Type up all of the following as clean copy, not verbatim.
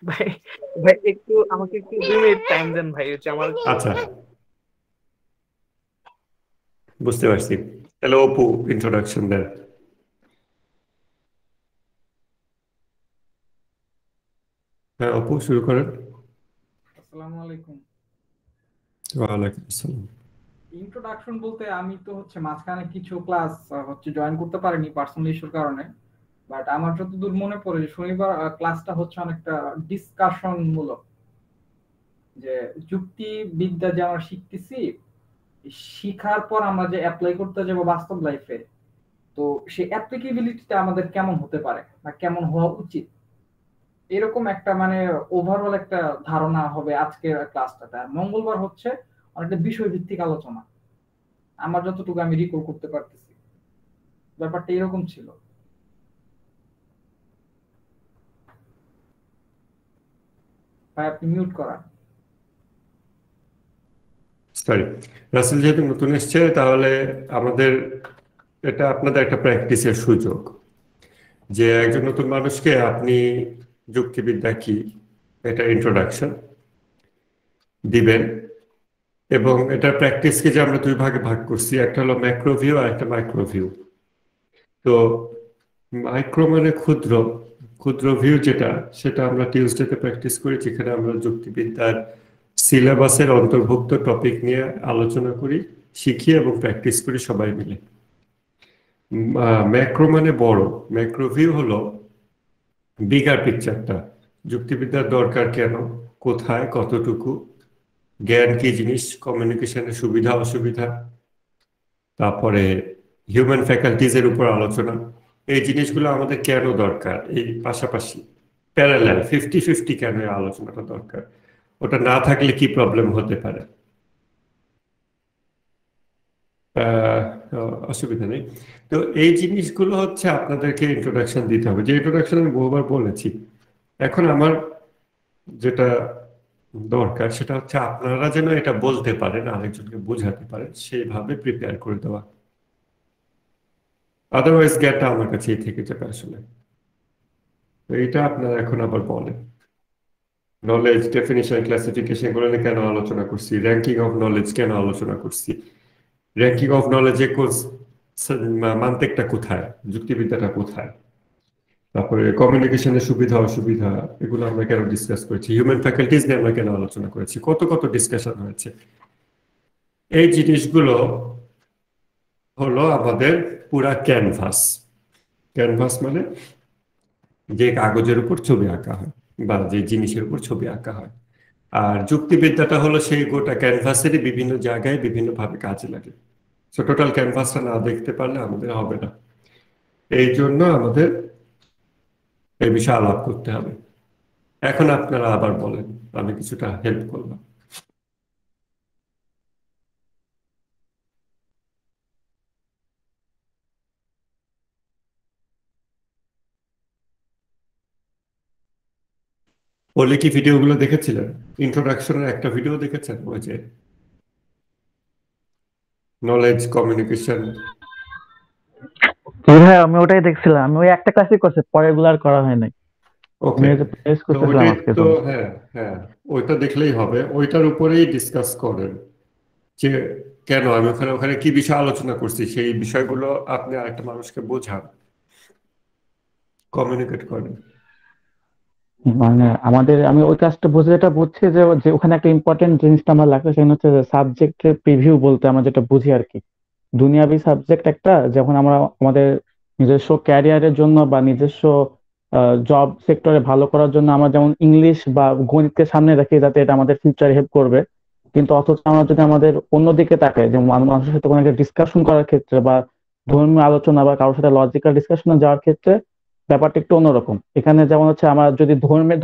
ভাই ভাই একটু আমাকে একটু 2 মিনিট টাইম দেন ভাই, হচ্ছে আমার আচ্ছা, বুঝতে পারছি। তাহলে অপু ইন্ট্রোডাকশন দেন। হ্যাঁ অপু, শুরু করেন। আসসালামু আলাইকুম। ওয়ালাইকুম আসসালাম। ইন্ট্রোডাকশন বলতে আমি তো হচ্ছে মাঝখানে কিছু ক্লাস হচ্ছে জয়েন করতে পারিনি পার্সোনাল ইস্যুর কারণে। বাট আমার যতদূর মনে পড়ে যে শনিবার ক্লাসটা হচ্ছে অনেকটা ডিসকাশন মূলক, যে যুক্তিবিদ্যা যে আমরা শিখতেছি, শিখার পর আমরা যে অ্যাপ্লাই করতে যাবো বাস্তব লাইফে, তো সেই অ্যাপ্লিকেবিলিটিটা আমাদের কেমন হতে পারে বা কেমন হওয়া উচিত, এরকম একটা মানে ওভারঅল একটা ধারণা হবে আজকের ক্লাসটাতে। আর মঙ্গলবার হচ্ছে অনেকটা বিষয় ভিত্তিক আলোচনা, আমার যতটুকু আমি রিকল করতে পারতেছি ব্যাপারটা এরকম ছিল। ভাই আপনি মিউট করা। সরি, রাসেল যেহেতু নতুন এসছে তাহলে আমাদের এটা আপনাদের একটা প্র্যাকটিসের সুযোগ, যে একজন নতুন মানুষকে আপনি যুক্তিবিদ্যা কি এটা ইন্ট্রোডাকশন দিবেন। এবং এটার প্র্যাকটিসকে যে আমরা দুই ভাগে ভাগ করছি, একটা হলো ম্যাক্রো ভিউ আর একটা মাইক্রো ভিউ। তো মাইক্রো মানে ক্ষুদ্র, ক্ষুদ্র ভিউ যেটা, সেটা আমরা টিউসডেতে প্র্যাকটিস করি, যেখানে আমরা যুক্তিবিদ্যার সিলেবাসের অন্তর্ভুক্ত টপিক নিয়ে আলোচনা করি, শিখি এবং প্র্যাকটিস করি সবাই মিলে। ম্যাক্রো মানে বড়, ম্যাক্রো ভিউ হলো বিগার পিকচারটা, যুক্তিবিদ্যার দরকার কেন, কোথায়, কতটুকু, জ্ঞান কি জিনিস, কমিউনিকেশনের সুবিধা অসুবিধা, তারপরে হিউম্যান ফ্যাকাল্টিজ এর উপর আলোচনা। এই জিনিসগুলো আমাদের কেন দরকার, এই পাশাপাশি প্যারালাল 50-50 কেন এই আলোচনাটা দরকার, ওটা না থাকলে কি প্রবলেম হতে পারে। আহ, অসুবিধা নেই। তো এই জিনিসগুলো হচ্ছে আপনাদেরকে ইন্ট্রোডাকশন দিতে হবে, যে ইন্ট্রোডাকশন আমি বহুবার বলেছি। এখন আমার যেটা দরকার সেটা হচ্ছে আপনারা যেন এটা বলতে পারেন, আরেকজনকে বোঝাতে পারেন, সেইভাবে প্রিপেয়ার করে দেওয়া। আদারওয়াইজ জ্ঞানটা আমার কাছেই থেকে যাবে আসলে। তো এইটা আপনারা এখন আবার বলেন। নলেজ ডেফিনিশন ক্লাসিফিকেশন এগুলো নিয়ে কেন আলোচনা করছি, র্যাঙ্কিং অফ নলেজ কেন আলোচনা করছি, র্যাঙ্কিং অফ নলেজে মান্তিকটা কোথায়, যুক্তিবিদ্যাটা কোথায়, তারপরে কমিউনিকেশনের সুবিধা অসুবিধা, এগুলো আমরা কেন ডিসকাস করেছি, হিউম্যান ফ্যাকাল্টিজ নিয়ে আমরা কেন আলোচনা করেছি, কত কত ডিসকাশন হয়েছে। এই জিনিসগুলো হলো আমাদের পুরা ক্যানভাস। ক্যানভাস মানে যে কাগজের উপর ছবি আঁকা হয় বা যে জিনিসের উপর ছবি আঁকা হয়। আর যুক্তিবিদ্যাটা হলো সেই গোটা ক্যানভাসেরই বিভিন্ন জায়গায় বিভিন্ন ভাবে কাজে লাগে। সো টোটাল ক্যানভাসটা না দেখতে পারলে আমাদের হবে না। এই জন্য আমাদের এই বিষয়ে আলাপ করতে হবে। এখন আপনারা আবার বলেন, আমি কিছুটা হেল্প করলাম। বলে কি ভিডিওগুলো দেখেছিলেন? ইন্ট্রোডাকশনের একটা ভিডিও দেখেছেন, ওই যে নলেজ কমিউনিকেশন? জি ভাই, আমি ওটাই দেখছিলাম। আমি ওই একটা ক্লাসই করছি, পরে এগুলো আর করা হয় নাই। আমি ওকে। ওই যে প্রেস তো করতেছিলাম ওইটাই আজকের তো, জন্য। হ্যাঁ হ্যাঁ, ওইটা দেখলেই হবে, ওইটার উপরেই ডিসকাস করেন, যে কেন আমি ওখানে ওখানে কি বিষয় আলোচনা করছি, সেই বিষয়গুলো আপনি আরেকটা মানুষকে বোঝান, কমিউনিকেট করেন। মানে আমাদের, আমি ওই কাজটা বুঝে যেটা বুঝছি যে যে ওখানে একটা ইম্পর্টেন্ট জিনিসটা আমার লাগছে, সেটা হচ্ছে সাবজেক্টের প্রিভিউ বলতে আমরা যেটা বুঝি আর কি। দুনিয়াবি সাবজেক্ট একটা, যখন আমরা আমাদের নিজস্ব ক্যারিয়ারের জন্য বা নিজস্ব জব সেক্টরে ভালো করার জন্য আমরা যেমন ইংলিশ বা গণিতকে সামনে রাখি, যাতে এটা আমাদের ফিউচারে হেল্প করবে। কিন্তু অথচ আমরা যদি আমাদের অন্যদিকে তাকাই, যে মানুষের সাথে কোনো একটা ডিসকাশন করার ক্ষেত্রে বা ধর্মীয় আলোচনা বা কারোর সাথে লজিক্যাল ডিসকাশনে যাওয়ার ক্ষেত্রে ব্যাপারটা একটু অন্যরকম। এখানে যেমন হচ্ছে, আমরা যদি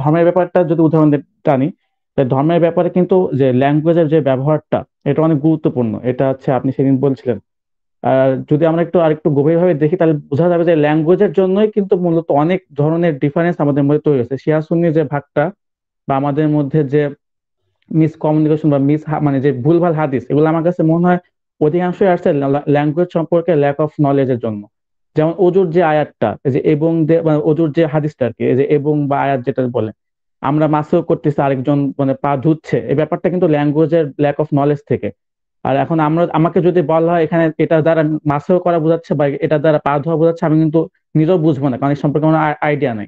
ধর্মের ব্যাপারটা যদি উদাহরণ টানি, তাহলে ধর্মের ব্যাপারে কিন্তু যে ল্যাঙ্গুয়েজের যে ব্যবহারটা, এটা অনেক গুরুত্বপূর্ণ। এটা হচ্ছে আপনি সেদিন বলছিলেন। আর যদি আমরা একটু আরেকটু গভীরভাবে দেখি, তাহলে বোঝা যাবে যে ল্যাঙ্গুয়েজের জন্যই কিন্তু মূলত অনেক ধরনের ডিফারেন্স আমাদের মধ্যে তৈরি হয়েছে। শিয়া সুন্নি যে ভাগটা, বা আমাদের মধ্যে যে মিসকমিউনিকেশন বা মানে যে ভুলভাল হাদিস, এগুলো আমার কাছে মনে হয় অধিকাংশই আসছে ল্যাঙ্গুয়েজ সম্পর্কে ল্যাক অফ নলেজের জন্য। যেমন অজুর যে আয়াতটা, এই যে এবং মানে অজুর যে হাদিসটা আর কি, এই যে এবং বা আয়াত যেটা বলে, আমরা মাসেও করতেছি, আরেকজন মানে পা ধুচ্ছে, এই ব্যাপারটা কিন্তু ল্যাঙ্গুয়েজের ল্যাক অফ নলেজ থেকে। আর এখন আমাকে যদি বলা হয় এখানে এটা দ্বারা মাসেও করা বোঝাচ্ছে বা এটা দ্বারা পা ধোয়া বোঝাচ্ছে, আমি কিন্তু নিজেও বুঝবো না, কারণ এই সম্পর্কে আমার আইডিয়া নাই।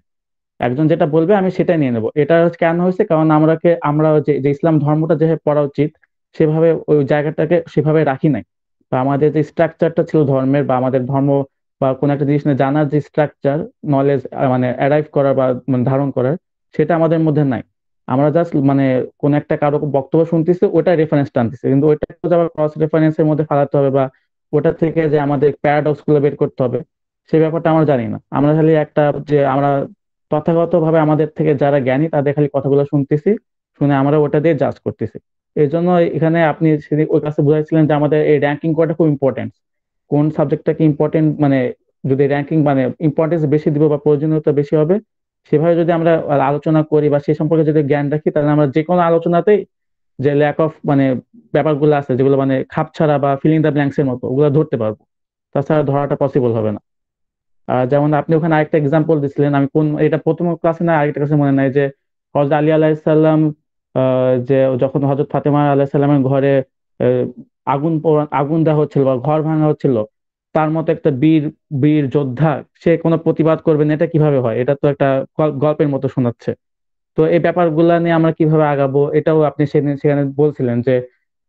একজন যেটা বলবে আমি সেটাই নিয়ে নেবো। এটা কেন হয়েছে? কারণ আমরা যে যে ইসলাম ধর্মটা যেভাবে পড়া উচিত সেভাবে ওই জায়গাটাকে সেভাবে রাখি নাই। বা আমাদের যে স্ট্রাকচারটা ছিল ধর্মের, বা আমাদের ধর্ম বা কোনো একটা জিনিস নিয়ে জানার যে স্ট্রাকচার, নলেজ মানে অ্যারাইভ করার বা মানে ধারণ করার, সেটা আমাদের মধ্যে নাই। আমরা জাস্ট মানে কোন একটা কারো বক্তব্য শুনতেছি, ওটা রেফারেন্স টানতেছি, কিন্তু ওইটা আবার ক্রস রেফারেন্সের মধ্যে ফালাতে হবে বা ওটা থেকে যে আমাদের প্যারাডক্স গুলো বের করতে হবে, সেই ব্যাপারটা আমরা জানি না। আমরা খালি একটা যে আমরা তথাগত ভাবে আমাদের থেকে যারা জ্ঞানী তাদের খালি কথাগুলো শুনতেছি, শুনে আমরা ওটা দিয়ে জাজ করতেছি। এই জন্য এখানে আপনি সেদিন ওই কাছে বুঝাইছিলেন যে আমাদের এই র্যাঙ্কিং করাটা খুব ইম্পর্টেন্ট। কোন সাবজেক্টটাকে ইম্পর্টেন্ট মানে যদি র্যাঙ্কিং মানে ইম্পর্টেন্স বেশি দিব বা প্রয়োজনীয়তা বেশি হবে, সেভাবে যদি আমরা আলোচনা করি বা সে সম্পর্কে যদি জ্ঞান রাখি, তাহলে আমরা যে কোনো আলোচনাতেই যে ল্যাক অফ মানে ব্যাপারগুলো আছে যেগুলো মানে খাপছাড়া বা ফিলিং দ্য ব্ল্যাঙ্কস এর মতো, ওগুলো ধরতে পারবো। তাছাড়া ধরাটা পসিবল হবে না। যেমন আপনি ওখানে আরেকটা এক্সাম্পল দিছিলেন, আমি কোন এটা প্রথম ক্লাসে না আরেকটা ক্লাসে মনে নাই, যে হযরত আলী আলাইহিসসালাম যে যখন হযরত ফাতেমা আলাইহিসসালামের ঘরে আহ, আগুন দেওয়া হচ্ছিল বা ঘর ভাঙা হচ্ছিল, তার মতো একটা বীর বীর যোদ্ধা সে কোনো প্রতিবাদ করবে না, এটা কিভাবে হয়? এটা তো একটা গল্পের মতো শোনাচ্ছে। তো এই ব্যাপারগুলা নিয়ে আমরা কিভাবে আগাবো, এটাও আপনি সেদিন সেখানে বলছিলেন যে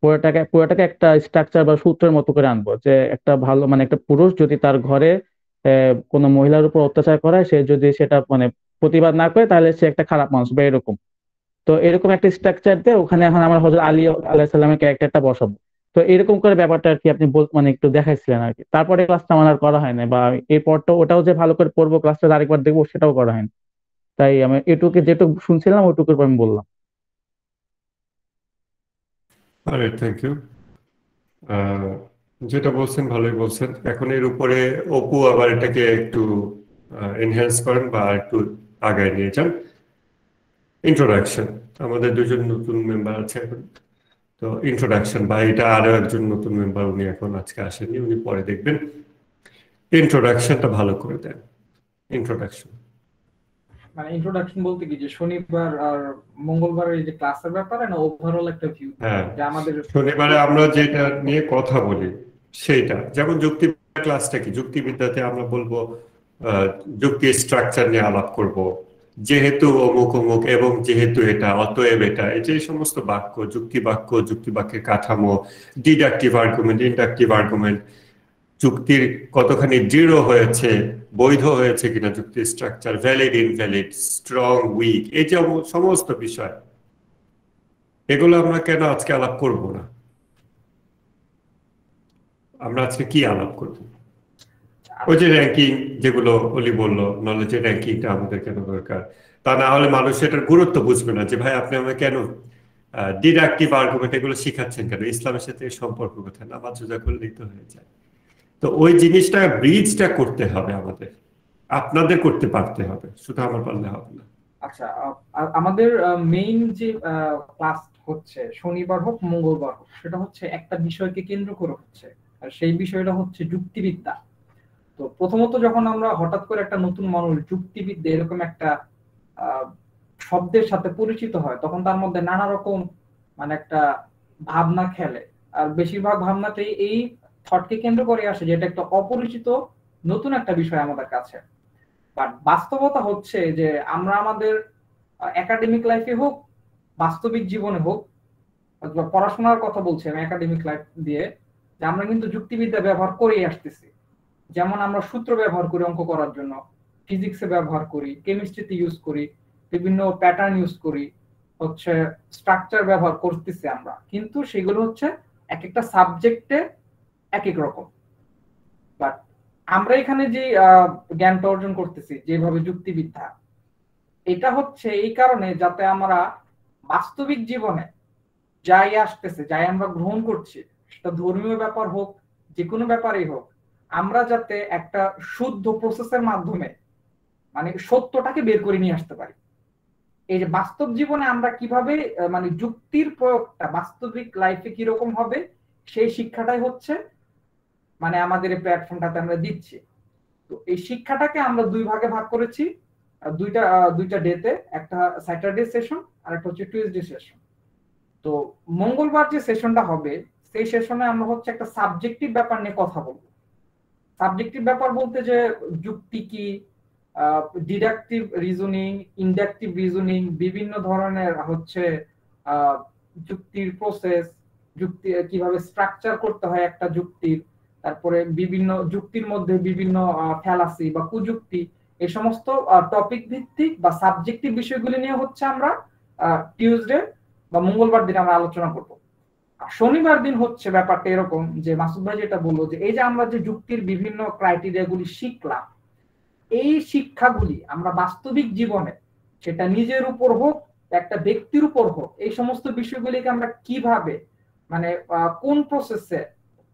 পুরোটাকে একটা স্ট্রাকচার বা সূত্রের মতো করে আনবো, যে একটা ভালো মানে একটা পুরুষ যদি তার ঘরে কোনো মহিলার উপর অত্যাচার করায়, সে যদি সেটা মানে প্রতিবাদ না করে, তাহলে সে একটা খারাপ মানুষ বা এরকম। তো এরকম একটা স্ট্রাকচার দিয়ে ওখানে এখন আমরা হযরত আলী আলাইহিস সালামের ক্যারেক্টারটা বসাবো। তো এরকম করে ব্যাপারটা আর কি আপনি মানে একটু দেখাইছিলেন আর কি। তারপরে ক্লাসটা আমার আর করা হয় না, বা এই পরটা ওটাও যে ভালো করে পড়বো ক্লাসটা আরেকবার দেখবো সেটাও করা হয়নি। তাই আমি এটুকু যেটুকু শুনছিলাম ওটুকুর পর আমি বললাম। আরে থ্যাংক ইউ। যেটা বলছেন ভালোই বলছেন। এখন এর উপরে অপু আবার এটাকে একটু এনহ্যান্স করেন বা একটু আগায় নিয়ে যান। ইন্ট্রোডাকশন, আমাদের দুজন নতুন মেম্বার আছে এখন। তো ইন্ট্রোডাকশন বা এটা আরো একজন নতুন মেম্বার, উনি এখন আজকে আসেননি, উনি পরে দেখবেন। ইন্ট্রোডাকশনটা ভালো করে দেন। ইন্ট্রোডাকশন মানে ইন্ট্রোডাকশন বলতে কি, যে শনিবার আর মঙ্গলবারের এই যে ক্লাসের ব্যাপারে না ওভারঅল একটা ভিউ দিব হ্যাঁ, যে আমাদের শনিবারে আমরা যেটা নিয়ে কথা বলি সেইটা, যেমন যুক্তিবিদ্যা ক্লাসটা কি, যুক্তিবিদ্যাতে আমরা বলবো আহ, যুক্তি স্ট্রাকচার নিয়ে আলাপ করব। যেহেতু অমুক অমুক এবং যেহেতু এটা অতএব এটা, এই যে সমস্ত বাক্য, যুক্তি বাক্যের কাঠামো, ডিডাকটিভ আর্গুমেন্ট, ইন্ডাকটিভ আর্গুমেন্ট, যুক্তির কতখানি দৃঢ় হয়েছে, বৈধ হয়েছে কিনা যুক্তির structure, valid invalid, strong week, এই যে সমস্ত বিষয়, এগুলো আমরা কেন আজকে আলাপ করব না? আমরা আজকে কি আলাপ করব? ওই যে র্যাঙ্কিং, যেগুলো অলি বললো, নলেজের র্যাঙ্কিংটা আমাদের কেন দরকার? তা না হলে মানুষ এটার গুরুত্ব বুঝবে না, যে ভাই আপনি আমাকে কেন ডিডাকটিভ আর্গুমেন্ট এগুলো শিখাচ্ছেন কেন? ইসলামের সাথে এর সম্পর্ক কোথায়? নামাজ রোজা করলেই তো হয়ে যায়। তো ওই জিনিসটা ব্রিজটা করতে হবে আমাদের, আপনাদের করতে পারতে হবে, শুধু আমার পারলে হবে না। আচ্ছা, আমাদের মেইন যে ক্লাস হচ্ছে শনিবার হোক মঙ্গলবার হোক, সেটা হচ্ছে একটা বিষয়কে কেন্দ্র করে হচ্ছে, আর সেই বিষয়টা হচ্ছে যুক্তিবিদ্যা। তো প্রথমত যখন আমরা হঠাৎ করে একটা নতুন মানুষ যুক্তিবিদ্যা এরকম একটা আহ, শব্দের সাথে পরিচিত হয়, তখন তার মধ্যে নানা রকম মানে একটা ভাবনা খেলে। আর বেশিরভাগ ভাবনাতেই এই থটকে কেন্দ্র করে আসে যে এটা একটা অপরিচিত নতুন একটা বিষয় আমাদের কাছে। বাট বাস্তবতা হচ্ছে যে আমরা আমাদের একাডেমিক লাইফে হোক, বাস্তবিক জীবনে হোক, অথবা পড়াশোনার কথা বলছি আমি একাডেমিক লাইফ দিয়ে, যে আমরা কিন্তু যুক্তিবিদ্যা ব্যবহার করেই আসতেছি। যেমন আমরা সূত্র ব্যবহার করি অঙ্ক করার জন্য, ফিজিক্সে ব্যবহার করি, কেমিস্ট্রিতে ইউজ করি, বিভিন্ন প্যাটার্ন ইউজ করি, হচ্ছে স্ট্রাকচার ব্যবহার করতেছি আমরা, কিন্তু সেগুলো হচ্ছে এক একটা সাবজেক্টে এক এক রকম। বাট আমরা এখানে যে জ্ঞানটা অর্জন করতেছি যেভাবে যুক্তিবিদ্যা, এটা হচ্ছে এই কারণে যাতে আমরা বাস্তবিক জীবনে যাই আসতেছে, যাই আমরা গ্রহণ করছি, সেটা ধর্মীয় ব্যাপার হোক, যে কোনো ব্যাপারই হোক, আমরা যাতে একটা শুদ্ধ প্রসেসের মাধ্যমে মানে সত্যটাকে বের করে নিয়ে আসতে পারি। এই যে বাস্তব জীবনে আমরা কিভাবে মানে যুক্তির প্রয়োগটা বাস্তবিক লাইফে কিরকম হবে, সেই শিক্ষাটাই হচ্ছে মানে আমাদের এই প্ল্যাটফর্মটাতে আমরা দিচ্ছি। তো এই শিক্ষাটাকে আমরা দুই ভাগে ভাগ করেছি। দুইটা ডেতে, একটা স্যাটারডে সেশন আর একটা হচ্ছে টিউসডে সেশন। তো মঙ্গলবার যে সেশনটা হবে সেই সেশনে আমরা হচ্ছে একটা সাবজেক্টিভ ব্যাপার নিয়ে কথা বলবো। সাবজেক্টিভ ব্যাপার বলতে যে যুক্তি কি, ডিডাকটিভ রিজনিং, ইন্ডাকটিভ রিজনিং, বিভিন্ন ধরনের হচ্ছে যুক্তির প্রসেস, যুক্তি কিভাবে স্ট্রাকচার করতে হয় একটা যুক্তির, তারপরে বিভিন্ন যুক্তির মধ্যে বিভিন্ন ফ্যালাসি বা কুযুক্তি, এই সমস্ত টপিক ভিত্তিক বা সাবজেক্টিভ বিষয়গুলি নিয়ে হচ্ছে আমরা টিউসডে বা মঙ্গলবার দিন আমরা আলোচনা করব। শনিবার দিন হচ্ছে ব্যাপারটা এরকম যে মাসুদ ভাই যেটা বললো যে এই যে আমরা যে যুক্তির বিভিন্ন ক্রাইটেরিয়াগুলি শিখলাম, এই শিক্ষাগুলি আমরা বাস্তবিক জীবনে, সেটা নিজের উপর হোক একটা ব্যক্তির উপর হোক, এই সমস্ত বিষয়গুলিকে আমরা কিভাবে মানে কোন প্রসেসে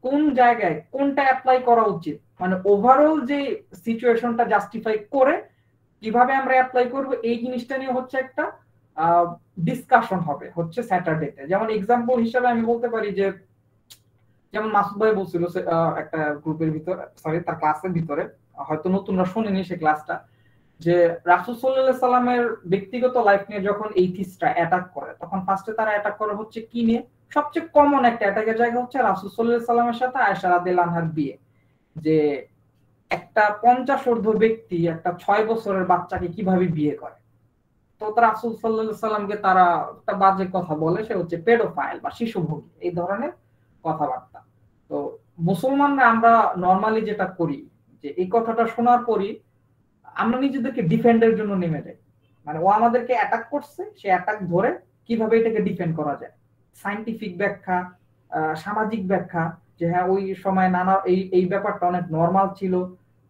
কোন জায়গায় কোনটা অ্যাপ্লাই করা উচিত, মানে ওভারঅল যে সিচুয়েশনটা জাস্টিফাই করে কিভাবে আমরা অ্যাপ্লাই করব, এই জিনিসটা নিয়ে হচ্ছে একটা ডিসকাশন হবে হচ্ছে স্যাটারডেতে। যেমন এক্সাম্পল হিসেবে আমি বলতে পারি যে যেমন মাসুদ ভাই বলছিল একটা গ্রুপের ভিতরে, সরি তার ক্লাসের ভিতরে, হয়তো নতুনরা শুনেনি সে ক্লাসটা, যে রাসূল সাল্লাল্লাহু আলাইহি সাল্লামের ব্যক্তিগত লাইফ নিয়ে যখন এইথিস্টরা অ্যাটাক করে, তখন ফার্স্টে তারা অ্যাটাক করে হচ্ছে কি নিয়ে, সবচেয়ে কমন একটা অ্যাটাকের জায়গা হচ্ছে রাসূল সাল্লাল্লাহু আলাইহি সাল্লামের সাথে আয়েশা রাদিয়াল্লাহু আনহার বিয়ে। যে একটা 50 ঊর্ধ্ব ব্যক্তি একটা 6 বছরের বাচ্চাকে কিভাবে বিয়ে করে, তো রাসূল সাল্লাল্লাহু আলাইহি সাল্লামকে তারা একটা বাজে কথা বলে, সে হচ্ছে পেডোফাইল বা শিশুভোগী, এই ধরনের কথাবার্তা। তো মুসলমানরা আমরা নরমালি যেটা করি যে এই কথাটা শোনার পরই আমরা নিজেদেরকে ডিফেন্ডের জন্য নেমে যাই, মানে ও আমাদেরকে অ্যাটাক করছে, সে অ্যাটাক ধরে কিভাবে এটাকে ডিফেন্ড করা যায়, সায়েন্টিফিক ব্যাখ্যা, সামাজিক ব্যাখ্যা, যে হ্যাঁ ওই সময় নানা এই ব্যাপারটা অনেক নরমাল ছিল,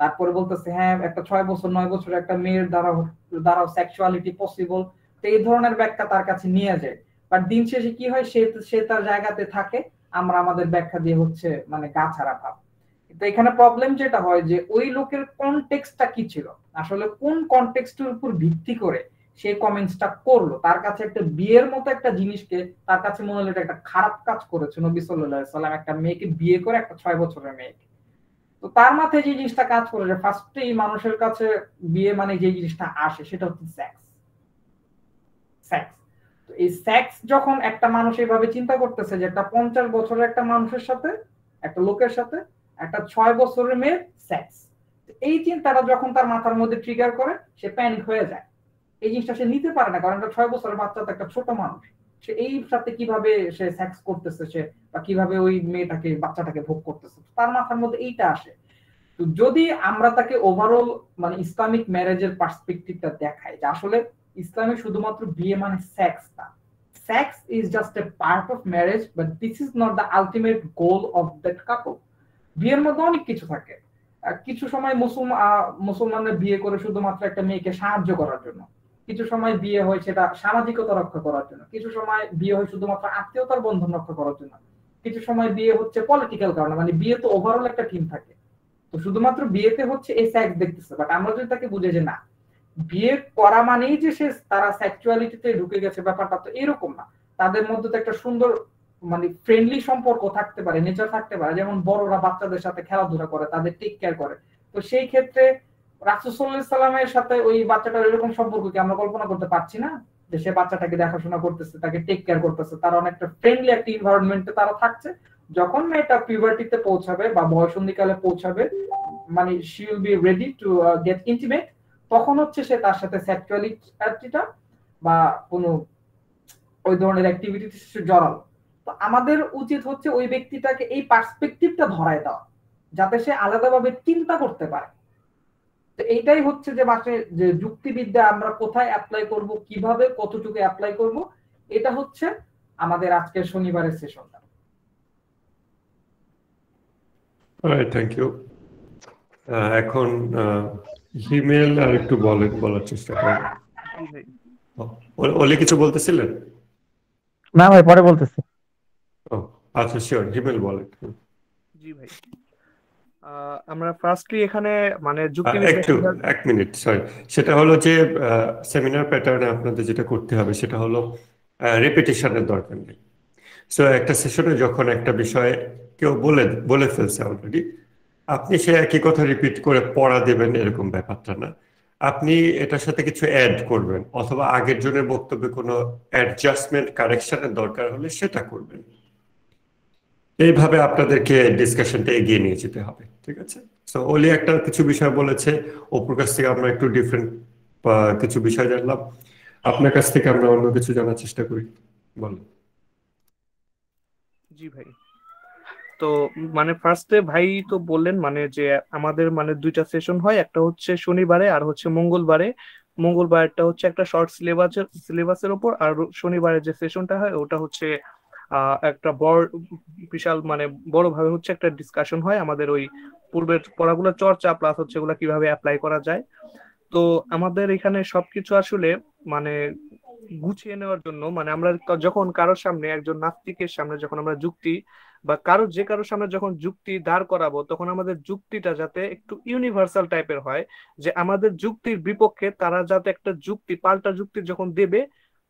তারপরে বলতেছে হ্যাঁ একটা 6 বছর 9 বছরের একটা মেয়ের দ্বারাও সেক্সুয়ালিটি পসিবল, তো এই ধরনের ব্যাখ্যা তার কাছে নিয়ে যায়। বাট দিন শেষে কি হয়, সে তার জায়গাতে থাকে, আমরা আমাদের ব্যাখ্যা দিয়ে হচ্ছে মানে গা ছাড়া ভাব। তো এখানে প্রবলেম যেটা হয় যে ওই লোকের কনটেক্সটটা কি ছিল, আসলে কোন কনটেক্সটের উপর ভিত্তি করে সে কমেন্টসটা করলো, তার কাছে একটা বিয়ের মতো একটা জিনিসকে তার কাছে মনে হলো এটা একটা খারাপ কাজ করেছে নবী সাল্লাল্লাহু আলাইহি সাল্লাম একটা মেয়েকে বিয়ে করে, একটা 6 বছরের মেয়েকে। তো তার মাথায় যে জিনিসটা কাজ করে যে ফার্স্টে এই মানুষের কাছে বিয়ে মানে যে জিনিসটা আসে সেটা হচ্ছে সেক্স। তো এই সেক্স যখন একটা মানুষ এইভাবে চিন্তা করতেছে যে একটা 50 বছরের একটা মানুষের সাথে, একটা লোকের সাথে একটা 6 বছরের মেয়ের সেক্স, এই চিন্তাটা যখন তার মাথার মধ্যে ট্রিগার করে সে প্যানিক হয়ে যায়, এই জিনিসটা সে নিতে পারে না, কারণ একটা 6 বছরের বাচ্চা তো একটা ছোট মানুষ, সে এই সাথে কিভাবে সে সেক্স করতেছে, সে বা কিভাবে ওই মেয়েটাকে বাচ্চাটাকে ভোগ করতেছে, তার মাথার মধ্যে এইটা আসে। তো যদি আমরা তাকে ওভারঅল মানে ইসলামিক ম্যারেজের পার্সপেক্টিভটা দেখাই যে আসলে ইসলামে শুধুমাত্র বিয়ে মানে সেক্স না, sex is just a part of marriage, but this is not the ultimate goal of that couple. বিয়ের মধ্যে অনেক কিছু থাকে, কিছু সময় মুসলমানরা বিয়ে করে শুধুমাত্র একটা মেয়েকে সাহায্য করার জন্য, কিছু সময় বিয়ে হয় সেটা সামাজিকতা রক্ষা করার জন্য, কিছু সময় বিয়ে হয় শুধুমাত্র আত্মীয়তার বন্ধন রক্ষা করার জন্য, কিছু সময় বিয়ে হচ্ছে পলিটিক্যাল কারণে, মানে বিয়ে তো ওভারঅল একটা টিম থাকে। তো শুধুমাত্র বিয়েতে হচ্ছে এই সেক্স দেখতেছে, বাট আমরা যদি তাকে বুঝে যে না, বিয়ে করা মানেই যে সে তারা সেক্সুয়ালিটিতে ঢুকে গেছে, ব্যাপারটা তো এরকম না, তাদের মধ্যে তো একটা সুন্দর মানে ফ্রেন্ডলি সম্পর্ক থাকতে পারে, নেচার থাকতে পারে, যেমন বড়রা বাচ্চাদের সাথে খেলাধুলা করে, তাদের টেক কেয়ার করে। তো সেই ক্ষেত্রে রাসূল সাল্লাল্লাহু আলাইহি সাল্লামের সাথে ওই বাচ্চাটার এরকম সম্পর্ক কি আমরা কল্পনা করতে পারছি না, যে সে বাচ্চাটাকে দেখাশোনা করতেছে, তাকে টেক কেয়ার করতেছে, তারা অনেকটা ফ্রেন্ডলি একটা এনভায়রনমেন্টে তারা থাকছে। যখন মেয়েটা পিউবার্টিতে পৌঁছাবে বা বয়ঃসন্ধিকালে পৌঁছাবে, মানে she will be ready to get intimate, তখন হচ্ছে সে তার সাথে সেক্সুয়ালিটিটা বা কোনো ওই ধরনের অ্যাক্টিভিটিতে জড়ালো। তো আমাদের উচিত হচ্ছে ওই ব্যক্তিটাকে এই পার্সপেক্টিভটা ধরায় দেওয়া, যাতে সে আলাদাভাবে চিন্তা করতে পারে। তো এইটাই হচ্ছে যে যে যুক্তিবিদ্যা আমরা কোথায় অ্যাপ্লাই করব, কিভাবে কতটুকু অ্যাপ্লাই করব, এটা হচ্ছে আমাদের আজকের শনিবারের সেশনটা। Alright, thank you. এখন হিমেল আর একটু বলার চেষ্টা করেন। ওলি কিছু বলতেছিলেন? না ভাই, পরে বলতেছি। আচ্ছা, শিওর, হিমেল বলেন। জি ভাই, আমরা ফার্স্টলি এখানে মানে একটু এক মিনিট, সরি, সেটা হলো যে সেমিনার প্যাটার্নে আপনাদের যেটা করতে হবে সেটা হলো রেপিটেশনের দরকার নেই। সো একটা সেশনে যখন একটা বিষয় কেউ বলে ফেলছে অলরেডি, আপনি সে একই কথা রিপিট করে পড়া দেবেন এরকম ব্যাপারটা না। আপনি এটার সাথে কিছু অ্যাড করবেন, অথবা আগের জনের বক্তব্যে কোনো অ্যাডজাস্টমেন্ট কারেকশনের দরকার হলে সেটা করবেন। এইভাবে আপনাদেরকে ডিসকাশনটা এগিয়ে নিয়ে যেতে হবে, ঠিক আছে? সো ওলি একটা কিছু বিষয় বলেছে, অপুর কাছ থেকে আমরা একটু ডিফারেন্ট কিছু বিষয় জানলাম, আপনার কাছ থেকে আমরা অন্য কিছু জানার চেষ্টা করি। বলুন। জি ভাই। তো মানে ফার্স্টে ভাই তো বললেন মানে যে আমাদের মানে দুইটা সেশন হয়, একটা হচ্ছে শনিবারে আর হচ্ছে মঙ্গলবারে। মঙ্গলবারটা হচ্ছে একটা শর্ট সিলেবাসের উপর, আর শনিবারে যে সেশনটা হয় ওটা হচ্ছে একটা বড় বিশাল মানে বড় ভাবে হচ্ছে একটা ডিসকাশন হয় আমাদের ওই পূর্বের পড়াগুলো চর্চা প্লাস হচ্ছে ওগুলা কিভাবে অ্যাপ্লাই করা যায়। তো আমাদের এখানে সবকিছু আসলে মানে গুছিয়ে নেওয়ার জন্য মানে আমরা যখন কারোর সামনে একজন নাস্তিকের সামনে যখন আমরা যুক্তি বা কারোর সামনে যখন যুক্তি দাঁড় করাবো, তখন আমাদের যুক্তিটা যাতে একটু ইউনিভার্সাল টাইপের হয়, যে আমাদের যুক্তির বিপক্ষে তারা যাতে একটা যুক্তি পাল্টা যুক্তি যখন দেবে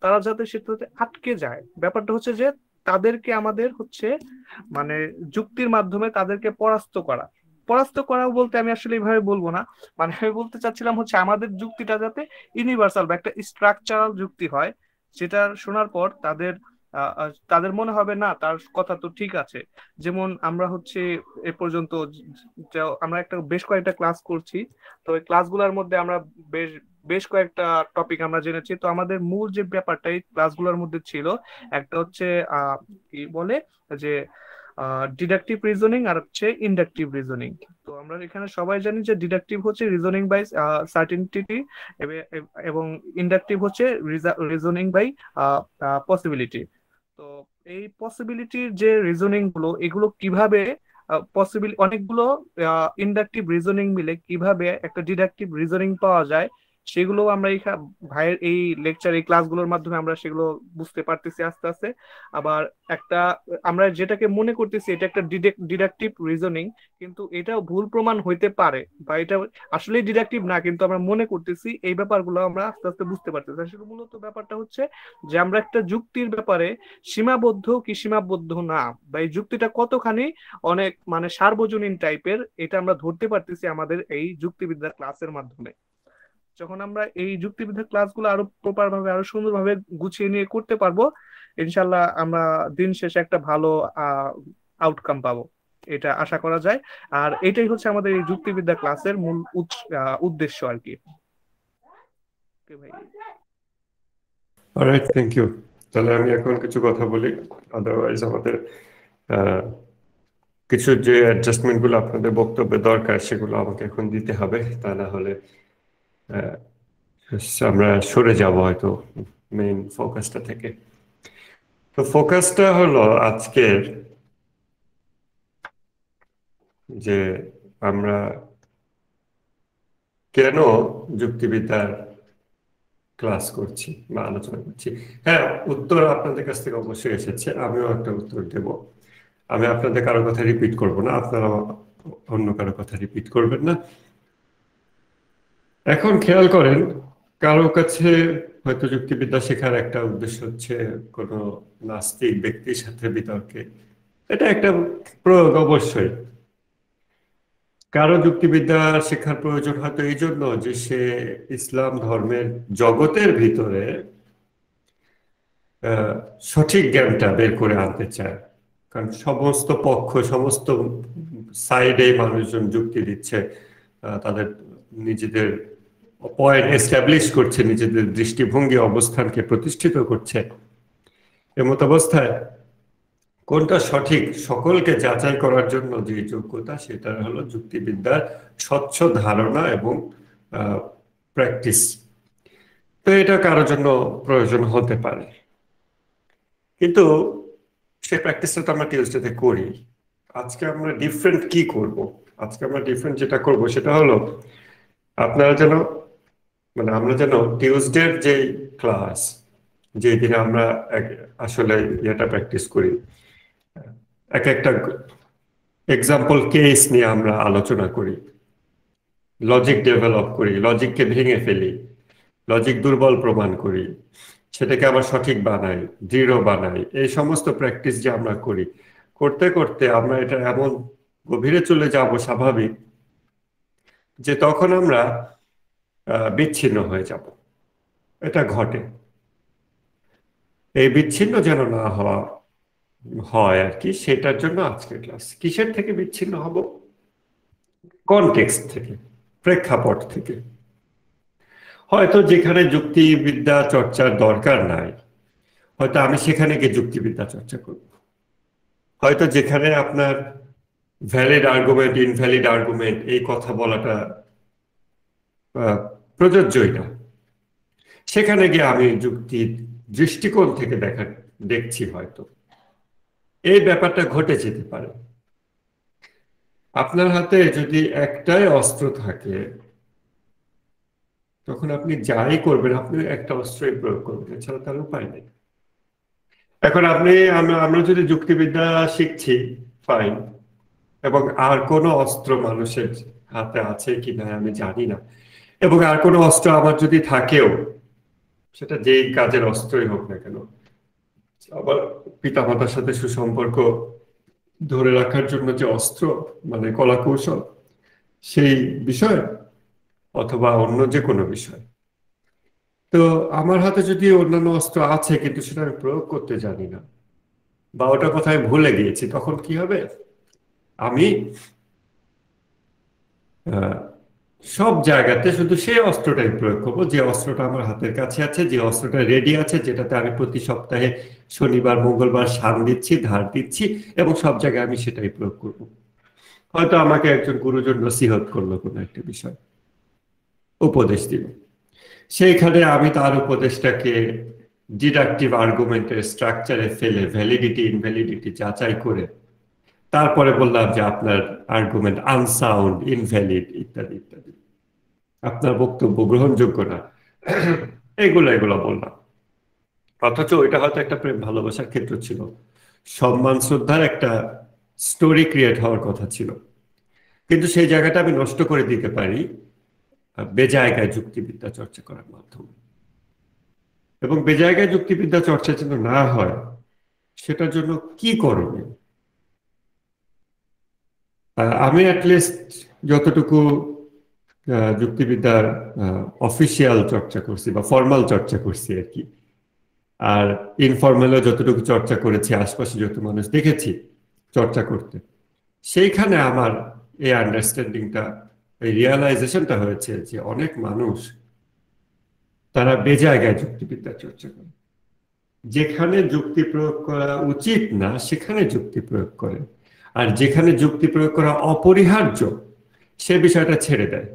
তারা যাতে সেটাতে আটকে যায়। ব্যাপারটা হচ্ছে যে তাদেরকে আমাদের হচ্ছে মানে যুক্তির মাধ্যমে তাদেরকে পরাস্ত করা বলতে আমি আসলে এইভাবে বলবো না, মানে আমি বলতে চাচ্ছিলাম হচ্ছে আমাদের যুক্তিটা যাতে ইউনিভার্সাল বা একটা স্ট্রাকচারাল যুক্তি হয়, যেটা শোনার পর তাদের মনে হবে না তার কথা তো ঠিক আছে। যেমন আমরা হচ্ছে এ পর্যন্ত আমরা বেশ কয়েকটা ক্লাস করছি, তো এই ক্লাসগুলোর মধ্যে আমরা বেশ বেশ কয়েকটা টপিক আমরা জেনেছি। তো আমাদের মূল যে ব্যাপারটা এই ক্লাসগুলোর মধ্যে ছিল, একটা হচ্ছে কি বলে যে ডিডাকটিভ রিজনিং আর হচ্ছে ইন্ডাকটিভ রিজনিং। তো আমরা এখানে সবাই জানি যে ডিডাকটিভ হচ্ছে রিজনিং বাই সার্টেনিটি এবং ইন্ডাকটিভ হচ্ছে রিজনিং বাই পসিবিলিটি। তো এই পসিবিলিটির যে রিজনিং গুলো এগুলো কিভাবে অনেকগুলো ইন্ডাকটিভ রিজনিং মিলে কিভাবে একটা ডিডাকটিভ রিজনিং পাওয়া যায়, সেগুলো আমরা এই ভাইয়ের এই লেকচার এই ক্লাসগুলোর মাধ্যমে আমরা সেগুলো বুঝতে পারতেছি আস্তে আস্তে। আবার একটা আমরা যেটাকে মনে করতেছি এটা একটা ডিডাকটিভ রিজনিং, কিন্তু এটাও ভুল প্রমাণ হইতে পারে, বা এটা আসলে ডিডাকটিভ না কিন্তু আমরা মনে করতেছি, এই ব্যাপারগুলো আমরা আস্তে আস্তে বুঝতে পারতেছি। আসলে মূলত ব্যাপারটা হচ্ছে যে আমরা একটা যুক্তির ব্যাপারে সীমাবদ্ধ কি সীমাবদ্ধ না, বা এই যুক্তিটা কতখানি অনেক মানে সার্বজনীন টাইপের, এটা আমরা ধরতে পারতেছি আমাদের এই যুক্তিবিদ্যার ক্লাসের মাধ্যমে। যখন আমরা এই যুক্তিবিদ্যার ক্লাসগুলো আরো প্রপার ভাবে আরো সুন্দরভাবে গুছিয়ে নিয়ে করতে পারবো, ইনশাল্লাহ আমরা দিন শেষে একটা ভালো আউটকাম পাবো, এটা আশা করা যায়। আর এটাই হচ্ছে আমাদের এই যুক্তিবিদ্যা ক্লাসের মূল উদ্দেশ্য আর কি। ভাই অলরাইট, থ্যাংক ইউ। তাহলে আমি এখন কিছু কথা বলি, আদারওয়াইজ আমাদের কিছু যে অ্যাডজাস্টমেন্ট গুলো আপনাদের বক্তব্যে দরকার সেগুলো আমাকে এখন দিতে হবে, তা না হলে আমরা সরে যাব হয়তো মেইন ফোকাসটা থেকে। তো ফোকাসটা হলো আজকের যে আমরা কেন যুক্তিবিদ্যার ক্লাস করছি বা আলোচনা করছি। হ্যাঁ, উত্তর আপনাদের কাছ থেকে অবশ্যই এসেছে, আমিও একটা উত্তর দেব। আমি আপনাদের কারো কথা রিপিট করব না, আপনারা অন্য কারো কথা রিপিট করবেন না। এখন খেয়াল করেন, কারো কাছে হয়তো যুক্তিবিদ্যা শেখার একটা উদ্দেশ্য হচ্ছে কোনো নাস্তিক ব্যক্তির সাথে বিতর্কে, এটা একটা প্রয়োগ অবশ্যই। কারো যুক্তিবিদ্যা শেখার প্রয়োজন হয়তো এই জন্য যে সে ইসলাম ধর্মের জগতের ভিতরে সঠিক জ্ঞানটা বের করে আনতে চায়, কারণ সমস্ত পক্ষ সমস্ত সাইডে মানুষজন যুক্তি দিচ্ছে, তাদের নিজেদের পয়েন্ট এস্টাবলিশ করছে, নিজেদের দৃষ্টিভঙ্গি অবস্থানকে প্রতিষ্ঠিত করছে। এমত অবস্থায় কোনটা সঠিক সকলকে যাচাই করার জন্য যে যোগ্যতা, সেটা হলো যুক্তিবিদ্যার স্বচ্ছ ধারণা এবং প্র্যাকটিস। তো এটা কারোর জন্য প্রয়োজন হতে পারে, কিন্তু সেই প্র্যাকটিসটা তো আমরা টিউসডেতে করি। আজকে আমরা ডিফারেন্ট কি করব? আজকে আমরা ডিফারেন্ট যেটা করব সেটা হলো আপনারা যেন মানে আমরা যেন টিউসডের যে ক্লাস, যে দিনে আমরা আসলে এটা প্র্যাকটিস করি, এক একটা এক্সাম্পল কেস নিয়ে আমরা আলোচনা করি, লজিক ডেভেলপ করি, লজিককে ভেঙে ফেলি, লজিক দুর্বল প্রমাণ করি, সেটাকে আবার সঠিক বানাই, দৃঢ় বানাই। এই সমস্ত প্র্যাকটিস যে আমরা করি, করতে করতে আমরা এটা এমন গভীরে চলে যাব স্বাভাবিক, যে তখন আমরা বিচ্ছিন্ন হয়ে যাব। এটা ঘটে। এই বিচ্ছিন্ন যেন না হয় আর কি, সেটার জন্য আজকের ক্লাস। কিসের থেকে বিচ্ছিন্ন হব? কনটেক্সট থেকে, প্রেক্ষাপট থেকে। হয়তো যেখানে যুক্তিবিদ্যা চর্চার দরকার নাই, হয়তো আমি সেখানে গিয়ে যুক্তিবিদ্যা চর্চা করব। হয়তো যেখানে আপনার ভ্যালিড আর্গুমেন্ট, ইনভ্যালিড আর্গুমেন্ট এই কথা বলাটা প্রযোজ্যই না, সেখানে গিয়ে আমি যুক্তির দৃষ্টিকোণ থেকে দেখছি। হয়তো এই ব্যাপারটা ঘটে যেতে পারে। আপনার হাতে যদি একটাই অস্ত্র থাকে, তখন আপনি যাই করবেন, আপনি একটা অস্ত্রই প্রয়োগ করবেন, এছাড়া তার উপায় নেই। এখন আমরা যদি যুক্তিবিদ্যা শিখছি, ফাইন, এবং আর কোনো অস্ত্র মানুষের হাতে আছে কিনা আমি জানি না, এবং আর কোনো অস্ত্র আমার যদি থাকেও, সেটা যেই কাজের অস্ত্রই হোক না কেন, আবার পিতামাতার সাথে সুসম্পর্ক ধরে রাখার জন্য যে অস্ত্র, মানে কলা কৌশল, সেই বিষয় অথবা অন্য যে কোনো বিষয়, তো আমার হাতে যদি অন্যান্য অস্ত্র আছে কিন্তু সেটা আমি প্রয়োগ করতে জানি না, বা ওটা কোথায় ভুলে গিয়েছি, তখন কি হবে? আমি সব জায়গাতে শুধু সেই অস্ত্রটাই প্রয়োগ করবো যে অস্ত্রটা আমার হাতের কাছে আছে, যে অস্ত্রটা রেডি আছে, যেটাতে আমি প্রতি সপ্তাহে শনিবার মঙ্গলবার শান দিচ্ছি, ধার দিচ্ছি, এবং সব জায়গায় আমি সেটাই প্রয়োগ করব। হয়তো আমাকে একজন গুরুজন নসিহত করলো কোনো একটা বিষয়, উপদেশ দিল, সেইখানে আমি তার উপদেশটাকে ডিডাকটিভ আর্গুমেন্টের স্ট্রাকচারে ফেলে ভ্যালিডিটি ইনভ্যালিডিটি যাচাই করে তারপরে বললাম যে আপনার আর্গুমেন্ট আনসাউন্ড, ইনভ্যালিড, ইত্যাদি ইত্যাদি, আপনার বক্তব্য গ্রহণযোগ্য না, এগুলো বললাম। অথচ ওইটা হয়তো একটা প্রেম ভালোবাসার ক্ষেত্র ছিল, সম্মান শ্রদ্ধার একটা স্টোরি ক্রিয়েট হওয়ার কথা ছিল, কিন্তু সেই জায়গাটা আমি নষ্ট করে দিতে পারি বেজায়গায় যুক্তিবিদ্যা চর্চা করার মাধ্যমে। এবং বেজায়গায় যুক্তিবিদ্যা চর্চা যেন না হয়, সেটার জন্য কি করণীয়? আমি অ্যাটলিস্ট যতটুকু যুক্তিবিদ্যার অফিসিয়াল চর্চা করছি বা ফর্মাল চর্চা করছি আর কি, আর ইনফর্মালও যতটুকু চর্চা করেছি, আশপাশে যত মানুষ দেখেছি চর্চা করতে, সেইখানে আমার এই আন্ডারস্ট্যান্ডিংটা, এই রিয়ালাইজেশনটা হয়েছে যে অনেক মানুষ তারা বেজায়গায় যুক্তিবিদ্যা চর্চা করে, যেখানে যুক্তি প্রয়োগ করা উচিত না সেখানে যুক্তি প্রয়োগ করে, আর যেখানে যুক্তি প্রয়োগ করা অপরিহার্য সে বিষয়টা ছেড়ে দেয়।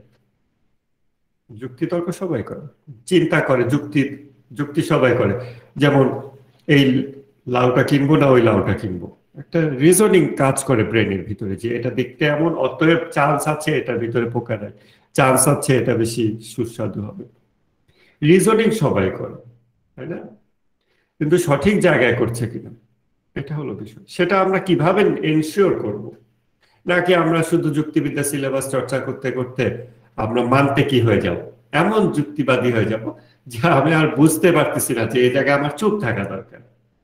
যুক্তি তর্ক সবাই করে, চিন্তা করে, যুক্তি সবাই করে। যেমন এই লাউটা কিনবো না ওই লাউটা কিনবো, একটা রিজনিং কাজ করে ব্রেনের ভিতরে, যে এটা দেখতে এমন, অতএব চান্স আছে এটার ভিতরে পোকা নাই, চান্স আছে এটা বেশি সুস্বাদু হবে। রিজনিং সবাই করে, তাই না? কিন্তু সঠিক জায়গায় করছে কিনা, এটা হলো বিষয়। সেটা আমরা কিভাবে এনশিওর করব? নাকি আমরা শুধু যুক্তিবিদ্যা সিলেবাস চর্চা করতে করতে আমরা মানতে কি হয়ে যাব, এমন যুক্তিবাদী হয়ে যাব যে আমি আর বুঝতে পারতেছি না যে এই জায়গায় আমার চুপ থাকা দরকার,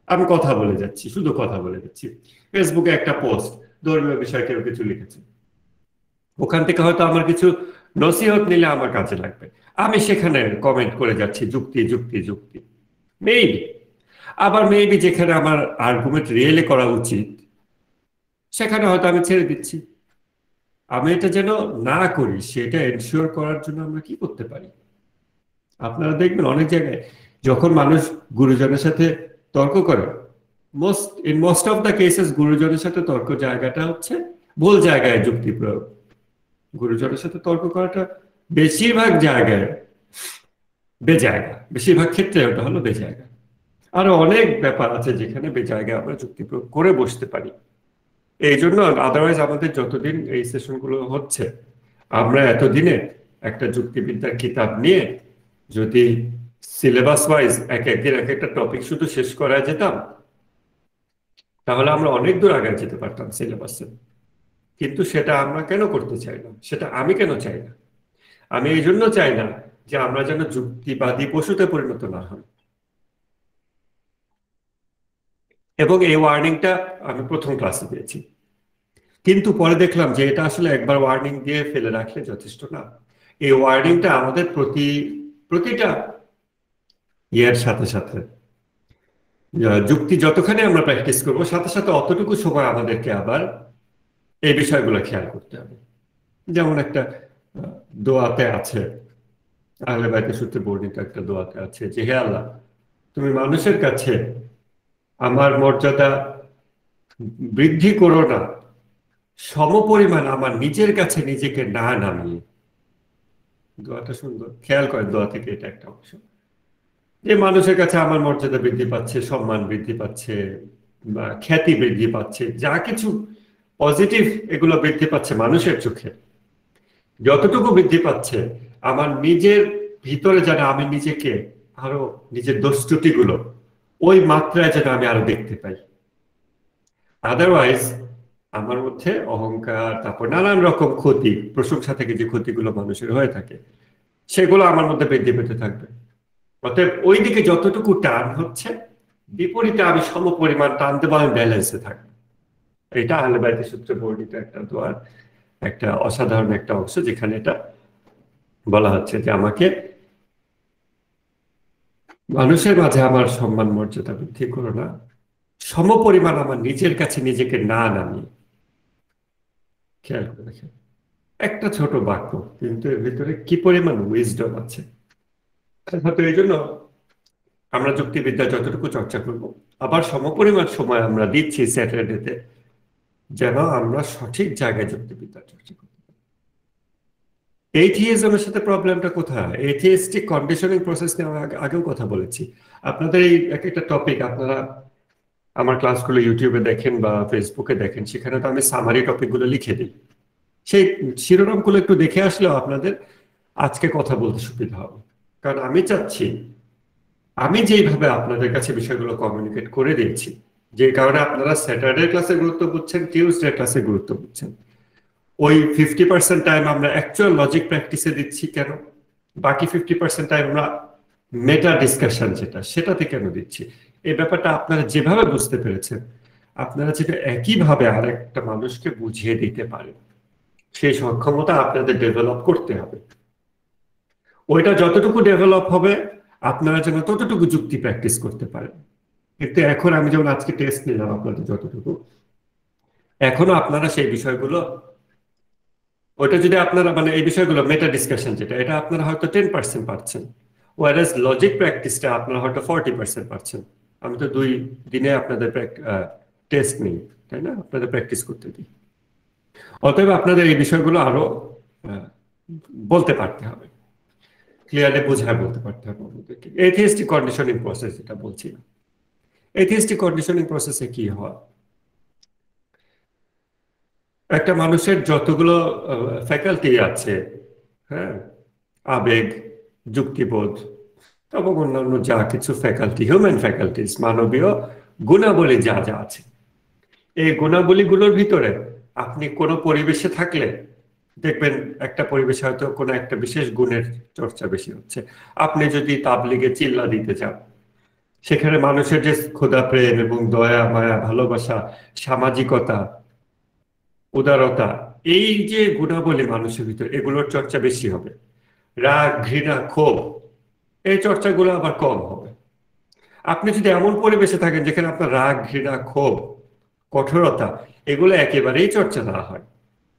আমি কথা বলে যাচ্ছি, শুধু কথা বলে যাচ্ছি। ফেসবুকে একটা পোস্ট, ধর্মীয় বিষয় কেউ কিছু লিখেছে, ওখান থেকে হয়তো আমার কিছু নসিহত নিলে আমার কাজে লাগবে, আমি সেখানে কমেন্ট করে যাচ্ছি যুক্তি যুক্তি যুক্তি। মেবি আবার মেবি যেখানে আমার আর্গুমেন্ট রিয়েলি করা উচিত সেখানে হয়তো আমি ছেড়ে দিচ্ছি। আমি এটা যেন না করি সেটা এনশিওর করার জন্য আমরা কি করতে পারি? আপনারা দেখবেন অনেক জায়গায় যখন মানুষ গুরুজনের সাথে তর্ক করে, in most of the cases গুরুজনের সাথে তর্ক জায়গাটা হচ্ছে ভুল জায়গায় যুক্তি প্রয়োগ। গুরুজনের সাথে তর্ক করাটা বেশিরভাগ জায়গায় বেজায়গা, বেশিরভাগ ক্ষেত্রে ওটা হলো বেজায়গা। আরো অনেক ব্যাপার আছে যেখানে বেজায়গায় আমরা যুক্তি প্রয়োগ করে বসতে পারি। এই জন্য আদারওয়াইজ আমাদের যতদিন এই সেশনগুলো হচ্ছে, আমরা এতদিনে একটা যুক্তিবিদ্যার কিতাব নিয়ে যদি সিলেবাস ওয়াইজ একদিন এক একটা টপিক শুধু শেষ করা যেতাম, তাহলে আমরা অনেক দূর আগে যেতে পারতাম সিলেবাসে। কিন্তু সেটা আমরা কেন করতে চাই না? সেটা আমি কেন চাই না? আমি এই জন্য চাই না যে আমরা যেন যুক্তিবাদী পশুতে পরিণত না হই। এবং এই ওয়ার্নিংটা আমি প্রথম ক্লাসে পেয়েছি, কিন্তু পরে দেখলাম যে এটা আসলে একবার ওয়ার্নিং দিয়ে ফেলে রাখলে যথেষ্ট না। এই ওয়ার্ডিংটা আমাদের প্রতিটা ইয়ের সাথে সাথে যুক্তি যতখানি আমরা প্র্যাকটিস করবো সাথে সাথে অতটুকু সময় আমাদেরকে আবার এই বিষয়গুলো খেয়াল করতে হবে। যেমন একটা দোয়াতে আছে, আহলে বাইতের সূত্রে বর্ণিত একটা দোয়াতে আছে যে হে আল্লাহ, তুমি মানুষের কাছে আমার মর্যাদা বৃদ্ধি করো না সমপরিমাণ আমার নিজের কাছে নিজেকে না নামিয়ে। দোয়াটা সুন্দর, খেয়াল করেন দোয়া থেকে এটা একটা অংশ, যে মানুষের কাছে আমার মর্যাদা বৃদ্ধি পাচ্ছে, সম্মান বৃদ্ধি পাচ্ছে, বা খ্যাতি বৃদ্ধি পাচ্ছে, যা কিছু পজিটিভ এগুলো বৃদ্ধি পাচ্ছে মানুষের চোখে, যতটুকু বৃদ্ধি পাচ্ছে আমার নিজের ভিতরে যেন আমি নিজেকে আরো নিজের দোষ ত্রুটিগুলো ওই মাত্রায় যেন আমি আরো দেখতে পাই। আদারওয়াইজ আমার মধ্যে অহংকার, তারপর নানান রকম ক্ষতি, প্রশংসা থেকে যে ক্ষতিগুলো মানুষের হয়ে থাকে সেগুলো আমার মধ্যে বৃদ্ধি পেতে থাকবে। অতএব ওই দিকে যতটুকু টান হচ্ছে বিপরীতে আমি সমপরিমাণ টান দেবো, আমি ব্যালেন্সে থাকবো। এটা আহলে বাইতের সূত্রে বর্ণিত একটা দোয়ার একটা অসাধারণ একটা অংশ, যেখানে এটা বলা হচ্ছে যে আমাকে মানুষের মাঝে আমার সম্মান মর্যাদা বৃদ্ধি করো না সমপরিমাণ আমার নিজের কাছে নিজেকে না নামিয়ে। খেয়াল করে দেখেন, একটা ছোট বাক্য কিন্তু এর ভিতরে কি পরিমাণ উইজডম আছে। হয়তো এই জন্য আমরা যুক্তিবিদ্যা যতটুকু চর্চা করব, আবার সমপরিমাণ সময় আমরা দিচ্ছি স্যাটারডেতে যেন আমরা সঠিক জায়গায় যুক্তিবিদ্যা চর্চা করি। এইথিইজমের সাথে প্রবলেমটা কোথায়? এইথিইস্টিক কন্ডিশনিং প্রসেস নিয়ে আমি আগেও কথা বলেছি। আপনাদের এই একটা টপিক আপনারা আমার ক্লাসগুলো ইউটিউবে দেখেন বা ফেসবুকে দেখেন, সেখানে তো আমি সামারি টপিকগুলো লিখে দিই। সেই শিরোনামগুলো একটু দেখে আসলেও আপনাদের আজকে কথা বলতে সুবিধা হবে, কারণ আমি চাচ্ছি আমি যেইভাবে আপনাদের কাছে বিষয়গুলো কমিউনিকেট করে দিয়েছি, যে কারণে আপনারা স্যাটারডে ক্লাসে গুরুত্ব বুঝছেন, টিউসডে ক্লাসে গুরুত্ব বুঝছেন, ওই 50% টাইম আমরা অ্যাকচুয়াল লজিক প্র্যাকটিসে দিচ্ছি কেন, বাকি 50% টাইম আমরা মেটা ডিসকাশন সেটাতে কেন দিচ্ছি? এই ব্যাপারটা আপনারা যেভাবে বুঝতে পেরেছেন, আপনারা যেটা একইভাবে আরেকটা মানুষকে বুঝিয়ে দিতে পারেন, সেই সক্ষমতা আপনাদের ডেভেলপ করতে হবে। ওইটা যতটুকু ডেভেলপ হবে আপনারা যেন ততটুকু যুক্তি প্র্যাকটিস করতে পারেন। কিন্তু এখন আমি যেমন আজকে টেস্ট নিলাম আপনাদের যতটুকু, এখনো আপনারা সেই বিষয়গুলো, ওইটা যদি আপনারা মানে এই বিষয়গুলো মেটা ডিসকাশন এটা আপনারা হয়তো 10% পাচ্ছেন, ওয়ারেজ লজিক প্র্যাকটিসটা আপনারা হয়তো 40% পাচ্ছেন। আমি তো 2 দিনে আপনাদের টেস্ট নিই, তাই না? আপনাদের প্র্যাকটিস করতে দিই। অতএব আপনাদের এই বিষয়গুলো আরো বলতে পারতে হবে, ক্লিয়ারলি বোঝায় বলতে পারতে হবে আমাদেরকে। এথিইস্টিক কন্ডিশনিং প্রসেস যেটা বলছি, এথিইস্টিক কন্ডিশনিং প্রসেসে কি হয়, একটা মানুষের যতগুলো ফ্যাকাল্টি আছে, হ্যাঁ, আবেগ, যুক্তিবোধ এবং অন্যান্য যা কিছু ফ্যাকাল্টি, হিউম্যান ফ্যাকাল্টিস, মানবীয় গুণাবলী যা যা আছে, এই গুণাবলীগুলোর ভিতরে আপনি কোনো পরিবেশে থাকলে দেখবেন একটা পরিবেশে হয়তো কোনো একটা বিশেষ গুণের চর্চা বেশি হচ্ছে। আপনি যদি তাবলিগে চিল্লা দিতে চান, সেখানে মানুষের যে ক্ষুধা, প্রেম এবং দয়া, মায়া, ভালোবাসা, সামাজিকতা, উদারতা, এই যে গুণাবলী মানুষের ভিতরে, এগুলোর চর্চা বেশি হবে। রাগ, ঘৃণা, ক্ষোভ, এই চর্চাগুলো আবার কম হবে। আপনি যদি এমন পরিবেশে থাকেন যেখানে আপনার রাগ, ঘৃণা, ক্ষোভ, কঠোরতা এগুলো একেবারেই চর্চা না হয়,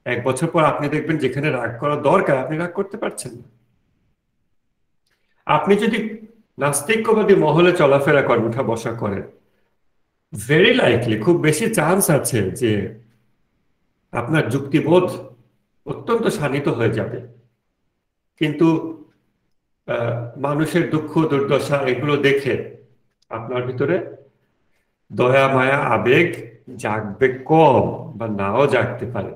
1 বছর পর আপনি দেখবেন যেখানে রাগ করা দরকার আপনি রাগ করতে পারছেন না। আপনি যদি নাস্তিক্যবাদী মহলে চলাফেরা করেন, উঠা বসা করেন, ভেরি লাইকলি, খুব বেশি চান্স আছে যে আপনার যুক্তিবোধ অত্যন্ত শানিত হয়ে যাবে। কিন্তু মানুষের দুঃখ, দুর্দশা এগুলো দেখে আপনার ভিতরে দয়া, মায়া, আবেগ জাগবে কম বা নাও জাগতে পারে,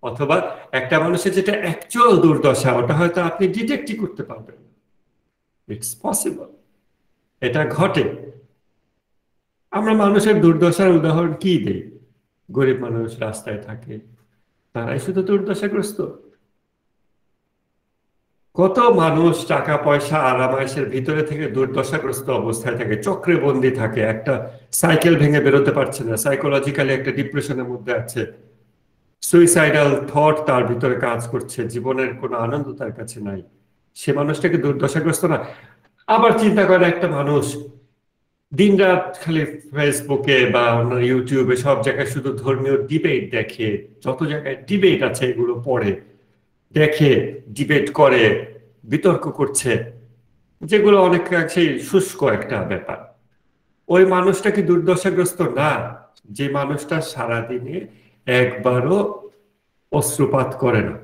অথবা একটা মানুষের যেটা অ্যাকচুয়াল দুর্দশা ওটা হয়তো আপনি ডিটেক্টই করতে পারবেন না। ইটস পসিবল, এটা ঘটে। আমরা মানুষের দুর্দশার উদাহরণ কি দেই? গরিব মানুষ রাস্তায় থাকে, তারাই শুধু দুর্দশাগ্রস্ত? কত মানুষ টাকা পয়সা আরামায়েশের ভিতরে থেকে দুর্দশাগ্রস্ত অবস্থায় থাকে, চক্রে বন্দী থাকে, একটা সাইকেল ভেঙে বেরোতে পারছে না, সাইকোলজিক্যালি একটা ডিপ্রেশনের মধ্যে আছে, সুইসাইডাল থট তার ভিতরে কাজ করছে, জীবনের কোনো আনন্দ তার কাছে নাই, সে মানুষটাকে দুর্দশাগ্রস্ত না? আবার চিন্তা করে একটা মানুষ দিনরাত খালি ফেসবুকে বা অন্য ইউটিউবে সব জায়গায় শুধু ধর্মীয় ডিবেট দেখে, যত জায়গায় ডিবেট আছে এগুলো পড়ে, দেখে, ডিবেট করে, বিতর্ক করছে, যেগুলো অনেকাংশেই শুষ্ক একটা ব্যাপার। ওই মানুষটা কি দুর্দশাগ্রস্ত না? যে মানুষটা সারাদিনে একবারও অশ্রুপাত করে না,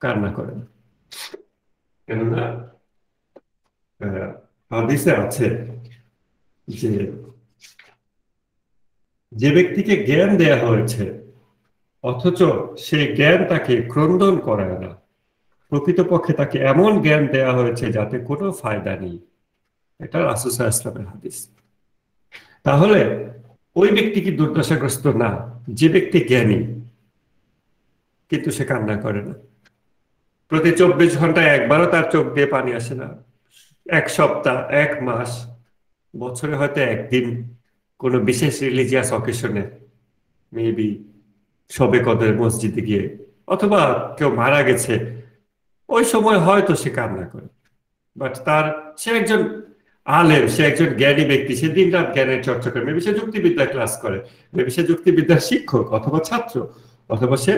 কান্না করে না। কেননা হাদিসে আছে যে যে ব্যক্তিকে জ্ঞান দেয়া হয়েছে অথচ সেই জ্ঞান তাকে ক্রন্দন করায় না, প্রকৃতপক্ষে তাকে এমন জ্ঞান দেয়া হয়েছে যাতে কোনো ফায়দা নেই। এটা রাসূল সাল্লাল্লাহু আলাইহি ওয়াসাল্লামের হাদিস। তাহলে ওই ব্যক্তি কি দুর্দশাগ্রস্ত না? যে ব্যক্তি জ্ঞানী কিন্তু সে কান্না করে না, প্রতি 24 ঘন্টায় একবারও তার চোখ দিয়ে পানি আসে না, এক সপ্তাহ, এক মাস, বছরে হয়তো একদিন কোনো বিশেষ রিলিজিয়াস অকেশনে, মেবি শবে কদরের মসজিদে গিয়ে, অথবা কেউ মারা গেছে, ওই সময় হয়তো সে কান্না করে। বাট সে একজন আলেম, সে একজন জ্ঞানী ব্যক্তি, সে দিন রাত জ্ঞানের চর্চা করে, মেবি সে যুক্তিবিদ্যা ক্লাস করে, মেবি সে যুক্তিবিদ্যার শিক্ষক অথবা ছাত্র, অথবা সে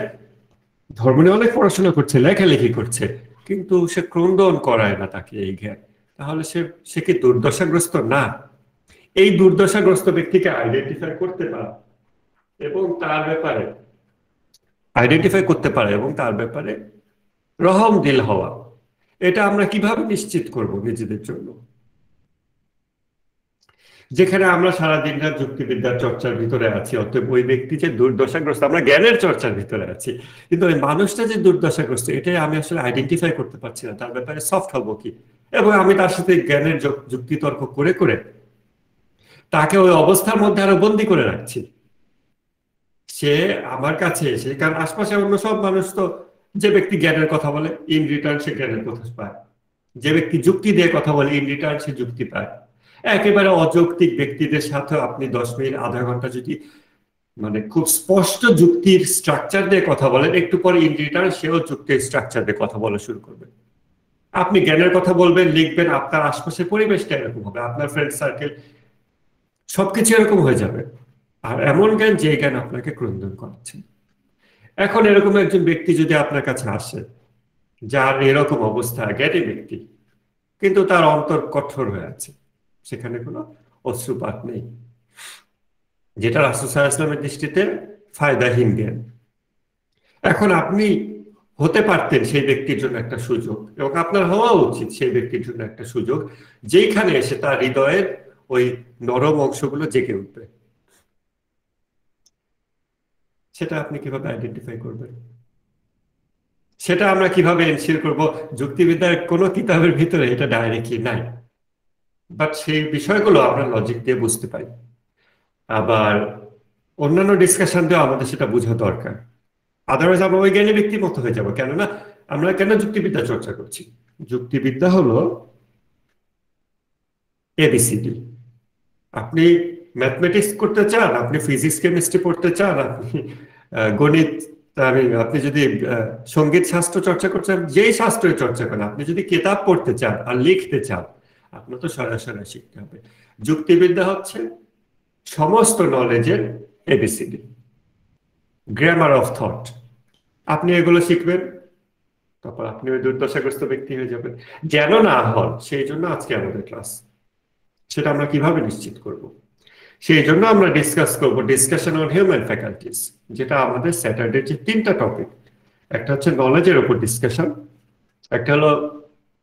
ধর্ম নিয়ে অনেক পড়াশোনা করছে, লেখালেখি করছে, কিন্তু সে ক্রন্দন করায় না তাকে এই জ্ঞান। তাহলে সে কি দুর্দশাগ্রস্ত না? এই দুর্দশাগ্রস্ত ব্যক্তিকে আইডেন্টিফাই করতে পারে এবং তার ব্যাপারে রহম দিল হওয়া, এটা আমরা কিভাবে নিশ্চিত করব নিজেদের জন্য? যেখানে আমরা সারাদিন রাত যুক্তিবিদ্যার চর্চার ভিতরে আছি, অতএব ওই ব্যক্তি যে দুর্দশাগ্রস্ত, আমরা জ্ঞানের চর্চার ভিতরে আছি, কিন্তু ওই মানুষটা যে দুর্দশাগ্রস্ত, এটাই আমি আসলে আইডেন্টিফাই করতে পারছি না। তার ব্যাপারে সফট হবো কি? এবং আমি তার সাথে জ্ঞানের যুক্তিতর্ক করে করে তাকে ওই অবস্থার মধ্যে আরো বন্দী করে রাখছি। সে আমার কাছে এসে, কারণ আশপাশে অন্য সব মানুষ তো, যে ব্যক্তি জ্ঞানের কথা বলে ইন রিটার্ন সে জ্ঞানের কথা পায়, যে ব্যক্তি যুক্তি দিয়ে কথা বলে ইন রিটার্ন সে যুক্তি পায়। একেবারে অযৌক্তিক ব্যক্তিদের সাথে আপনি 10 মিনিট, আধা ঘন্টা যদি মানে খুব স্পষ্ট যুক্তির স্ট্রাকচার দিয়ে কথা বলেন, একটু পরে ইন রিটার্ন সেও যুক্তির স্ট্রাকচার দিয়ে কথা বলা শুরু করবে। আপনি জ্ঞানের কথা বলবেন, লিখবেন, আপনার আশপাশের পরিবেশটা এরকম হবে, আপনার ফ্রেন্ড সার্কেল সবকিছু এরকম হয়ে যাবে। আর এমন জ্ঞান যে জ্ঞান আপনাকে ক্রন্দন করাচ্ছে। এখন এরকম একজন ব্যক্তি যদি আপনার কাছে আসে, যার এরকম অবস্থা, জ্ঞানী ব্যক্তি, কিন্তু তার অন্তর কঠোর হয়ে আছে, সেখানে কোনো অশ্রুপাত নেই, যেটা রাসূল সাল্লাল্লাহু আলাইহি ওয়াসাল্লামের দৃষ্টিতে ফায়দাহীন জ্ঞান। এখন আপনি হতে পারতেন সেই ব্যক্তির জন্য একটা সুযোগ, এবং আপনার হওয়া উচিত সেই ব্যক্তির জন্য একটা সুযোগ, যেখানে এসে তার হৃদয়ের ওই নরম অংশগুলো জেগে উঠবে। সেটা আপনি কিভাবে আইডেন্টিফাই করবেন? সেটা আমরা কিভাবে এনশিওর করব? যুক্তিবিদ্যার কোনো কিতাবের ভিতরে এটা ডাইরেক্টলি নাই, বাট সেই বিষয়গুলো আমরা লজিক দিয়ে বুঝতে পারি। আবার অন্যান্য ডিসকাশন দিয়ে আমাদের সেটা বোঝা দরকার, আদারওয়াইজ আমরা ওই জ্ঞানী ব্যক্তির মতো হয়ে যাবো। কেননা আমরা কেন যুক্তিবিদ্যা চর্চা করছি? যুক্তিবিদ্যা হলো এবিসিডি। আপনি ম্যাথমেটিক্স করতে চান, আপনি ফিজিক্স কেমিস্ট্রি পড়তে চান, আপনি গণিত, আপনি যদি সঙ্গীত শাস্ত্র চর্চা করতে চান, যেই শাস্ত্রের চর্চা করেন, আপনি যদি কিতাব পড়তে চান আর লিখতে চান, আপনার তো সরাসরি শিখতে হবে। যুক্তিবিদ্যা হচ্ছে সমস্ত নলেজের এবিসিডি, গ্রামার অফ থট। আপনি এগুলো শিখবেন, তারপর আপনি ওই দুর্দশাগ্রস্ত ব্যক্তি হয়ে যাবেন। যেন না হন সেই জন্য আজকে আমাদের ক্লাস। সেটা আমরা কিভাবে নিশ্চিত করব? সেই জন্য আমরা ডিসকাস করব ডিসকাশন অন হিউম্যান ফ্যাকাল্টিজ, যেটা আমাদের স্যাটারডে যে 3টা টপিক। একটা হচ্ছে নলেজের উপর ডিসকাশন, একটা হলো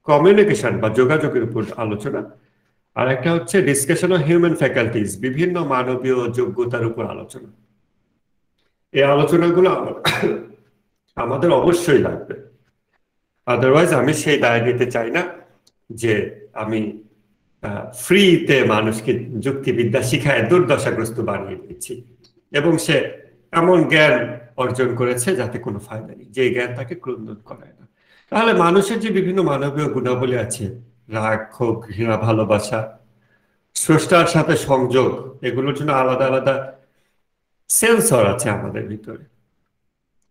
কমিউনিকেশন বা যোগাযোগের উপর আলোচনা, আর একটা হচ্ছে ডিসকাশন অন হিউম্যান ফ্যাকাল্টিজ, বিভিন্ন মানবীয় যোগ্যতার উপর আলোচনা। এই আলোচনাগুলো আমাদের অবশ্যই লাগবে, আদারওয়াইজ আমি সেই দায় নিতে চাই না যে আমি ফ্রিতে মানুষকে যুক্তিবিদ্যা শিখায় দুর্দশাগ্রস্ত বানিয়ে দিচ্ছি এবং সে এমন জ্ঞান অর্জন করেছে যাতে কোনো ফায়দা নেই, যে জ্ঞান তাকে ক্রন্দন করায় না। তাহলে মানুষের যে বিভিন্ন মানবীয় গুণাবলী আছে, রাগ, ক্ষোভ, ঘৃণা, ভালোবাসা, স্রষ্টার সাথে সংযোগ, এগুলোর জন্য আলাদা আলাদা সেন্সর আছে আমাদের ভিতরে।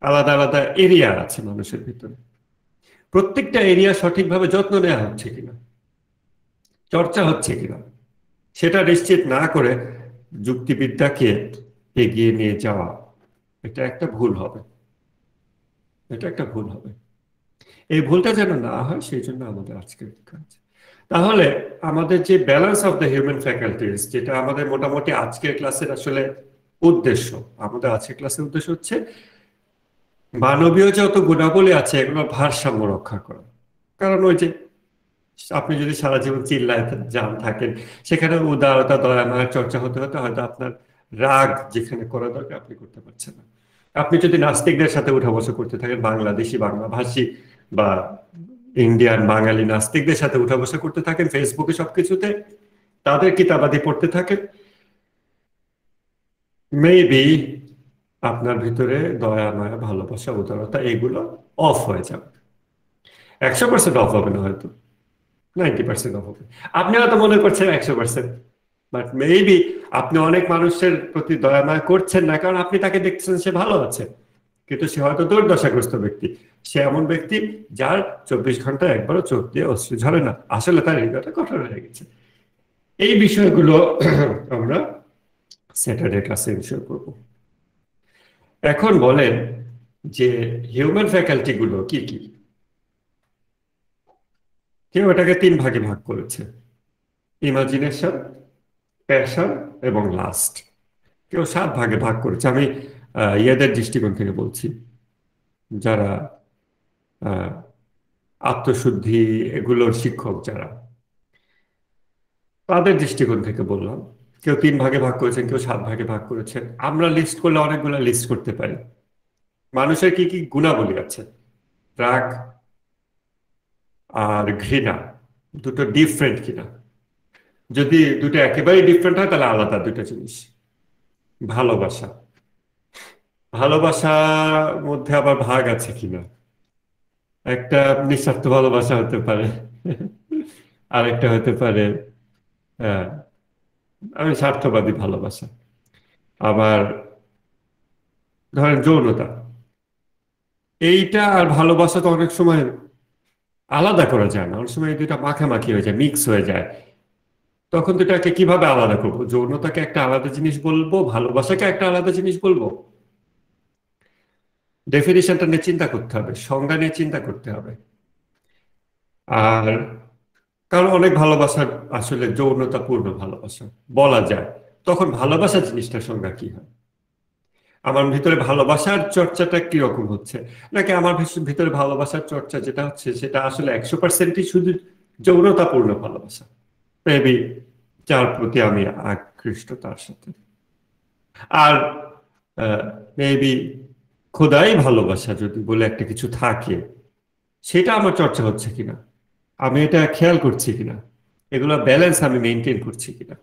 আলাদা আলাদা এরিয়া আছে মানুষের ভিতরে। প্রত্যেকটা এরিয়া সঠিকভাবে যত্ন নেওয়া হচ্ছে কিনা, চর্চা হচ্ছে কিনা, সেটা নিশ্চিত না করে যুক্তিবিদ্যাকে এগিয়ে নিয়ে যাওয়া, এটা একটা ভুল হবে। এটা একটা ভুল হবে। এই ভুলটা যেন না হয় সেই জন্য আমাদের আজকের কাজ। তাহলে আমাদের যে balance of the human faculties, যেটা আমাদের মোটামুটি আজকের ক্লাসের আসলে উদ্দেশ্য, আমাদের আজকের ক্লাসের উদ্দেশ্য হচ্ছে মানবীয় যত গুণাবলী আছে এগুলোর ভারসাম্য রক্ষা করা। কারণ ওই যে আপনি যদি সারা জীবন চিল্লায় যান থাকেন, সেখানে উদারতা, দয়া, মায়ের চর্চা হতে হতে হয়তো আপনার রাগ যেখানে করা দরকার আপনি করতে পারছেন না। আপনি যদি নাস্তিকদের সাথে উঠা বসা করতে থাকেন, বাংলাদেশি বাংলাভাষী বা ইন্ডিয়ান বাঙালি নাস্তিকদের সাথে উঠা বসা করতে থাকেন ফেসবুকে সবকিছুতে, তাদের কিতাবাদি পড়তে থাকেন, মেবি আপনার ভিতরে দয়া, মায়া, ভালোবাসা, উদারতা এগুলো অফ হয়ে যাবে। 100% অফ হবে না, হয়তো 90% অফ হবে। আপনি হয়তো মনে করছেন 100%, বাট মেবি আপনি অনেক মানুষের প্রতি দয়া মায়া করছেন না, কারণ আপনি তাকে দেখছেন সে ভালো আছে, কিন্তু সে হয়তো দুর্দশাগ্রস্ত ব্যক্তি। সে এমন ব্যক্তি যার 24 ঘন্টায় একবারও চোখ দিয়ে অশ্রু ঝরে না, আসলে তার হৃদয়টা কঠোর হয়ে গেছে। এই বিষয়গুলো আমরা স্যাটারডে ক্লাসে বিষয় করব। এখন বলেন যে হিউম্যান ফ্যাকাল্টি গুলো কি কি? কেউ এটাকে 3 ভাগে ভাগ করেছে, ইমাজিনেশন, প্যাশন এবং লাস্ট। কেউ 7 ভাগে ভাগ করেছে। আমি ইয়েদের দৃষ্টিকোণ থেকে বলছি, যারা আত্মশুদ্ধি এগুলোর শিক্ষক যারা, তাদের দৃষ্টিকোণ থেকে বললাম। কেউ 3 ভাগে ভাগ করেছেন, কেউ 7 ভাগে ভাগ করেছেন। আমরা লিস্ট করলে অনেকগুলো লিস্ট করতে পারি। মানুষের কি কি গুণাবলী আছে? রাগ আর ঘৃণা দুটো ডিফারেন্ট কিনা? যদি দুটো একেবারেই ডিফারেন্ট হয় তাহলে আলাদা দুটো জিনিস। ভালোবাসা, ভালোবাসার মধ্যে আবার ভাগ আছে কিনা? একটা নিঃস্বার্থ ভালোবাসা হতে পারে, আরেকটা হতে পারে আমি স্বার্থবাদী ভালোবাসা। আবার ধরেন যৌনতা, এইটা আর ভালোবাসা তো অনেক সময় আলাদা করা যায় না, অনেক সময় এই দুটা মাখামাখি হয়ে যায়, মিক্স হয়ে যায়। তখন দুটাকে কিভাবে আলাদা করবো? যৌনতাকে একটা আলাদা জিনিস বলবো, ভালোবাসাকে একটা আলাদা জিনিস বলবো? ডেফিনিশনটা নিয়ে চিন্তা করতে হবে, সংজ্ঞা নিয়ে চিন্তা করতে হবে। আর কারণ অনেক ভালোবাসার আসলে যৌনতা পূর্ণ ভালোবাসা বলা যায়, তখন ভালোবাসা জিনিসটার সংজ্ঞা কি হয়? আমার ভিতরে ভালোবাসার চর্চাটা কিরকম হচ্ছে, নাকি আমার ভিতরে ভালোবাসার চর্চা যেটা হচ্ছে সেটা আসলে 100%ই শুধু যৌনতাপূর্ণ ভালোবাসা, মেবি যার প্রতি আমি আকৃষ্ট তার সাথে। আর মেবি খোদাই ভালোবাসা যদি বলে একটা কিছু থাকে, সেটা আমার চর্চা হচ্ছে কিনা, আমি এটা খেয়াল করছি কিনা, এগুলো ব্যালেন্স আমি মেনটেন করছি কিনা।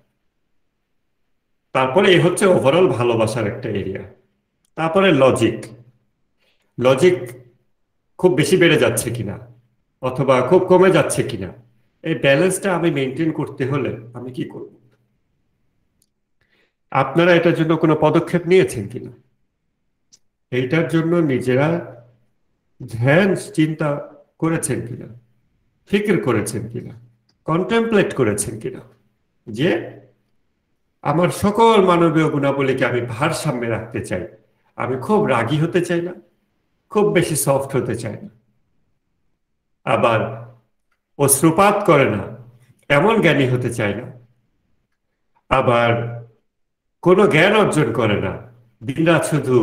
তারপরে এই হচ্ছে ওভারঅল ভালোবাসার একটা এরিয়া। তারপরে লজিক, লজিক খুব বেশি বেড়ে যাচ্ছে কিনা অথবা খুব কমে যাচ্ছে কিনা, এই ব্যালেন্সটা আমি মেনটেন করতে হলে আমি কি করব? আপনারা এটার জন্য কোনো পদক্ষেপ নিয়েছেন কিনা? এইটার জন্য নিজেরা ধ্যান চিন্তা করেছেন কিনা, ফিকির করেছেন কিনা, কন্টেমপ্লেট করেছেন কিনা, যে আমার সকল মানবীয় গুণাবলীকে আমি ভারসাম্যে রাখতে চাই। আমি খুব রাগী হতে চাই না, খুব বেশি সফট হতে চাই না, আবার অশ্রুপাত করে না এমন জ্ঞানী হতে চাই না, আবার কোনো জ্ঞান অর্জন করে না, দিনরাত শুধু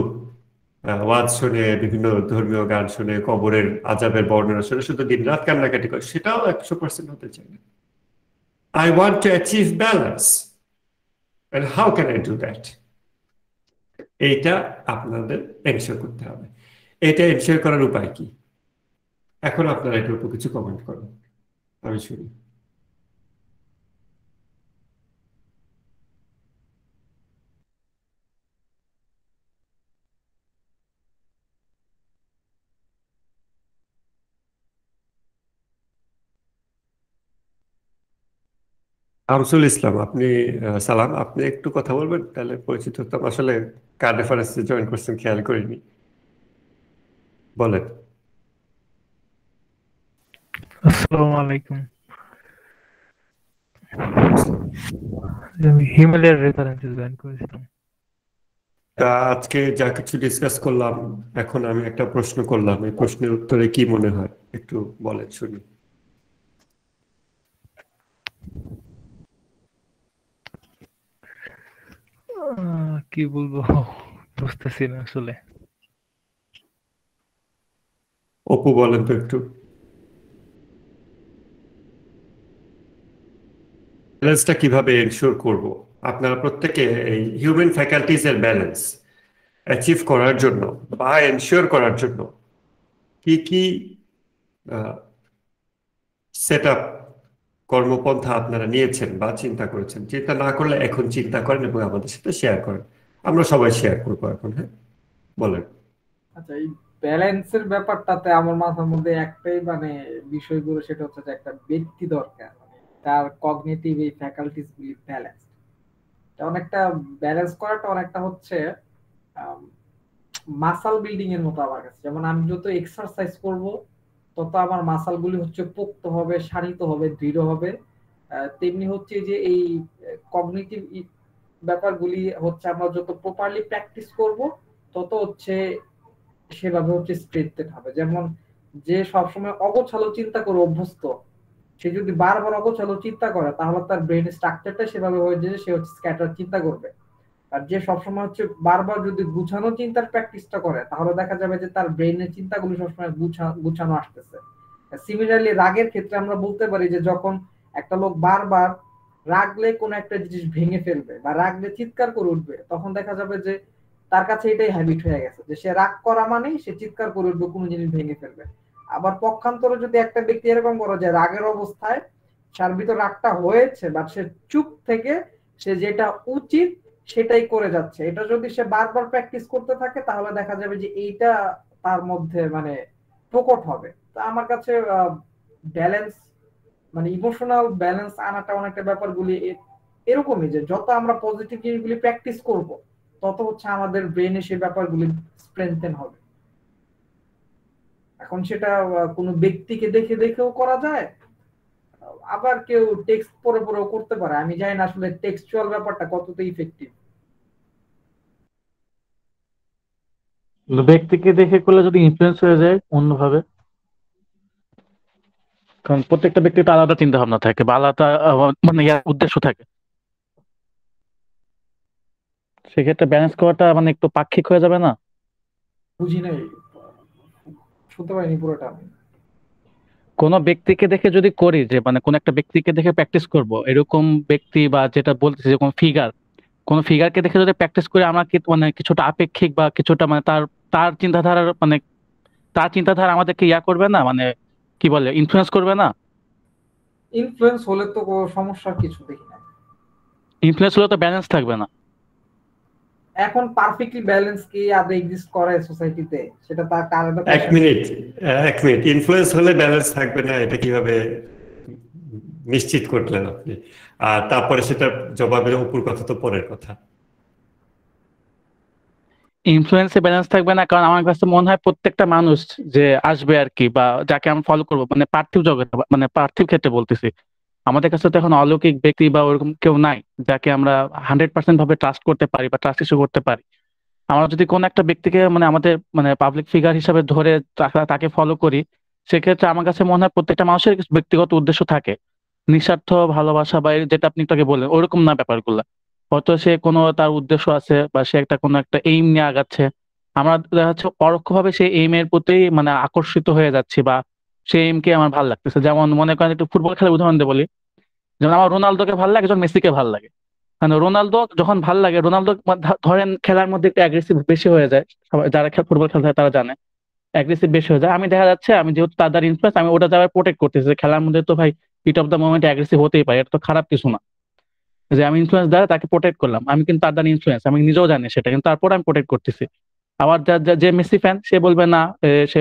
ওয়াজ শুনে, বিভিন্ন ধর্মীয় গান শুনে, কবরের আযাবের বর্ণনা শুনে শুধু দিনরাত কান্নাকাটি করে, সেটাও 100% হতে চাই না। I want to achieve balance. And how can I do that? এইটা আপনাদের এনশিওর করতে হবে। এটা এনশিওর করার উপায় কি? এখন আপনারা এটার উপর কিছু কমেন্ট করুন, আমি শুনি। আমসুল ইসলাম, আপনি সালাম, আপনি একটু কথা বলবেন তাহলে পরিচিত হতাম। আসলে কার রেফারেন্সে জয়েন করছেন খেয়াল করিনি। বলেন। আসসালামু আলাইকুম। আমি হিমালয়ের রেফারেন্সে জয়েন করেছিলাম। তা আজকে যা কিছু ডিসকাস করলাম, এখন আমি একটা প্রশ্ন করলাম, এই প্রশ্নের উত্তরে কি মনে হয় একটু বলেন শুনি। কি বলবো বুঝতেছি না আসলে। অপু বলেন তো একটু। ব্যালেন্সটা কিভাবে এনশিওর করব? আপনারা প্রত্যেকে এই হিউম্যান ফ্যাকাল্টিজ এর ব্যালেন্স অ্যাচিভ করার জন্য বা এনশিওর করার জন্য কি কি সেট আপ কর্মপন্থা আপনারা নিয়েছেন বা চিন্তা করেছেন? চিন্তা না করলে এখন চিন্তা করেন এবং আমাদের সাথে শেয়ার করেন, আমরা সবাই শেয়ার করবো এখন। হ্যাঁ, বলেন। আচ্ছা, এই ব্যালেন্সের ব্যাপারটাতে আমার মাথার মধ্যে একটাই মানে বিষয়গুলো, সেটা হচ্ছে যে একটা ব্যক্তি দরকার, মানে তার কগনিটিভ এই ফ্যাকাল্টিস গুলি ব্যালেন্স। অনেকটা ব্যালেন্স করাটা অনেকটা হচ্ছে মাসাল বিল্ডিং এর মতো আমার কাছে। যেমন আমি যত এক্সারসাইজ করব তত আমার মাসাল গুলি হচ্ছে পোক্ত হবে, শানিত হবে, দৃঢ় হবে। তেমনি হচ্ছে যে এই কগনিটিভ ব্যাপারগুলি হচ্ছে আমরা যত প্রপারলি প্র্যাকটিস করব তত হচ্ছে সেভাবে হচ্ছে স্ট্রেটনেট হবে। যেমন যে সবসময় অগোছালো চিন্তা করে অভ্যস্ত, সে যদি বারবার অগোছালো চিন্তা করে তাহলে তার ব্রেন স্ট্রাকচারটা সেভাবে হয়ে যায় যে সে হচ্ছে স্ক্যাটার চিন্তা করবে। আর যে সবসময় হচ্ছে বারবার যদি গুছানো চিন্তার প্র্যাকটিসটা করে তাহলে দেখা যাবে যে তার ব্রেনের চিন্তাগুলো সবসময় গুছানো আসতেছে। সিমিলারলি রাগের ক্ষেত্রে আমরা বলতে পারি যে যখন একটা লোক বারবার রাগলে কোন একটা জিনিস ভেঙে ফেলবে বা রাগলে চিৎকার করে উঠবে, তখন দেখা যাবে যে তার কাছে এটাই হ্যাবিট হয়ে গেছে যে সে রাগ করা মানেই সে চিৎকার করে উঠবে, কোনো জিনিস ভেঙে ফেলবে। আবার পক্ষান্তরে যদি একটা ব্যক্তি এরকম করে যে রাগের অবস্থায় তার ভিতর রাগটা হয়েছে বা সে চুপ থেকে সে যেটা উচিত সেটাই করে যাচ্ছে, এটা যদি সে বারবার প্র্যাকটিস করতে থাকে তাহলে দেখা যাবে যে এইটা তার মধ্যে মানে প্রকট হবে। তো আমার কাছে ব্যালেন্স মানে ইমোশনাল ব্যালেন্স আনাটা অনেকটা ব্যাপারগুলি এরকমই যে যত আমরা পজিটিভ জিনিসগুলি প্র্যাকটিস করব তত হচ্ছে আমাদের ব্রেনে সেই ব্যাপারগুলি স্ট্রেংথেন হবে। এখন সেটা কোনো ব্যক্তিকে দেখে দেখেও করা যায়, আবার কেউ টেক্সট পড়ে পড়েও করতে পারে। আমি জানি না আসলে টেক্সচুয়াল ব্যাপারটা কতটা ইফেক্টিভ। ব্যক্তিকে দেখে করলে যদি ইনফ্লুয়েন্স হয়ে যায় অন্যভাবে, কারণ প্রত্যেকটা ব্যক্তির তো আলাদা চিন্তা ভাবনা থাকে বা আলাদা মানে উদ্দেশ্য থাকে, সেক্ষেত্রে ব্যালেন্স করাটা মানে একটু পাক্ষিক হয়ে যাবে না? বুঝি নাই, শুনতে পাইনি পুরোটা আমি। কোনো ব্যক্তিকে দেখে যদি করি যে মানে কোন একটা ব্যক্তিকে দেখে প্র্যাকটিস করব, এরকম ব্যক্তি বা যেটা বলতেছি যে কোন ফিগারকে দেখে যদি প্র্যাকটিস করি, আমরা কি মানে কিছুটা আপেক্ষিক বা কিছুটা মানে তার তার চিন্তাধারার মানে তার চিন্তাধারা আমাদেরকে করবে না, মানে কি বলে ইনফ্লুয়েন্স করবে না? ইনফ্লুয়েন্স হলে তো কোনো সমস্যার কিছু দেখি না। ইনফ্লুয়েন্স হলে তো ব্যালেন্স থাকবে না। এখন পারফেক্টলি ব্যালেন্স কি আদৌ এক্সিস্ট করে সোসাইটিতে, সেটা তার কারণে এক মিনিট, এক মিনিট, ইনফ্লুয়েন্স হলে ব্যালেন্স থাকবে না এটা কিভাবে নিশ্চিত করলেন আপনি? আর তারপরে সেটা জবাবের উপর কথা তো পরের কথা। ইনফ্লুয়েন্সে ব্যালেন্স থাকবে না কারণ আমার কাছে মনে হয় প্রত্যেকটা মানুষ যে আসবে আর কি, বা যাকে আমরা ফলো করবো, মানে পার্থিব জগতে মানে পার্থিব ক্ষেত্রে বলতেছি, আমাদের কাছে তো এখন অলৌকিক ব্যক্তি বা ওরকম কেউ নাই যাকে আমরা 100% ভাবে ট্রাস্ট করতে পারি বা ট্রাস্ট ইস্যু করতে পারি। আমরা যদি কোন একটা ব্যক্তিকে মানে আমাদের মানে পাবলিক ফিগার হিসাবে ধরে তাকে ফলো করি, সেক্ষেত্রে আমার কাছে মনে হয় প্রত্যেকটা মানুষের কিছু ব্যক্তিগত উদ্দেশ্য থাকে, নিঃস্বার্থ ভালোবাসা বা যেটা আপনি তাকে বললেন ওরকম না ব্যাপারগুলো। হয়তো সে কোনো তার উদ্দেশ্য আছে বা সে একটা কোনো একটা এইম নিয়ে আগাচ্ছে, আমরা দেখা যাচ্ছে পরোক্ষভাবে সেই এইম এর প্রতি মানে আকর্ষিত হয়ে যাচ্ছি বা সেই এইম কে আমার ভালো লাগতেছে। যেমন মনে করেন একটু ফুটবল খেলার উদাহরণ দিয়ে বলি, যেমন আমার রোনালদোকে ভালো লাগে, যখন মেসিকে ভালো লাগে। মানে রোনালদো যখন ভালো লাগে, রোনালদো ধরেন খেলার মধ্যে একটু অ্যাগ্রেসিভ বেশি হয়ে যায়, সবাই যারা ফুটবল খেলতে হয় তারা জানে অ্যাগ্রেসিভ বেশি হয়ে যায়। আমি দেখা যাচ্ছে আমি যেহেতু তার দ্বারা ইনফ্লুয়েন্স, আমি ওটা যারা প্রোটেক্ট করতেছি যে খেলার মধ্যে তো ভাই heat of the moment aggressive হতেই পারে, এটা তো খারাপ কিছু না। যে আমি ইনফ্লুয়েন্স দ্বারা তাকে প্রোটেক্ট করলাম, আমি কিন্তু তার দ্বারা ইনফ্লুয়েন্স, আমি নিজেও জানি সেটা, কিন্তু তারপর আমি প্রোটেক্ট করতেছি। আবার যে মেসি ফ্যান সে বলবে না, সে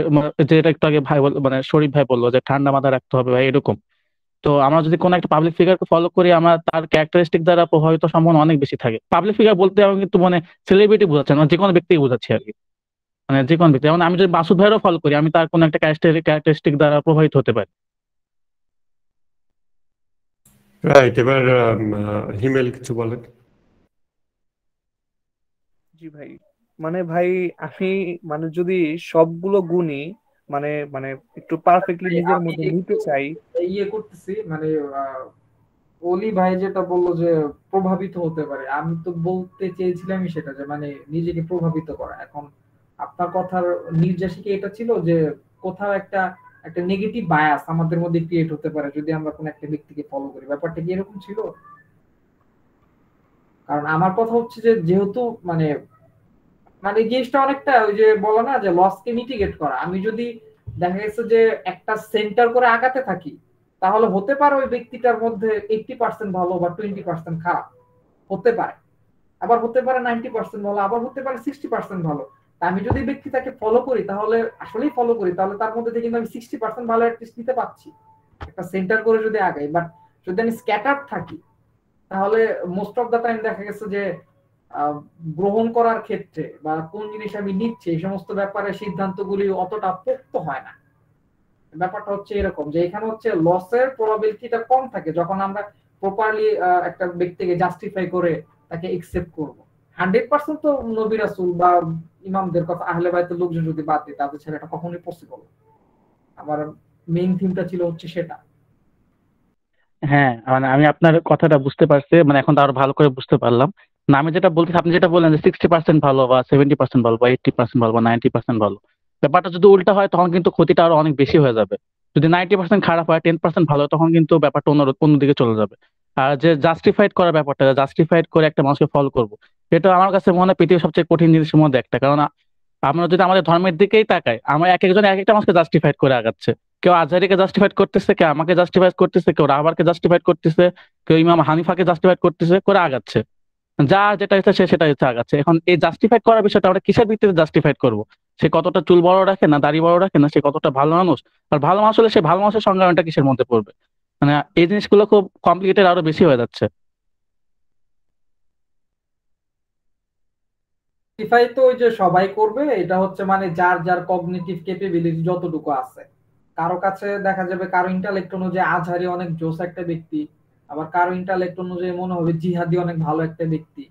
যেটা একটু আগে ভাই মানে শরীফ ভাই বললো যে ঠান্ডা মাথা রাখতে হবে ভাই, এরকম। তো আমরা যদি কোনো একটা পাবলিক ফিগারকে ফলো করি, আমরা তার ক্যারেক্টারিস্টিক দ্বারা প্রভাবিত সম্ভাবনা অনেক বেশি থাকে। পাবলিক ফিগার বলতে আমি কিন্তু মানে সেলিব্রিটি বোঝাচ্ছি না, যে কোনো ব্যক্তিকে বোঝাচ্ছি আর কি। মানে যে কোনো ব্যক্তি, যেমন আমি যদি মাসুদ ভাইয়েরও ফলো করি, আমি তার কোনো একটা ক্যারেক্টারিস্টিক দ্বারা প্রভাবিত হতে পারি। রাইট। এবার হিমেল কিছু বলেন। জি ভাই, মানে ভাই আমি মানে যদি সবগুলো গুণই মানে মানে একটু পারফেক্টলি ভাই, নিজের আমি মধ্যে একটু নিতে চাই। ইয়ে করতেছি, মানে অলি ভাই যেটা বললো যে প্রভাবিত হতে পারে, আমি তো বলতে চেয়েছিলামই সেটা, যে মানে নিজেকে প্রভাবিত করা। এখন আপনার কথার নির্যাসে কি এটা ছিল যে কোথাও একটা একটা নেগেটিভ বায়াস আমাদের মধ্যে ক্রিয়েট হতে পারে যদি আমরা কোন একটা ব্যক্তিকে ফলো করি, ব্যাপারটা কি এরকম ছিল? কারণ আমার কথা হচ্ছে যে যেহেতু মানে মানে এই জিনিসটা অনেকটা ওই যে বলো না যে লসকে মিটিগেট করা। আমি যদি দেখা গেছে যে একটা সেন্টার করে আগাতে থাকি, তাহলে হতে পারে ওই ব্যক্তিটার মধ্যে 80% ভালো বা 20% খারাপ হতে পারে, আবার হতে পারে 90% ভালো, আবার হতে পারে 60% ভালো। তা আমি যদি ব্যক্তিটাকে ফলো করি, তাহলে আসলেই ফলো করি, তাহলে তার মধ্যে থেকে কিন্তু আমি 60% ভালো অ্যাটলিস্ট নিতে পারছি একটা সেন্টার করে যদি আগাই। বাট যদি আমি স্ক্যাটার থাকি, তাহলে মোস্ট অফ দা টাইম দেখা গেছে যে আহ, গ্রহণ করার ক্ষেত্রে বা কোন জিনিস আমি নিচ্ছি এই সমস্ত ব্যাপারে সিদ্ধান্তগুলি অতটা পোক্ত হয় না। ব্যাপারটা হচ্ছে এরকম যে এখানে হচ্ছে লসের প্রবাবিলিটিটা কম থাকে যখন আমরা প্রপারলি একটা ব্যক্তিকে জাস্টিফাই করে তাকে একসেপ্ট করব। 100% তো নবী রাসূল বা ইমামদের কথা, আহলে বাইতের লোকজন যদি বাদ দিই, তাদের ছেড়ে এটা কখনোই পসিবল। আমার মেইন থিমটা ছিল হচ্ছে সেটা। হ্যাঁ, মানে আমি আপনার কথাটা বুঝতে পারছি, মানে এখন তো আরো ভালো করে বুঝতে পারলাম। না, আমি যেটা বলছি, আপনি যেটা বললেন যে 60% ভালো বা 70% ভালো বা 80% ভালো বা 90% ভালো, ব্যাপারটা যদি উল্টা হয় তখন কিন্তু ক্ষতিটা আরো অনেক বেশি হয়ে যাবে। যদি 90% খারাপ হয়, 10% ভালো, তখন কিন্তু ব্যাপারটা অন্যদিকে চলে যাবে। আর যে জাস্টিফাইড করার ব্যাপারটা, জাস্টিফাইড করে একটা মানুষকে ফলো করবো, এটা আমার কাছে মনে হয় পৃথিবীর সবচেয়ে কঠিন জিনিসের মধ্যে একটা। কারণ আমরা যদি আমাদের ধর্মের দিকেই তাকাই, আমরা এক একজন এক একটা মানুষকে জাস্টিফাইড করে আগাচ্ছে। কেউ আজহারিকে জাস্টিফাইড করতেছে, কেউ আমাকে জাস্টিফাইড করতেছে, কেউ রাহবারকে জাস্টিফাইড করতেছে, কেউ ইমাম হানিফাকে জাস্টিফাইড করতেছে, করে আগাচ্ছে। যা যেটা ইচ্ছা সে সেটা ইচ্ছা আগাচ্ছে। এখন এই জাস্টিফাইড করার বিষয়টা আমরা কিসের ভিত্তিতে জাস্টিফাইড করব? সে কতটা চুল বড় রাখে না দাড়ি বড় রাখে, না সে কতটা ভালো মানুষ, আর ভালো মানুষ হলে সে ভালো মানুষের সংজ্ঞাটা কিসের মধ্যে পড়বে? মানে এই জিনিসগুলো খুব কমপ্লিকেটেড, আরো বেশি হয়ে যাচ্ছে। জাস্টিফাই তো ওই যে সবাই করবে, এটা হচ্ছে মানে যার যার কগনিটিভ ক্যাপাবিলিটি যতটুকু আছে। কারো কাছে দেখা যাবে কারো ইন্টালেক্ট অনুযায়ী আজহারি অনেক জোস একটা ব্যক্তি, আবার কারো ইন্টালেক্ট অনুযায়ী মনে হবে জিহাদি অনেক ভালো একটা ব্যক্তি।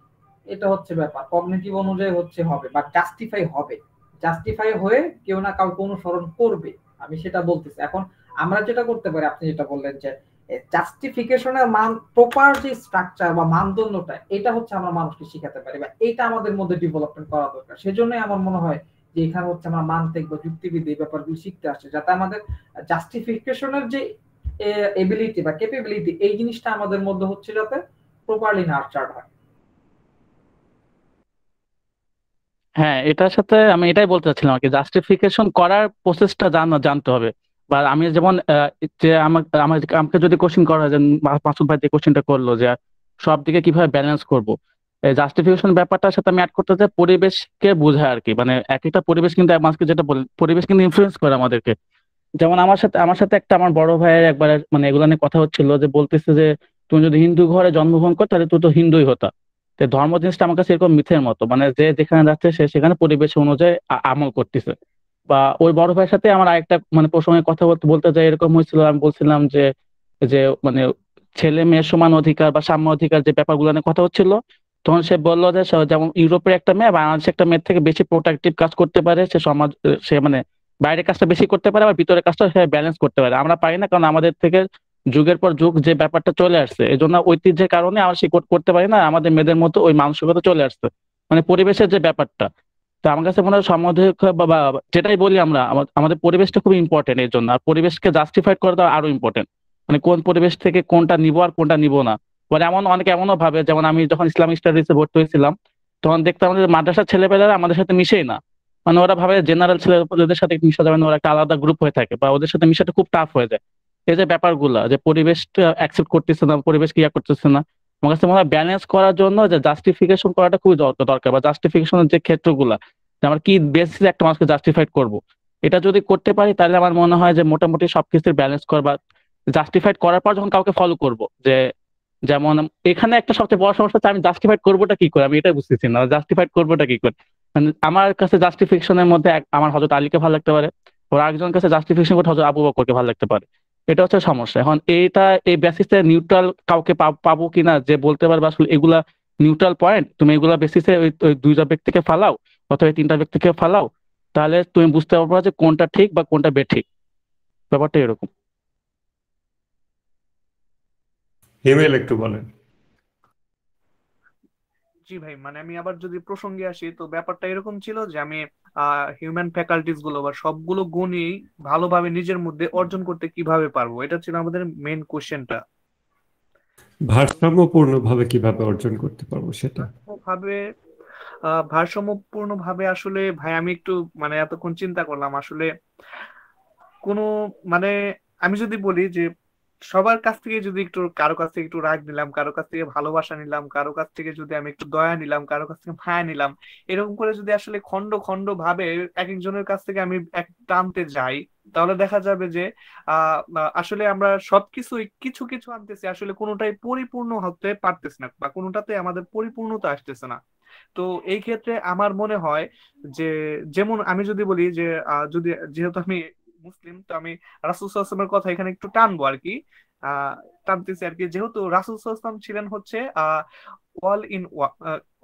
এটা হচ্ছে ব্যাপার, কগনিটিভ অনুযায়ী হচ্ছে হবে বা জাস্টিফাই হবে। জাস্টিফাই হয়ে কেউ না কাউকে অনুসরণ করবে, আমি সেটা বলতেছি। এখন আমরা যেটা করতে পারি, আপনি যেটা বললেন যে জাস্টিফিকেশনের মান, প্রপার যে স্ট্রাকচার বা মানদণ্ডটা, এটা হচ্ছে আমরা মানুষকে শিখাতে পারি বা এটা আমাদের মধ্যে ডেভেলপমেন্ট করা দরকার। সেজন্যই আমার মনে হয় যে এখানে হচ্ছে আমরা মানবিক বা যুক্তিবিদ এই ব্যাপারগুলো শিখতে আসছে, যাতে আমাদের জাস্টিফিকেশনের যে এবিলিটি বা ক্যাপাবিলিটি, এই জিনিসটা আমাদের মধ্যে হচ্ছে যাতে প্রপারলি নার্চার্ড হয়। হ্যাঁ, এটার সাথে আমি এটাই বলতে চাচ্ছিলাম আর কি, জাস্টিফিকেশন করার প্রসেসটা জানতে হবে। বা আমি যেমন যে আমাকে যদি কোশ্চেন করা হয়, যে মাসুদ ভাই যে কোশ্চেনটা করলো যে সব দিকে কিভাবে ব্যালেন্স করব, এই জাস্টিফিকেশন ব্যাপারটার সাথে আমি অ্যাড করতে চাই পরিবেশকে বোঝায় আর কি। মানে এক একটা পরিবেশ কিন্তু মানুষকে, যেটা বলেন, পরিবেশ কিন্তু ইনফ্লুয়েন্স করে আমাদেরকে। যেমন আমার সাথে একটা আমার বড় ভাইয়ের একবার মানে এগুলো নিয়ে কথা হচ্ছিল, যে বলতেছে যে তুমি যদি হিন্দু ঘরে জন্মগ্রহণ করো তাহলে তুই তো হিন্দুই হতা। তো ধর্ম জিনিসটা আমার কাছে এরকম মিথের মতো, মানে যে যেখানে যাচ্ছে সে সেখানে পরিবেশ অনুযায়ী আমল করতেছে। বা ওই বড় ভাইয়ের সাথে আমার আরেকটা মানে প্রসঙ্গে কথা বলতে বলতে যাই এরকম হয়েছিল, আমি বলছিলাম যে যে মানে ছেলে মেয়ের সমান অধিকার বা সাম্য অধিকার যে ব্যাপারগুলো নিয়ে কথা হচ্ছিল, তখন সে বললো যে যেমন ইউরোপের একটা মেয়ে বাংলাদেশের একটা মেয়ের থেকে বেশি প্রোটেক্টিভ কাজ করতে পারে, সে সমাজ, সে মানে বাইরের কাজটা বেশি করতে পারে, আবার ভিতরের কাজটা সে ব্যালেন্স করতে পারে। আমরা পারি না, কারণ আমাদের থেকে যুগের পর যুগ যে ব্যাপারটা চলে আসছে, এই জন্য ঐতিহ্যের কারণে আমরা সে করতে পারি না, আমাদের মেয়েদের মতো ওই মানসিকতা চলে আসছে, মানে পরিবেশের যে ব্যাপারটা। তো আমার কাছে মনে হয় সমাজে বা যেটাই বলি আমরা, আমাদের পরিবেশটা খুব ইম্পর্টেন্ট এর জন্য। আর পরিবেশকে জাস্টিফাইড করাটা আরো ইম্পর্টেন্ট, মানে কোন পরিবেশ থেকে কোনটা নিবো আর কোনটা নিবো না। মানে অনেকে এমনও ভাবে, যেমন আমি যখন ইসলামিক স্টাডিজে ভর্তি হয়েছিলাম, তখন দেখতাম যে মাদ্রাসার ছেলেপেলেরা আমাদের সাথে মিশেই না। মানে ওরা ভাবে জেনারেল ছেলেদের সাথে মিশা যাবে না, ওরা একটা আলাদা গ্রুপ হয়ে থাকে বা ওদের সাথে মিশাটা খুব টাফ হয়ে যায়। এই যে ব্যাপারগুলা, যে পরিবেশটা অ্যাকসেপ্ট করতেছে না, পরিবেশ ক্রিয়া করতেছে না, আমার কাছে মনে হয় ব্যালেন্স করার জন্য যে জাস্টিফিকেশন করাটা খুবই দরকার। বা জাস্টিফিকেশনের যে ক্ষেত্রগুলা, যে আমরা কি বেসিসে একটা মানুষকে জাস্টিফাইড করব, এটা যদি করতে পারি তাহলে আমার মনে হয় যে মোটামুটি সবকিছুর ব্যালেন্স করবা। জাস্টিফাইড করার পর যখন কাউকে ফলো করব, যে যেমন এখানে একটা সবচেয়ে বড় সমস্যা হচ্ছে আমি জাস্টিফাইড করবোটা কি করে, আমি এটা বুঝতেছি না, জাস্টিফাইড করবোটা কি করে। মানে আমার কাছে জাস্টিফিকেশনের মধ্যে আমার হযরত আলীকে ভালো লাগতে পারে, ওর আরেকজনের কাছে জাস্টিফিকেশন করতে হযরত আবু বকরকে ভালো লাগতে পারে। এটা হচ্ছে সমস্যা। এখন এই বেসিসে নিউট্রাল কাউকে পাবো কিনা যে বলতে পারবে আসলে এগুলা নিউট্রাল পয়েন্ট, তুমি এগুলা বেসিসে ওই দুইটা ব্যক্তিকে ফালাও অথবা এই তিনটা ব্যক্তিকে ফালাও, তাহলে তুমি বুঝতে পারবে যে কোনটা ঠিক বা কোনটা বেঠিক। ব্যাপারটা এরকম। হিমেল একটু বলেন। জি ভাই, মানে আমি আবার যদি প্রসঙ্গে আসি, তো ব্যাপারটা এরকম ছিল যে আমি হিউম্যান ফ্যাকাল্টিস গুলো বা সবগুলো গুণই ভালোভাবে নিজের মধ্যে অর্জন করতে কিভাবে পারবো, এটা ছিল আমাদের মেইন কোশ্চেনটা। ভারসাম্যপূর্ণভাবে কিভাবে অর্জন করতে পারবো সেটা। ভাবে ভারসাম্যপূর্ণ ভাবে আসলে ভাই আমি একটু মানে এতক্ষণ চিন্তা করলাম আসলে কোনো মানে আমি যদি বলি যে সবার কাছ থেকে যদি একটু কারো কাছ থেকে একটু রাগ নিলাম, কারো কাছ থেকে ভালোবাসা নিলাম, কারো কাছ থেকে যদি আমি একটু দয়া নিলাম, কারো কাছ থেকে মায়া নিলাম, এরকম করে যদি আসলে খন্ড খন্ড ভাবে এক একজনের কাছ থেকে আমি এক টানতে যাই, তাহলে দেখা যাবে যে আসলে আমরা সবকিছু কিছু কিছু আনতেছি, আসলে কোনোটাই পরিপূর্ণ হতে পারতেছে না বা কোনোটাতে আমাদের পরিপূর্ণতা আসতেছে না। তো এই ক্ষেত্রে আমার মনে হয় যে যেমন আমি যদি বলি যে যদি যেহেতু আমি মুসলিম, তো আমি রাসূল সাল্লাল্লাহু আলাইহি ওয়াসাল্লামের কথা এখানে একটু টানবো আর কি, টানতেছি আর কি। যেহেতু রাসূল সাল্লাল্লাহু আলাইহি ওয়াসাল্লাম ছিলেন হচ্ছে all in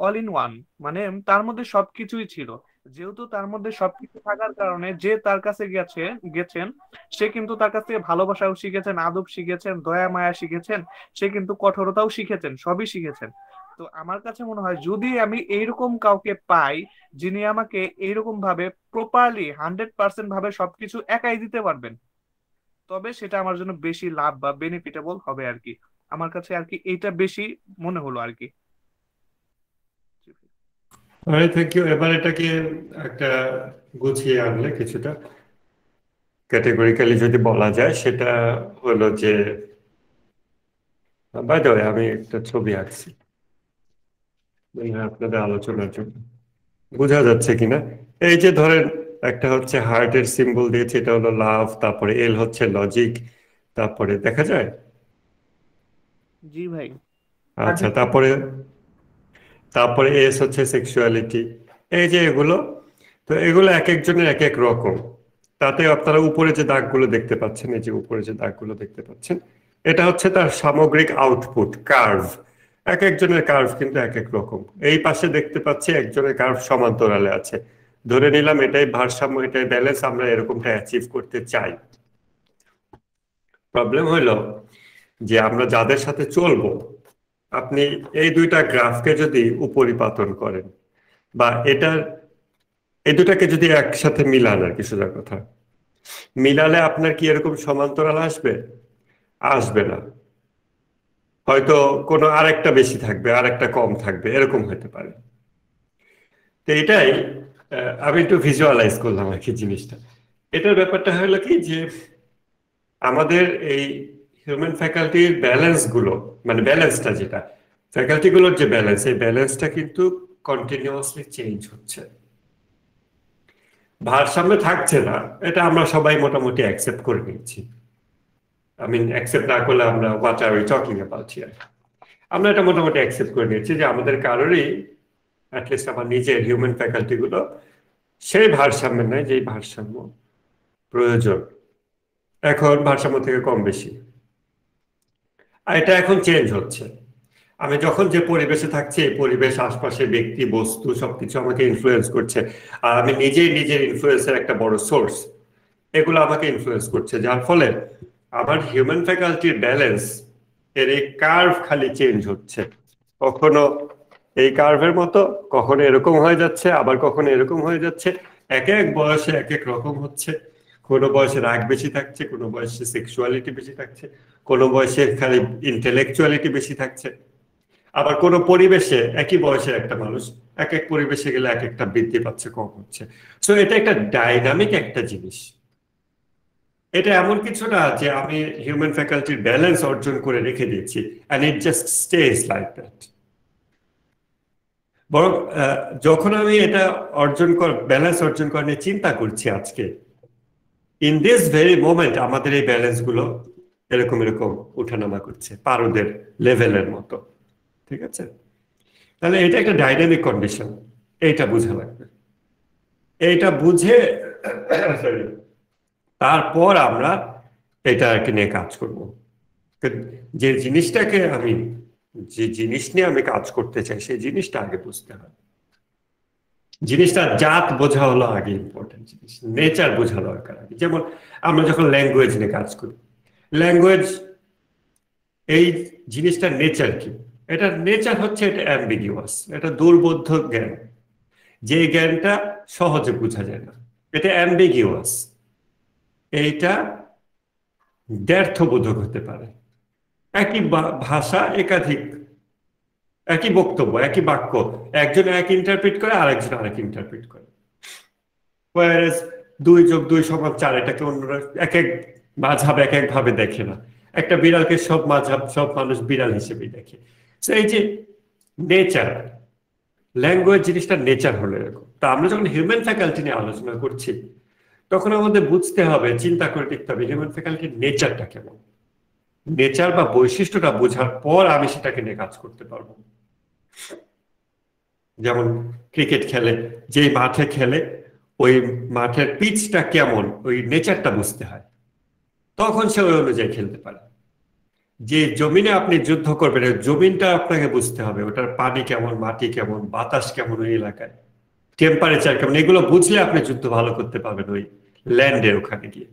all in one, মানে তার মধ্যে সবকিছুই ছিল। যেহেতু তার মধ্যে সবকিছু থাকার কারণে যে তার কাছে গেছেন সে কিন্তু তার কাছ থেকে ভালোবাসাও শিখেছেন, আদব শিখেছেন, দয়া মায়া শিখেছেন, সে কিন্তু কঠোরতাও শিখেছেন, সবই শিখেছেন। তো আমার কাছে মনে হয় যদি আমি এইরকম কাউকে পাই যিনি আমাকে এইরকম ভাবে প্রপারলি 100% ভাবে সবকিছু একাই দিতে পারবেন, তবে সেটা আমার জন্য বেশি লাভ বা বেনিফিটেবল হবে আর কি। আমার কাছে আর কি এইটা বেশি মনে হলো আর কি। Thank you. এবার এটাকে একটা গুছিয়ে আনলে কিছুটা ক্যাটেগরিক্যালি যদি বলা যায়, সেটা হলো যে বাই দ্য ওয়ে আমি একটা ছবি আঁকছি আপনাদের আলোচনার জন্য, বোঝা যাচ্ছে কিনা। এই যে ধরেন একটা হচ্ছে হার্টের সিম্বল দিয়েছে, এটা হলো লাভ, তারপরে এল হচ্ছে লজিক, তারপরে দেখা যায়। জি ভাই। আচ্ছা, তারপরে তারপরে এস হচ্ছে সেক্সুয়ালিটি। এই যে এগুলো, তো এগুলো এক একজনের এক এক রকম। তাতে আপনারা উপরে যে দাগগুলো দেখতে পাচ্ছেন, এই যে উপরে যে দাগগুলো দেখতে পাচ্ছেন, এটা হচ্ছে তার সামগ্রিক আউটপুট কার্ভ। এক একজনের কার্ভ কিন্তু এক এক রকম। এই পাশে দেখতে পাচ্ছি একজনের কার্ভ সমান্তরালে আছে, ধরে নিলাম এটাই ভারসাম্য, এটাই ব্যালেন্স, আমরা এরকমটা অ্যাচিভ করতে চাই। প্রবলেম হইল যে আমরা যাদের সাথে চলবো, আপনি এই দুইটা গ্রাফকে যদি উপরিপাতন করেন বা এই দুটাকে যদি একসাথে মিলান আর কি, সোজা কথা মিলালে আপনার কি এরকম সমান্তরাল আসবে? আসবে না। হয়তো কোনো আরেকটা বেশি থাকবে, আরেকটা কম থাকবে, এরকম হতে পারে। তো এটাই আমি একটু ভিজুয়ালাইজ করলাম আর কি জিনিসটা। এটার ব্যাপারটা হলো কি যে আমাদের এই হিউম্যান ফ্যাকাল্টির ব্যালেন্স গুলো, মানে ব্যালেন্সটা যেটা ফ্যাকাল্টি গুলোর যে ব্যালেন্স, এই ব্যালেন্সটা কিন্তু কন্টিনিউয়াসলি চেঞ্জ হচ্ছে, ভারসাম্য থাকছে না। এটা আমরা সবাই মোটামুটি অ্যাকসেপ্ট করে নিচ্ছি। অ্যাকসেপ্ট না করলে আমরা what are we talking about here, আমরা এটা মোটামুটি অ্যাকসেপ্ট করে নিচ্ছি যে আমাদের কারোরই, অ্যাটলিস্ট আমার নিজের হিউম্যান ফ্যাকাল্টি গুলো সেই ভারসাম্যের নয় যেই ভারসাম্য প্রয়োজন। এখন ভারসাম্য থেকে কম বেশি, আর এটা এখন চেঞ্জ হচ্ছে। আমি যখন যে পরিবেশে থাকছি, এই পরিবেশ, আশপাশে ব্যক্তি, বস্তু সবকিছু আমাকে ইনফ্লুয়েন্স করছে, আর আমি নিজেই নিজের ইনফ্লুয়েন্সের একটা বড় সোর্স। এগুলো আমাকে ইনফ্লুয়েন্স করছে, যার ফলে আমার হিউম্যান ফ্যাকাল্টির ব্যালেন্স এর এই কার্ভ খালি চেঞ্জ হচ্ছে। কখনো এই কার্ভের মতো, কখনো এরকম হয়ে যাচ্ছে, আবার কখনো এরকম হয়ে যাচ্ছে। এক এক বয়সে এক এক রকম হচ্ছে। কোনো বয়সে রাগ বেশি থাকছে, কোনো বয়সে সেক্সুয়ালিটি বেশি থাকছে, কোনো বয়সে খালি ইন্টেলেকচুয়ালিটি বেশি থাকছে। আবার কোনো পরিবেশে একই বয়সের একটা মানুষ এক এক পরিবেশে গেলে এক একটা বৃদ্ধি পাচ্ছে, কম হচ্ছে। সো এটা একটা ডাইনামিক একটা জিনিস। এটা এমন কিছু না যে আমি হিউম্যান ফ্যাকাল্টির ব্যালেন্স অর্জন করে রেখে দিচ্ছি and it just stays like that। বরং যখন আমি এটা ব্যালেন্স অর্জন করে নিয়ে চিন্তা করছি আজকে, ইন দিস ভেরি মোমেন্ট আমাদের এই ব্যালেন্স গুলো এরকম এরকম উঠানামা করছে, পারদের লেভেলের মতো। ঠিক আছে, তাহলে এটা একটা ডাইনামিক কন্ডিশন, এইটা বোঝা লাগবে। এইটা বুঝে sorry, তারপর আমরা এটাকে নিয়ে কাজ করব। যে জিনিসটাকে আমি যে জিনিস নিয়ে আমি কাজ করতে চাই সেই জিনিসটা আগে বুঝতে হবে। জিনিসটা জাত বোঝা হলো আগে ইম্পর্টেন্ট জিনিস, নেচার বোঝা দরকার আগে। যেমন আমরা যখন ল্যাঙ্গুয়েজ নিয়ে কাজ করি, ল্যাঙ্গুয়েজ এই জিনিসটার নেচার কি? এটা নেচার হচ্ছে এটা অ্যাম্বিগিউয়াস, এটা দুর্বোধ্য জ্ঞান, যে জ্ঞানটা সহজে বোঝা যায় না, এটা অ্যাম্বিগিউয়াস, এইটা দ্ব্যর্থবোধক হতে পারে। একই ভাষা একাধিক, একই বক্তব্য একই বাক্য একজন এক ইন্টারপ্রিট করে আরেকজন আরেক ইন্টারপ্রিট করে। whereas 2+2=4 এটাকে অন্যরা এক এক মাযহাব এক এক ভাবে দেখে না। একটা বিড়ালকে সব মাযহাব সব মানুষ বিড়াল হিসেবে দেখে। তো এই যে নেচার, ল্যাঙ্গুয়েজ জিনিসটা নেচার হলো এরকম। তা আমরা যখন হিউম্যান ফ্যাকাল্টি নিয়ে আলোচনা করছি তখন আমাদের বুঝতে হবে, চিন্তা করে দেখতে হবে হিউম্যান ফ্যাকাল্টির নেচারটা কেমন। নেচার বা বৈশিষ্ট্যটা বোঝার পর আমি সেটাকে নিয়ে কাজ করতে পারবো। যেমন ক্রিকেট খেলে, যেই মাঠে খেলে ওই মাঠের পিচটা কেমন, ওই নেচারটা বুঝতে হয়, তখন সে ওই অনুযায়ী খেলতে পারে। যে জমিনে আপনি যুদ্ধ করবেন জমিনটা আপনাকে বুঝতে হবে, ওটার পানি কেমন, মাটি কেমন, বাতাস কেমন, ওই এলাকায় টেম্পারেচার কেমন, এগুলো বুঝলে আপনি যুদ্ধ ভালো করতে পারবেন ওই ল্যান্ডে ওখানে গিয়ে।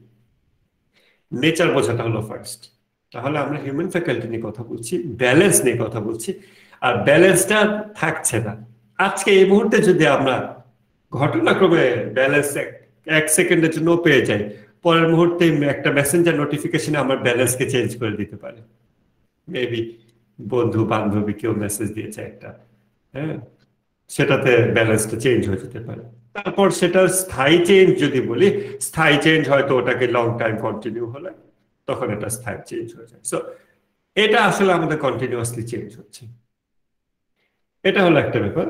নেচার বোঝাটা হলো ফার্স্ট। তাহলে আমরা হিউম্যান ফ্যাকাল্টি নিয়ে কথা বলছি, ব্যালেন্স নিয়ে কথা বলছি, আর ব্যালেন্সটা থাকছে না। আজকে এই মুহূর্তে যদি আমরা ঘটনাক্রমে ব্যালেন্স 1 সেকেন্ডের জন্য পেয়ে যাই, পরের মুহূর্তে একটা মেসেঞ্জার নোটিফিকেশনে আমার ব্যালেন্সকে চেঞ্জ করে দিতে পারে। মেবি বন্ধু বান্ধবী কেউ মেসেজ দিয়েছে একটা, হ্যাঁ, সেটাতে ব্যালেন্সটা চেঞ্জ হয়ে যেতে পারে। তারপর সেটা স্থায়ী চেঞ্জ যদি বলি, স্থায়ী চেঞ্জ হয়তো ওটাকে লং টাইম কন্টিনিউ হলে তখন এটা স্থায়ী চেঞ্জ হয়ে যায়। সো এটা আসলে আমাদের কন্টিনিউয়াসলি চেঞ্জ হচ্ছে, এটা হলো একটা ব্যাপার।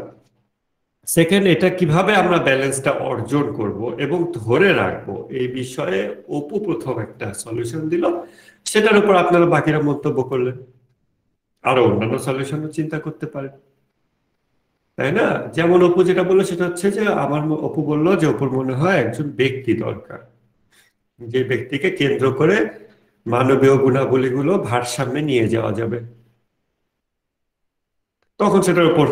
সেকেন্ড, এটা কিভাবে আমরা ব্যালেন্সটা অর্জন করব এবং ধরে রাখবো এই বিষয়ে অপু প্রথম একটা সলিউশন দিল, সেটার উপর আপনারা বাকিরা মন্তব্য করলেন। আরো অন্যান্য সলিউশনও চিন্তা করতে পারেন, তাই না? যেমন অপু যেটা বললো সেটা হচ্ছে যে অপু বললো যে অপুর মনে হয় একজন ব্যক্তি দরকার, যে ব্যক্তিকে কেন্দ্র করে মানবীয় গুণাবলীগুলো ভারসাম্যে নিয়ে যাওয়া যাবে। তখন সেটার উপর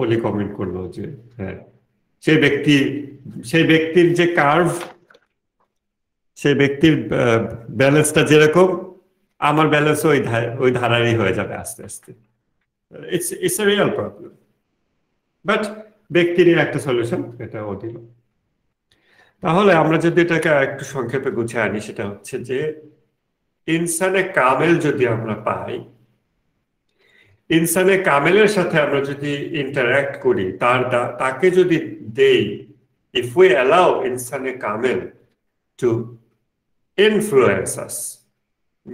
ওলি কমেন্ট করলো যে হ্যাঁ, সেই ব্যক্তির যে কার্ভ, সেই ব্যক্তির ব্যালেন্সটা যেরকম, আমার ব্যালেন্স ওই ধারারই হয়ে যাবে আস্তে আস্তে। It's a real problem, but ব্যক্তিরই একটা সলিউশন এটা ও দিল। তাহলে আমরা যদি এটাকে একটু সংক্ষেপে গুছিয়ে আনি, সেটা হচ্ছে যে ইনসানে কামেল যদি আমরা পাই, ইনসানে কামেলের সাথে আমরা যদি ইন্টারঅ্যাক্ট করি, তাকে যদি দেই, if we allow ইনসানে Kamel to influence us,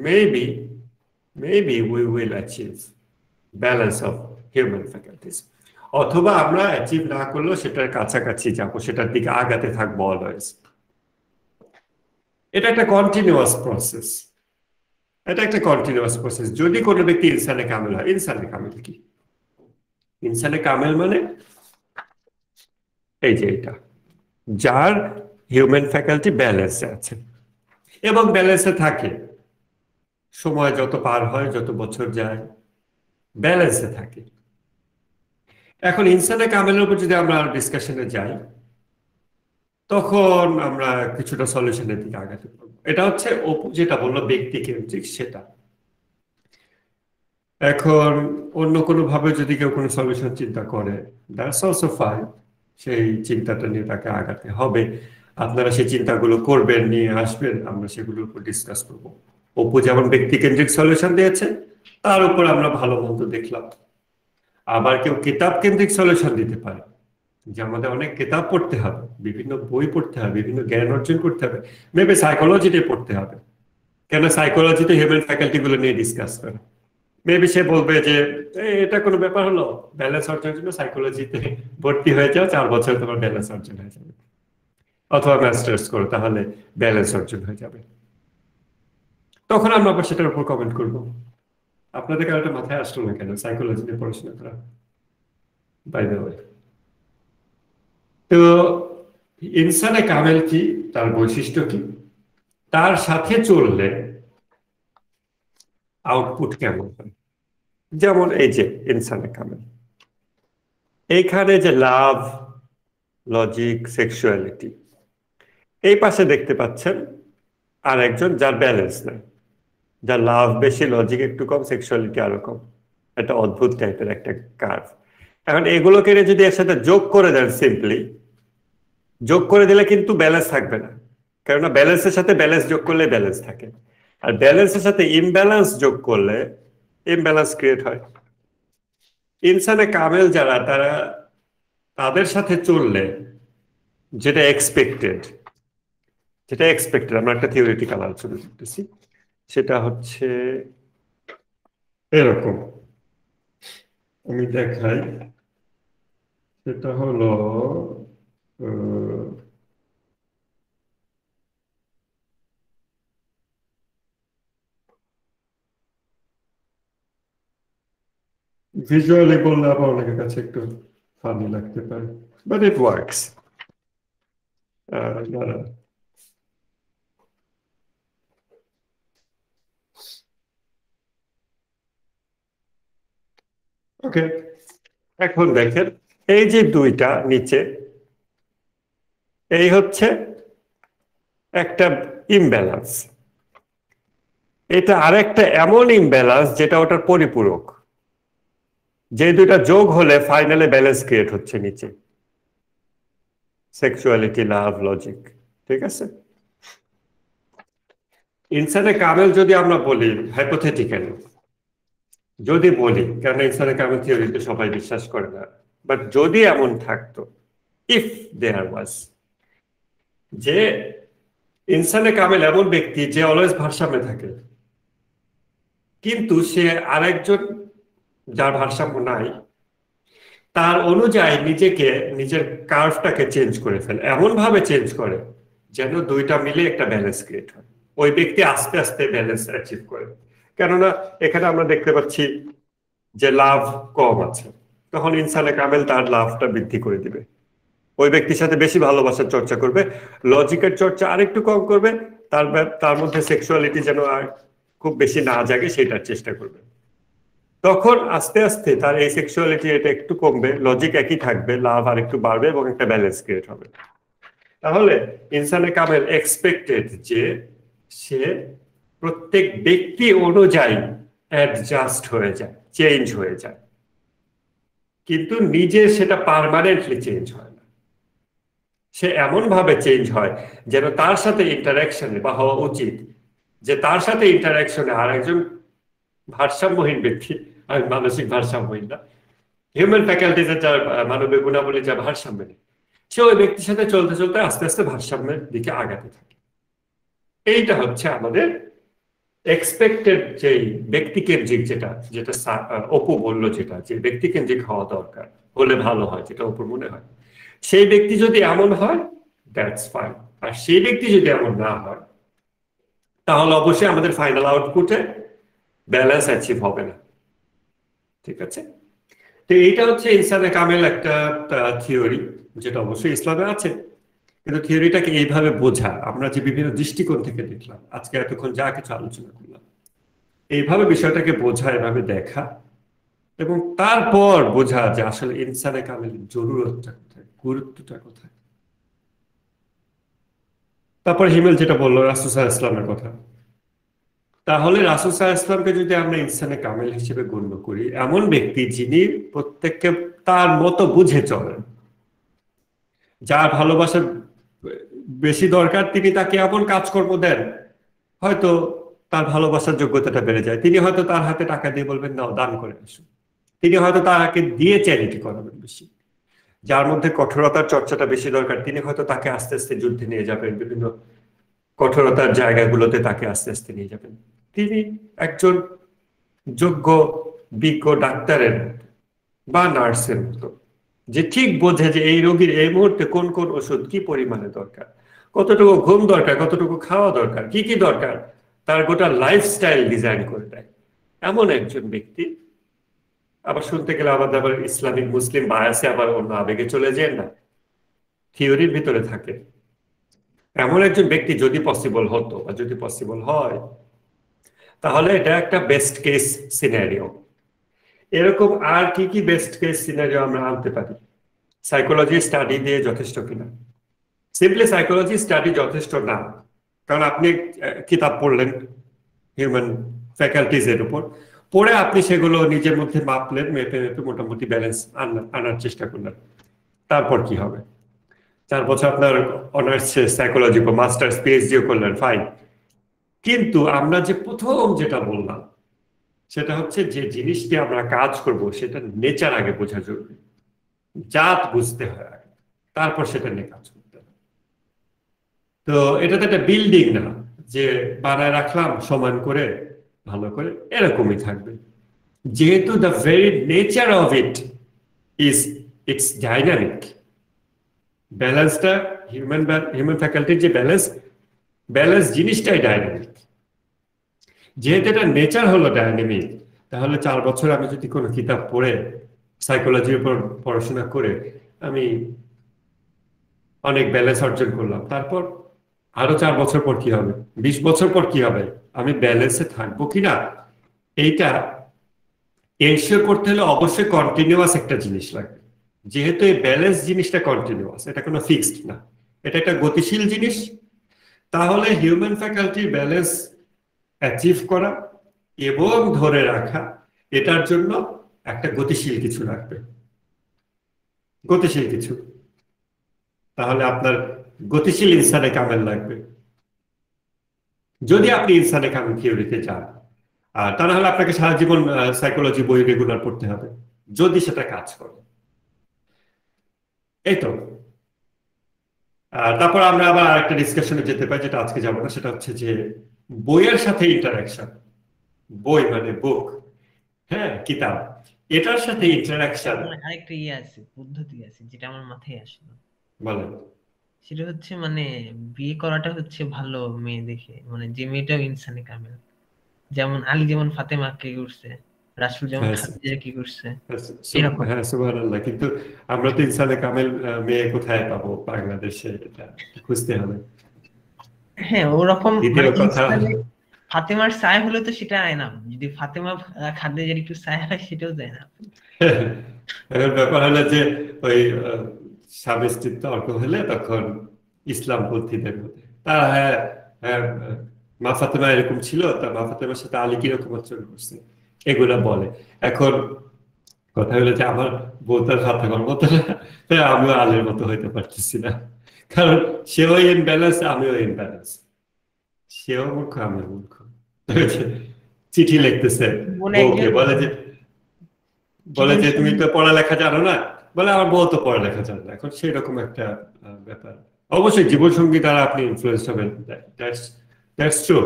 maybe we will achieve balance of human faculties. অথবা আমরা অ্যাচিভ না করলেও সেটার কাছাকাছি যাবো, সেটার দিকে আগাতে থাকবো অলওয়েজ। এটা একটা কন্টিনিউয়াস প্রসেস, এটা একটা কন্টিনিউয়াস প্রসেস। যদি কোনো ব্যক্তি ইনসানে কামেল হয়, ইনসানে কামেল কি? ইনসানে কামেল মানে এই যে এটা, যার হিউম্যান ফ্যাকাল্টি ব্যালেন্সে আছে এবং ব্যালেন্সে থাকে, সময় যত পার হয়, যত বছর যায়, ব্যালেন্সে থাকে। এখন ইনসানে কামেলের উপর যদি আমরা ডিসকাশনে যাই, তখন আমরা কিছুটা সলিউশনের দিকে আগাতে পারবো। এটা হচ্ছে অপু যেটা বললো ব্যক্তি কেন্দ্রিক, সেটা। এখন অন্য কোনো ভাবে যদি কেউ কোনো সলিউশন চিন্তা করে, দ্যাটস অলসো ফাইন, সেই চিন্তাটা নিয়ে তাকে আগাতে হবে। আপনারা সেই চিন্তাগুলো করবেন, নিয়ে আসবেন, আমরা সেগুলোর উপর ডিসকাস করবো। অপু যেমন ব্যক্তি কেন্দ্রিক সলিউশন দিয়েছে, তার উপর আমরা ভালো মন্দ দেখলাম। আবার কেউ কিতাব কেন্দ্রিক সলিউশন দিতে পারে, যে আমাদের অনেক কিতাব পড়তে হবে, বিভিন্ন বই পড়তে হবে, বিভিন্ন জ্ঞান অর্জন করতে হবে, মেবি সাইকোলজিতে পড়তে হবে। কেন সাইকোলজিতে হিউম্যান ফ্যাকাল্টি গুলো নিয়ে ডিসকাস করে, মেবি সে বলবে যে এটা কোনো ব্যাপার হলো, ব্যালেন্স অর্জনের জন্য সাইকোলজিতে ভর্তি হয়ে যাও, 4 বছর তোমার ব্যালেন্স অর্জন হয়ে যাবে, অথবা মাস্টার্স করো, তাহলে ব্যালেন্স অর্জন হয়ে যাবে। তখন আমরা আবার সেটার উপর কমেন্ট করবো। আপনাদের কারোটা মাথায় আসলো না কেন সাইকোলজি নিয়ে পড়াশোনা করা? বাই দ্য ওয়ে, তো ইনসানে কামেল কি, তার বৈশিষ্ট্য কি, তার সাথে চললে আউটপুট কেমন হয়। যেমন এই যে ইনসানে কামেল, এইখানে যে লাভ, লজিক, সেক্সুয়ালিটি, এই পাশে দেখতে পাচ্ছেন আর একজন যার ব্যালেন্স নাই, যার লাভ বেশি, লজিক একটু কম, সেক্সুয়ালিটি আরো কম। একটা অদ্ভুত টাইপের একটা কার্ভ। এখন এগুলোকে যদি এর সাথে যোগ করে দেন, সিম্পলি যোগ করে দিলে কিন্তু ব্যালেন্স থাকবে না, কেননা ব্যালেন্সের সাথে ব্যালেন্স যোগ করলে ব্যালেন্স থাকে, আর ব্যালেন্সের সাথে ইমব্যালেন্স যোগ করলে ইমব্যালেন্স ক্রিয়েট হয়। ইনসানে কামেল যারা, তারা তাদের সাথে চললে যেটা এক্সপেক্টেড, আমরা একটা থিওরিটিক্যাল আলোচনা করতেছি, সেটা হচ্ছে এরকম। আমি দেখাই, সেটা হলো ভিজুয়ালি বললে আবার অনেকের কাছে একটু ফানি লাগতে পারে, বাট ইট ওয়ার্কস। ওকে, এখন দেখেন এই যে দুইটা নিচে, এই হচ্ছে একটা ইমব্যালেন্স, এটা আরেকটা এমন ইমব্যালেন্স যেটা ওটার পরিপূরক, যে দুইটা যোগ হলে ফাইনালে ব্যালেন্স ক্রিয়েট হচ্ছে নিচে, সেক্সুয়ালিটি, লাভ, লজিক। ঠিক আছে, ইনসানে কামেল যদি আমরা বলি হাইপোথেটিক্যালি, যদি বলি, কারণ ইনসানে কামেল থিওরিতে সবাই বিশ্বাস করে না, বাট যদি এমন থাকতো, ইফ দেয়ার ওয়াজ, যে ইনসানে কামেল এমন ব্যক্তি যে অলওয়েজ ভারসাম্যে থাকে, কিন্তু সে আরেকজন যার ভারসাম্য নাই, তার অনুযায়ী নিজেকে, নিজের কার্ভটাকে চেঞ্জ করে ফেলে, এমন ভাবে চেঞ্জ করে যেন দুইটা মিলে একটা ব্যালেন্স ক্রিয়েট হয়। ওই ব্যক্তি আস্তে আস্তে ব্যালেন্স অ্যাচিভ করে, কেননা এখানে আমরা দেখতে পাচ্ছি যে লাভ কম আছে, তখন ইনসানে কামেল তার লাভটা বৃদ্ধি করে দিবে, ওই ব্যক্তির সাথে বেশি ভালোবাসার চর্চা করবে, লজিকের চর্চা আরেকটু কম করবে, তার মধ্যে সেক্সুয়ালিটি যেন আর খুব বেশি না জাগে সেটার চেষ্টা করবে। তখন আস্তে আস্তে তার এই সেক্সুয়ালিটি এটা একটু কমবে, লজিক একই থাকবে, লাভ আর একটু বাড়বে এবং একটা ব্যালেন্স ক্রিয়েট হবে। তাহলে ইনসানে কামেল এক্সপেক্টেড যে সে প্রত্যেক ব্যক্তি অনুযায়ী অ্যাডজাস্ট হয়ে যায়, চেঞ্জ হয়ে যায়, কিন্তু নিজে সেটা পার্মানেন্টলি চেঞ্জ হয় না। সে এমন ভাবে চেঞ্জ হয় যেন তার সাথে ইন্টারাকশনে, বা হওয়া উচিত যে তার সাথে ইন্টারাকশনে আর একজন ভারসাম্যহীন ব্যক্তি, আমি মানসিক ভারসাম্যহীন না, হিউম্যান ফ্যাকাল্টিজের যার মানবিক গুণাবলী যা ভারসাম্য নেই, সে ওই ব্যক্তির সাথে চলতে চলতে আস্তে আস্তে ভারসাম্যের দিকে আগাতে থাকে। এইটা হচ্ছে আমাদের এক্সপেক্টেড যে ব্যক্তিকেন্দ্রিক, যেটা যেটা অপু বললো, যেটা যে ব্যক্তিকেন্দ্রিক হওয়া দরকার হলে ভালো হয়, যেটা অপুর মনে হয়, সেই ব্যক্তি যদি এমন হয় দ্যাটস ফাইন, আর সেই ব্যক্তি যদি এমন না হয় তাহলে অবশ্যই আমাদের ফাইনাল আউটপুটে ব্যালেন্স অ্যাচিভ হবে না। ঠিক আছে, তো এইটা হচ্ছে ইনসানে কামেল একটা থিওরি, যেটা অবশ্যই ইসলামে আছে, কিন্তু থিওরিটাকে এইভাবে বোঝা, আমরা যে বিভিন্ন দৃষ্টিকোণ থেকে দেখলাম আজকে এতক্ষণ যা কিছু আলোচনা করলাম, এইভাবে বিষয়টাকে বোঝা, এভাবে দেখা, এবং তারপর বোঝা যে আসলে ইনসানে কামেলের জরুরতটা কোথায়, গুরুত্বটা কোথায়। তারপর হিমেল যেটা বললো রাসূল সাল্লাল্লাহু আলাইহি ওয়াসাল্লামের কথা, তাহলে রাসূল সাল্লাল্লাহু আলাইহি ওয়াসাল্লামকে যদি আমরা ইনসানে কামেল হিসেবে গণ্য করি, এমন ব্যক্তি যিনি প্রত্যেককে তার মতো বুঝে চলেন, যার ভালোবাসা বেশি দরকার তিনি তাকে এমন কাজকর্ম দেন হয়তো তার ভালোবাসার যোগ্যতাটা বেড়ে যায়, তিনি হয়তো তার হাতে টাকা দিয়ে বলবেন নাও দান করে আসুন, তিনি হয়তো তাকে দিয়ে চ্যারিটি করাবেন বেশি, যার মধ্যে কঠোরতার চর্চাটা বেশি দরকার তিনি হয়তো তাকে আস্তে আস্তে যুদ্ধে নিয়ে যাবেন, বিভিন্ন কঠোরতার জায়গাগুলোতে তাকে আস্তে আস্তে নিয়ে যাবেন। তিনি একজন যোগ্য বিজ্ঞ ডাক্তারের বা নার্সের মতো, যে ঠিক বোঝে যে এই রোগীর এই মুহূর্তে কোন কোন ওষুধ কি পরিমাণে দরকার, কতটুকু ঘুম দরকার, কতটুকু খাওয়া দরকার, কি কি দরকার, তার গোটা লাইফস্টাইল ডিজাইন করে দেয় এমন একজন ব্যক্তি। আবার শুনতে গেলে আমাদের আবার ইসলামিক মুসলিম বায়াসে আবার অন্য আবেগে চলে যায় না, থিওরির ভিতরে থাকে, এমন একজন ব্যক্তি যদি পসিবল হতো বা যদি পসিবল হয়, তাহলে এটা একটা বেস্ট কেস সিনারিও। এরকম আর কি কি বেস্ট কেস সিনারিও আমরা আনতে পারি? সাইকোলজি স্টাডি দিয়ে যথেষ্ট কিনা? সিম্পলি সাইকোলজি স্টাডি যথেষ্ট না, কারণ আপনি কিতাব পড়লেন হিউম্যান ফ্যাকাল্টিজ এর উপর, পড়ে আপনি সেগুলো নিজের মধ্যে মাপলেন, মেপে মেপে মোটামুটি ব্যালেন্স আনার চেষ্টা করলেন। তারপর কি হবে? 4 বছর আপনার অনার্স সাইকোলজি বা মাস্টার্স পিএইচডিও করলেন, ফাইন। কিন্তু আমরা যে প্রথম যেটা বললাম, সেটা হচ্ছে যে জিনিসটি আমরা কাজ করব সেটা নেচার আগে বোঝা জরুরি, জাত বুঝতে হয় আগে, তারপর সেটা নিয়ে কাজ করতে হয়। তো এটা তো একটা বিল্ডিং না যে বানায় রাখলাম সমান করে ভালো করে, এরকমই থাকবে। যেহেতু the very nature of it is it's dynamic, ব্যালেন্সটা হিউম্যান ফ্যাকাল্টির যে ব্যালেন্স জিনিসটাই ডাইনামিক। যেহেতু এটা নেচার হলো ডাইনামিক, তাহলে 4 বছর আমি যদি কোনো কিতাব পড়ে সাইকোলজির উপর পড়াশোনা করে আমি অনেক ব্যালেন্স অর্জন করলাম, তারপর আরো 4 বছর পর কি হবে, 20 বছর পর কি হবে, আমি ব্যালেন্সে থাকবো কিনা, এইটা এনশিওর করতে হলে অবশ্যই কন্টিনিউয়াস একটা জিনিস লাগবে। যেহেতু এই ব্যালেন্স জিনিসটা কন্টিনিউয়াস, এটা কোনো ফিক্সড না, এটা একটা গতিশীল জিনিস, তাহলে হিউম্যান ফ্যাকাল্টির ব্যালেন্স অ্যাচিভ করা এবং ধরে রাখা, এটার জন্য একটা গতিশীল কিছু লাগবে, গতিশীল কিছু। তাহলে আপনার গতিশীল ইনসানে কামেল লাগবে, যদি আপনি ইনসানে কামেল থিওরিতে যান। আর তা না হলে আপনাকে সারা জীবন সাইকোলজি বই রেগুলার পড়তে হবে, যদি সেটা কাজ করে। এই তো। তারপর আমরা আবার আরেকটা ডিসকাশনে যেতে পারি, যেটা আজকে যাবো না, সেটা হচ্ছে যে বইয়ের সাথে ইন্টারাকশন। বই মানে বুক, হ্যাঁ, কিতাব, এটার সাথে ইন্টারাকশন। আরেকটা আছে, পদ্ধতি আছে যেটা আমার মাথায় আসলো। বলেন। সেটা হচ্ছে মানে বিয়ে করাটা হচ্ছে ভালো মেয়ে দেখে, মানে যে মেয়েটাও ইনসানে কামেল। যেমন আলী যেমন ফাতেমাকে করছে, রাসূল যেমন খাদিজাকে করছে, এরকম। হ্যাঁ, সুবহানাল্লাহ। কিন্তু আমরা তো ইনসানে কামেল মেয়ে কোথায় পাবো? বাংলাদেশে এটা খুঁজতে হবে। হ্যাঁ, ওরকম দ্বিতীয় কথা, ফাতেমার ছায়া হলে তো সেটা আয়না, যদি ফাতেমা খাদিজার একটু ছায়া হয় সেটাও যায় না। এখন ব্যাপার হলো যে ওই স্বামী স্ত্রীর তর্ক হলে তখন ইসলামপন্থীদের মধ্যে তারা হ্যাঁ হ্যাঁ মা ফাতেমা এরকম ছিল, তা মা ফাতেমার সাথে আলী কিরকম আচরণ করছে এগুলা বলে। এখন কথা হলো যে আমার বউ তার ফাতেমার মতো না, তাই আমিও আলীর মতো হইতে পারতেছি না, কারণ সেও ইনব্যালেন্স, আমিও ইনব্যালেন্স। সেও মূর্খ, আমিও মূর্খ। চিঠি লিখতেছে বউকে, বলে যে তুমি তো পড়ালেখা জানো না, বলে আমার বউ তো পড়ালেখা জানো না। এখন সেরকম একটা ব্যাপার। অবশ্যই জীবনসঙ্গী দ্বারা আপনি ইনফ্লুয়েন্স হবেন, দ্যাটস ট্রু,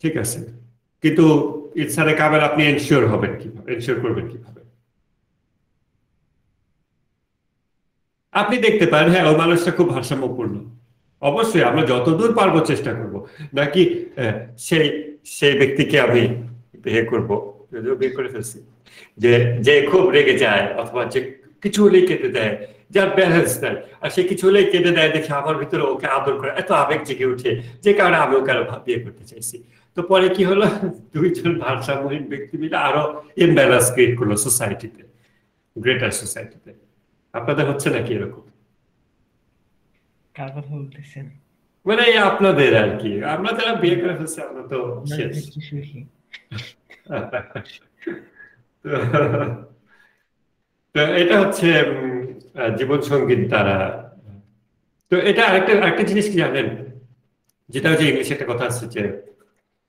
ঠিক আছে, কিন্তু ইনসানে কামেল আপনি এনশিওর হবেন কিভাবে, এনশিওর করবেন কিভাবে? আপনি দেখতে পারেন হ্যাঁ ওই মানুষটা খুব ভারসাম্যপূর্ণ, অবশ্যই আমরা যতদূর পারবো চেষ্টা করব, নাকি সেই ব্যক্তিকে আমি বিয়ে করবো, যদিও বিয়ে করে ফেলছি, যে খুব রেগে যায় অথবা যে কিছু হলেই কেটে দেয়, যার ব্যালেন্স নাই, আর সে কিছু হলেই কেটে দেয় দেখে আমার ভিতরে ওকে আদর করে এত আবেগ জেগে উঠে, যে কারণে আমি ওকে আরো বিয়ে করতে চাইছি। তো পরে কি হলো, দুইজন ভারসাম্যহীন ব্যক্তি মিলে আরো ইমব্যালেন্স ক্রিয়েট করলো সোসাইটিতে, গ্রেটার সোসাইটিতে। আপনাদের হচ্ছে নাকি এরকম? কার কথা বলতেছেন? মানে আপনাদের আর কি, আমরা যারা বিয়ে করে ফেলছি আমরা তো শেষ। তো এটা হচ্ছে জীবন সঙ্গীত দ্বারা। তো এটা আরেকটা জিনিস কি জানেন, যেটা হচ্ছে ইংলিশে একটা কথা আছে যে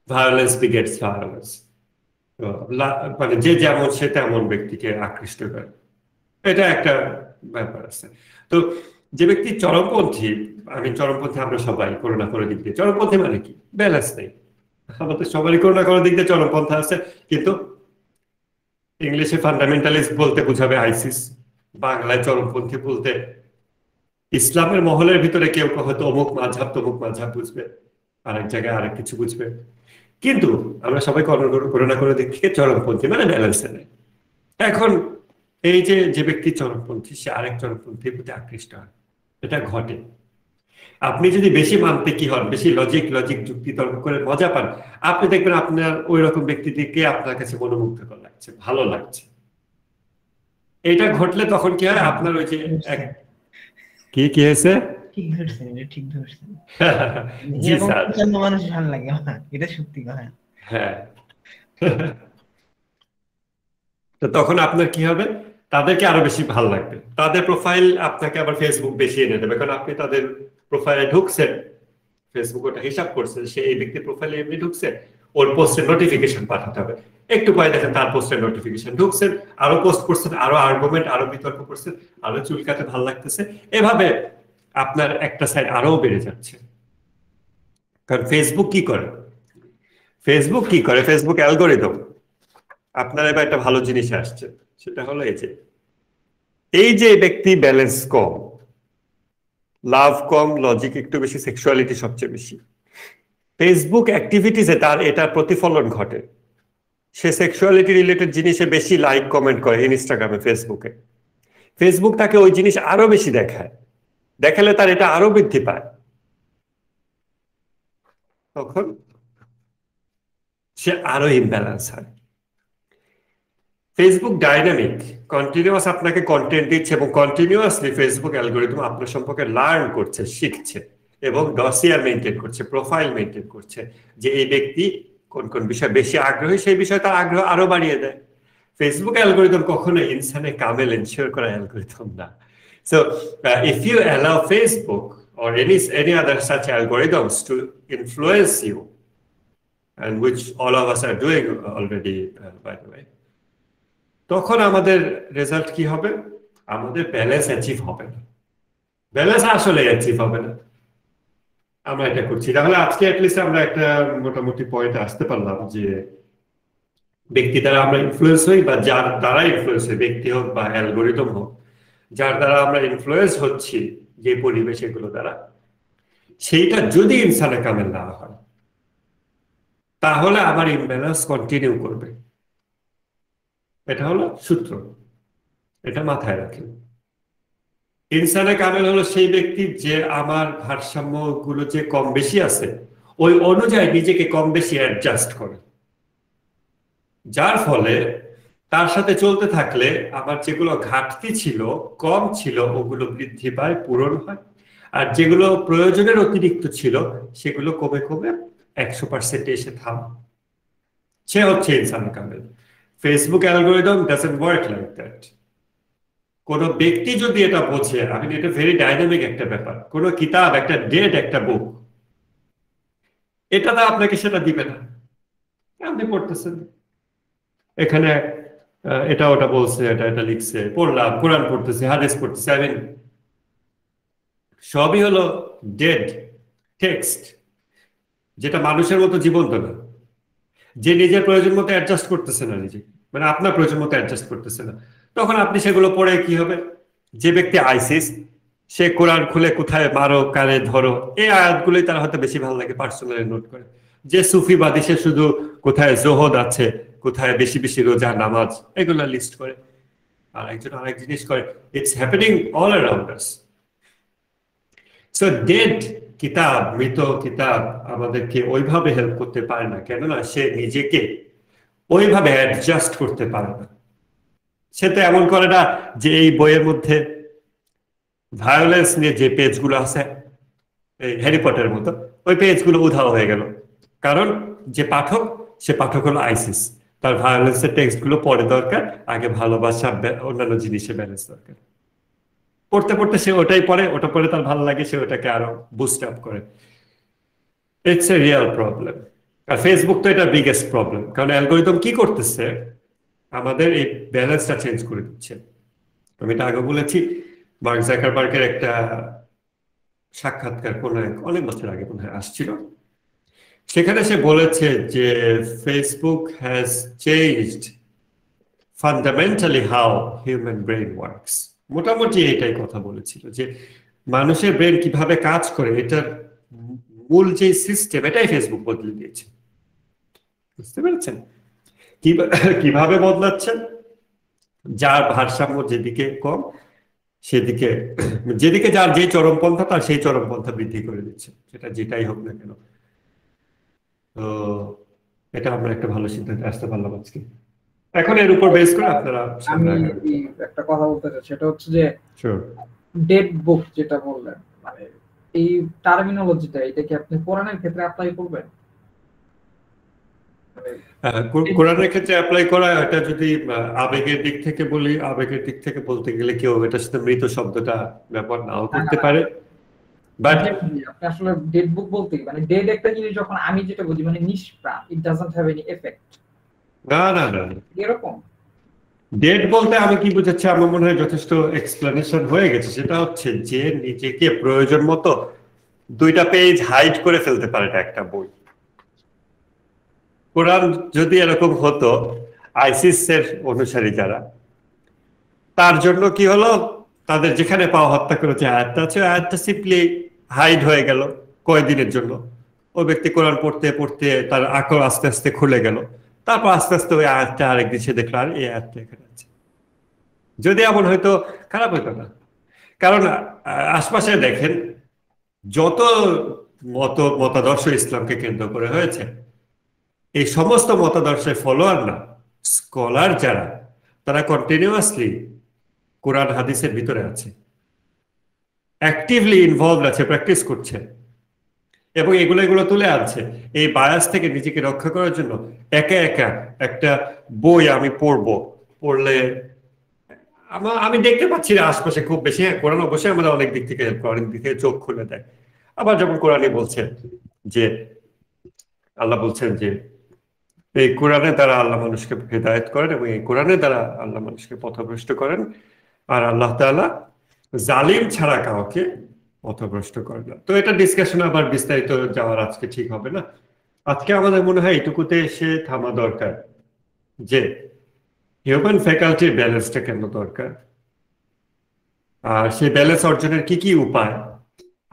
ভায়োলেন্স বিগেটস ভায়োলেন্স। মানে যে যেমন সে তেমন ব্যক্তিকে আকৃষ্ট করে, এটা একটা ব্যাপার আছে। তো যে ব্যক্তি চরমপন্থী, চরমপন্থী আমরা সবাই কোনো না কোনো দিক দিয়ে, চরমপন্থী মানে কি, ব্যালেন্স নেই, আমাদের সবারই কোনো না কোনো দিক দিয়ে চরমপন্থা আছে। কিন্তু ইংলিশে ফান্ডামেন্টালিস্ট বলতে বোঝাবে আইসিস, বাংলায় চরমপন্থী বলতে ইসলামের মহলের ভিতরে কেউ হয়তো অমুক মাযহাব তমুক মাযহাব বুঝবে, আরেক জায়গায় আরেক কিছু বুঝবে, কিন্তু আমরা সবাই কোনো না কোনো দিক থেকে চরমপন্থী মানে ব্যালেন্সে নেই। এখন এই যে যে ব্যক্তি চরমপন্থী সে আরেক চরমপন্থীর প্রতি আকৃষ্ট হয়, এটা ঘটে। আপনি যদি বেশি মানতে কি হন, বেশি লজিক যুক্তি তর্ক করে মজা পান, আপনি দেখবেন আপনার ওই রকম ব্যক্তিটিকে আপনার কাছে মনোমুগ্ধকর লাগছে, ভালো লাগছে। এটা ঘটলে তখন কি হয়, আপনার ওই যে কি হয়েছে, ঠিক ধরছেন, এটা ঠিক ধরছেন। জি এরকম স্যার, প্রচন্ড মানুষ ভালো লাগে আমার, এটা সত্যি কথা। হ্যাঁ। তো তখন আপনার কি হবে, তাদেরকে আরো বেশি ভালো লাগবে, তাদের প্রোফাইল আপনাকে আবার ফেসবুক বেশি এনে দেবে, কারণ আপনি তাদের প্রোফাইলে ঢুকছেন, ফেসবুক ওটা হিসাব করছে সে এই ব্যক্তির প্রোফাইলে এমনি ঢুকছে, ওর পোস্টের নোটিফিকেশন পাঠাতে হবে। একটু পরে দেখেন তার পোস্টের নোটিফিকেশন ঢুকছেন, আরো পোস্ট করছেন, আরো আর্গুমেন্ট, আরো বিতর্ক করছেন, আরো চুলকাতে ভালো লাগতেছে, এভাবে আপনার একটা সাইড আরো বেড়ে যাচ্ছে। কারণ ফেসবুক কি করে, ফেসবুক অ্যালগোরিদম আপনার এবার একটা ভালো জিনিস আসছে, সেটা হলো এই যে ব্যক্তি ব্যালেন্স কম, লাভ কম, লজিক একটু বেশি, সেক্সুয়ালিটি সবচেয়ে বেশি, ফেসবুক অ্যাক্টিভিটিসে তার এটা প্রতিফলন ঘটে। সে সেক্সুয়ালিটি রিলেটেড জিনিসে বেশি লাইক কমেন্ট করে ইনস্টাগ্রামে, ফেসবুকে। ফেসবুক তাকে ওই জিনিস আরো বেশি দেখালে তার এটা আরো বৃদ্ধি পায়, তখন সে আরো ইমব্যালেন্স হয়। ফেসবুক ডাইনামিক, কন্টিনিউয়াস আপনাকে কন্টেন্ট দিচ্ছে এবং কন্টিনিউয়াসলি ফেসবুক অ্যালগোরিদম আপনার সম্পর্কে লার্ন করছে, শিখছে এবং ডসিয়ার মেনটেন করছে, প্রোফাইল মেনটেন করছে, যে এই ব্যক্তি কোন কোন বিষয়ে বেশি আগ্রহী, সেই বিষয়ে তার আগ্রহ আরো বাড়িয়ে দেয়। ফেসবুক অ্যালগোরিদম কখনো ইনসানে কামেল এনশিওর করা অ্যালগোরিদম না। So if you allow Facebook or any other such algorithms to influence you, and which all of us are doing already, by the way, তখন আমাদের রেজাল্ট কি হবে, আমাদের ব্যালেন্স অ্যাচিভ হবে না, ব্যালেন্স আসলে অ্যাচিভ হবে না। আমরা এটা করছি, তাহলে আজকে অ্যাটলিস্ট আমরা একটা মোটামুটি পয়েন্টে আসতে পারলাম যে ব্যক্তি দ্বারা আমরা ইনফ্লুয়েন্স হই, বা যার দ্বারা ইনফ্লুয়েন্স হই, ব্যক্তি হোক বা অ্যালগোরিদম হোক, যার দ্বারা আমরা ইনফ্লুয়েন্স হচ্ছি যে পরিবেশ এগুলো দ্বারা, সেইটা যদি ইনসানে কামেল না হয় তাহলে আবার ইমব্যালেন্স কন্টিনিউ করবে। এটা হলো সূত্র, এটা মাথায় রাখেন। ইনসানে কামেল হলো সেই ব্যক্তি যে আমার ভারসাম্য গুলো যে কম বেশি আছে ওই অনুযায়ী নিজেকে কম বেশি অ্যাডজাস্ট করে, যার ফলে তার সাথে চলতে থাকলে আমার যেগুলো ঘাটতি ছিল, কম ছিল, ওগুলো বৃদ্ধি পায়, পূরণ হয়, আর যেগুলো প্রয়োজনের অতিরিক্ত ছিল সেগুলো কমে কমে 100% এসে থাম। সে হচ্ছে ইনসানে কামেল। Facebook algorithm doesn't work like that. কোন ব্যক্তি যদি এটা বোঝে, আমি এটা ভেরি ডাইনামিক একটা ব্যাপার, কোন কিতাব, একটা ডেট, একটা বুক, এটা তো আপনাকে সেটা দিবে না। আপনি পড়তেছেন, এখানে এটা ওটা বলছে, এটা লিখছে, পড়লাম, কোরআন পড়তেছে, হাদিস পড়তেছে, সবই হলো ডেড টেক্সট, যেটা মানুষের মতো জীবন্ত না, যে নিজের প্রয়োজন মতো অ্যাডজাস্ট করতেছে না, নিজে মানে আপনার প্রয়োজন মতো অ্যাডজাস্ট করতেছে না। তখন আপনি সেগুলো পড়ে কি হবে, যে ব্যক্তি আইসিস সে কোরআন খুলে কোথায় মারো কারে ধরো এই আয়াতগুলোই তার হয়তো বেশি ভালো লাগে, পার্সোনালি নোট করে। যে সুফিবাদী সে শুধু কোথায় জোহদ আছে, কোথায় বেশি বেশি রোজা নামাজ, এগুলো লিস্ট করে। আর একজন আরেক জিনিস করে। It's happening all around us. So dead কিতাব, মৃত কিতাব আমাদেরকে ওইভাবে হেল্প করতে পারে না, কেননা সে নিজেকে ওইভাবে অ্যাডজাস্ট করতে পারে না। সে তো এমন করে না যে এই বইয়ের মধ্যে ভায়োলেন্স নিয়ে যে পেজগুলো আছে এই হ্যারি পটারের মতো, ওই পেজগুলো উধাও হয়ে গেল, কারণ যে পাঠক সে পাঠক হলো আইসিস, তার ভায়োলেন্সের টেক্সটগুলো পড়ে দরকার, আগে ভালোবাসা অন্যান্য জিনিসে ব্যালেন্স দরকার। পড়তে পড়তে সে ওটাই পড়ে, ওটা পড়ে তার ভালো লাগে, সে ওটাকে আরো বুস্ট আপ করে। It's a real problem. আর ফেসবুক তো এটা বিগেস্ট প্রবলেম, কারণ অ্যালগোরিদম কি করতেছে, আমাদের এই ব্যালেন্সটা চেঞ্জ করে দিচ্ছে। আমি এটা আগে বলেছি, মার্ক জাকারবার্গের একটা সাক্ষাৎকার কোন অনেক বছর আগে মনে হয় আসছিল, সেখানে সে বলেছে যে Facebook has changed fundamentally how human brain works. মোটামুটি এটাই কথা বলেছিল, যে মানুষের ব্রেন কিভাবে কাজ করে এটার মূল যে সিস্টেম, এটাই ফেসবুক বদলে দিয়েছে। বুঝতে পেরেছেন কিভাবে বদলাচ্ছেন? যার ভারসাম্য যেদিকে কম সেদিকে, যেদিকে যার যে চরমপন্থা তার সেই চরমপন্থা বৃদ্ধি করে দিচ্ছে, সেটা যেটাই হোক না কেন। তো এটা আমরা একটা ভালো সিদ্ধান্তে আসতে পারলাম আজকে। এখন এর উপর বেস করে আপনারা আমি একটা কথা বলতে চাই, সেটা হচ্ছে যে ডেড বুক যেটা বললেন, মানে এই টার্মিনোলজিটা, এটা কি আপনি কোরআনের ক্ষেত্রে অ্যাপ্লাই করবেন? কোরআনের ক্ষেত্রে অ্যাপ্লাই করা, এটা যদি আবেগের দিক থেকে বলি, আবেগের দিক থেকে বলতে গেলে কেউ এটার সাথে মৃত শব্দটা ব্যবহার নাও করতে পারে, বাট আপনি আসলে ডেড বুক বলতে মানে ডেড একটা জিনিস, যখন আমি যেটা বুঝি মানে নিষ্প্রাণ, it doesn't have any effect. না না না, এরকম ডেড বলতে আমি কি বুঝাচ্ছি আমার মনে হয় যথেষ্ট এক্সপ্লেনেশন হয়ে গেছে। সেটা হচ্ছে যে নিজেকে প্রয়োজন মতো 2টা পেজ হাইড করে ফেলতে পারে একটা বই। কোরআন যদি এরকম হতো, আইসিস এর অনুসারী যারা, তার জন্য কি হলো, তাদের যেখানে পাওয়া হত্যা করেছে আয়াতটা আছে, আয়াতটা সিম্পলি হাইড হয়ে গেল কয়েকদিনের জন্য। ওই ব্যক্তি কোরআন পড়তে পড়তে তার আকর আস্তে আস্তে খুলে গেল, তারপর আস্তে আস্তে ওই আয়াতটা আরেকদিন সে দেখলো আর এই আয়াতটা এখানে আছে। যদি এমন হয়তো খারাপ হইতো না, কারণ আশপাশে দেখেন যত মতাদর্শ ইসলামকে কেন্দ্র করে হয়েছে, এই সমস্ত মতাদর্শের ফলোয়ার না, স্কলার যারা, তারা কন্টিনিউয়াসলি কোরআন হাদিসের ভিতরে আছে, অ্যাক্টিভলি ইনভলভড আছে, প্র্যাকটিস করছে এবং এগুলো তুলে আনছে। এই বায়াস থেকে নিজেকে রক্ষা করার জন্য একা একা একটা বই আমি পড়লে আমি দেখতে পাচ্ছি না আশপাশে খুব বেশি। হ্যাঁ, কোরআন অবশ্যই আমাদের অনেক দিক থেকে হেল্প করে, অনেক দিক থেকে চোখ খুলে দেয়। আবার যেমন কোরআনে বলছেন যে, আল্লাহ বলছেন যে এই কোরআনের দ্বারা আল্লাহ মানুষকে হেদায়েত করেন এবং এই কোরআনের দ্বারা আল্লাহ মানুষকে পথভ্রষ্ট করেন, আর আল্লাহ তাআলা জালিম ছাড়া কাউকে পথভ্রষ্ট করেন না। তো এটা ডিসকাশন আবার বিস্তারিত যাওয়ার আজকে ঠিক হবে না। আজকে আমাদের মনে হয় এটুকুতে এসে থামা দরকার যে হিউম্যান ফ্যাকাল্টির ব্যালেন্সটা কেন দরকার, আর সেই ব্যালেন্স অর্জনের কি কি উপায়,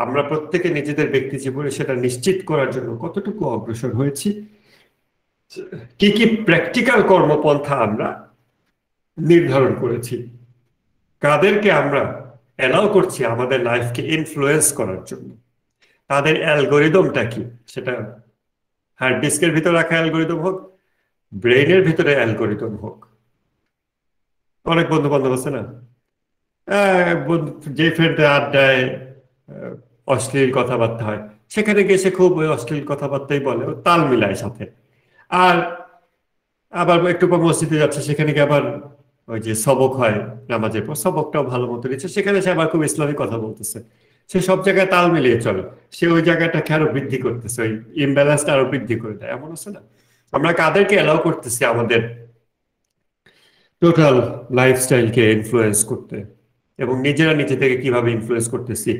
আমরা প্রত্যেকে নিজেদের ব্যক্তি জীবনে সেটা নিশ্চিত করার জন্য কতটুকু অগ্রসর হয়েছি, কি কি প্র্যাকটিক্যাল কর্মপন্থা আমরা নির্ধারণ করেছি, কাদেরকে আমরা অ্যালাউ করছি আমাদের লাইফকে ইনফ্লুয়েন্স করার জন্য, তাদের অ্যালগোরিদমটা কি, সেটা হার্ড ডিস্কের ভিতরে রাখা অ্যালগোরিদম হোক, ব্রেইনের ভিতরে অ্যালগোরিদম হোক। অনেক বন্ধু বান্ধব আছে না, যে ফ্রেন্ডের আড্ডায় অশ্লীল কথাবার্তা হয়, সেখানে গিয়ে সে খুব ওই অশ্লীল কথাবার্তাই বলে, তাল মিলায় সাথে। আর আবার একটু পর মসজিদে যাচ্ছে, সেখানে গিয়ে আবার ওই যে সবক হয় নামাজের পর, সবকটাও ভালো মতো দিচ্ছে, সেখানে সে আবার খুব ইসলামিক কথা বলতেছে। সে সব জায়গায় তাল মিলিয়ে চলে, সে ওই জায়গাটাকে আরো বৃদ্ধি করতেছে, ওই ইমব্যালেন্সটা আরো বৃদ্ধি করে দেয়। এমন আছে না, আমরা কাদেরকে অ্যালাউ করতেছি আমাদের টোটাল লাইফস্টাইলকে ইনফ্লুয়েন্স করতে, এবং নিজেরা নিজেদেরকে কিভাবে ইনফ্লুয়েন্স করতেছি।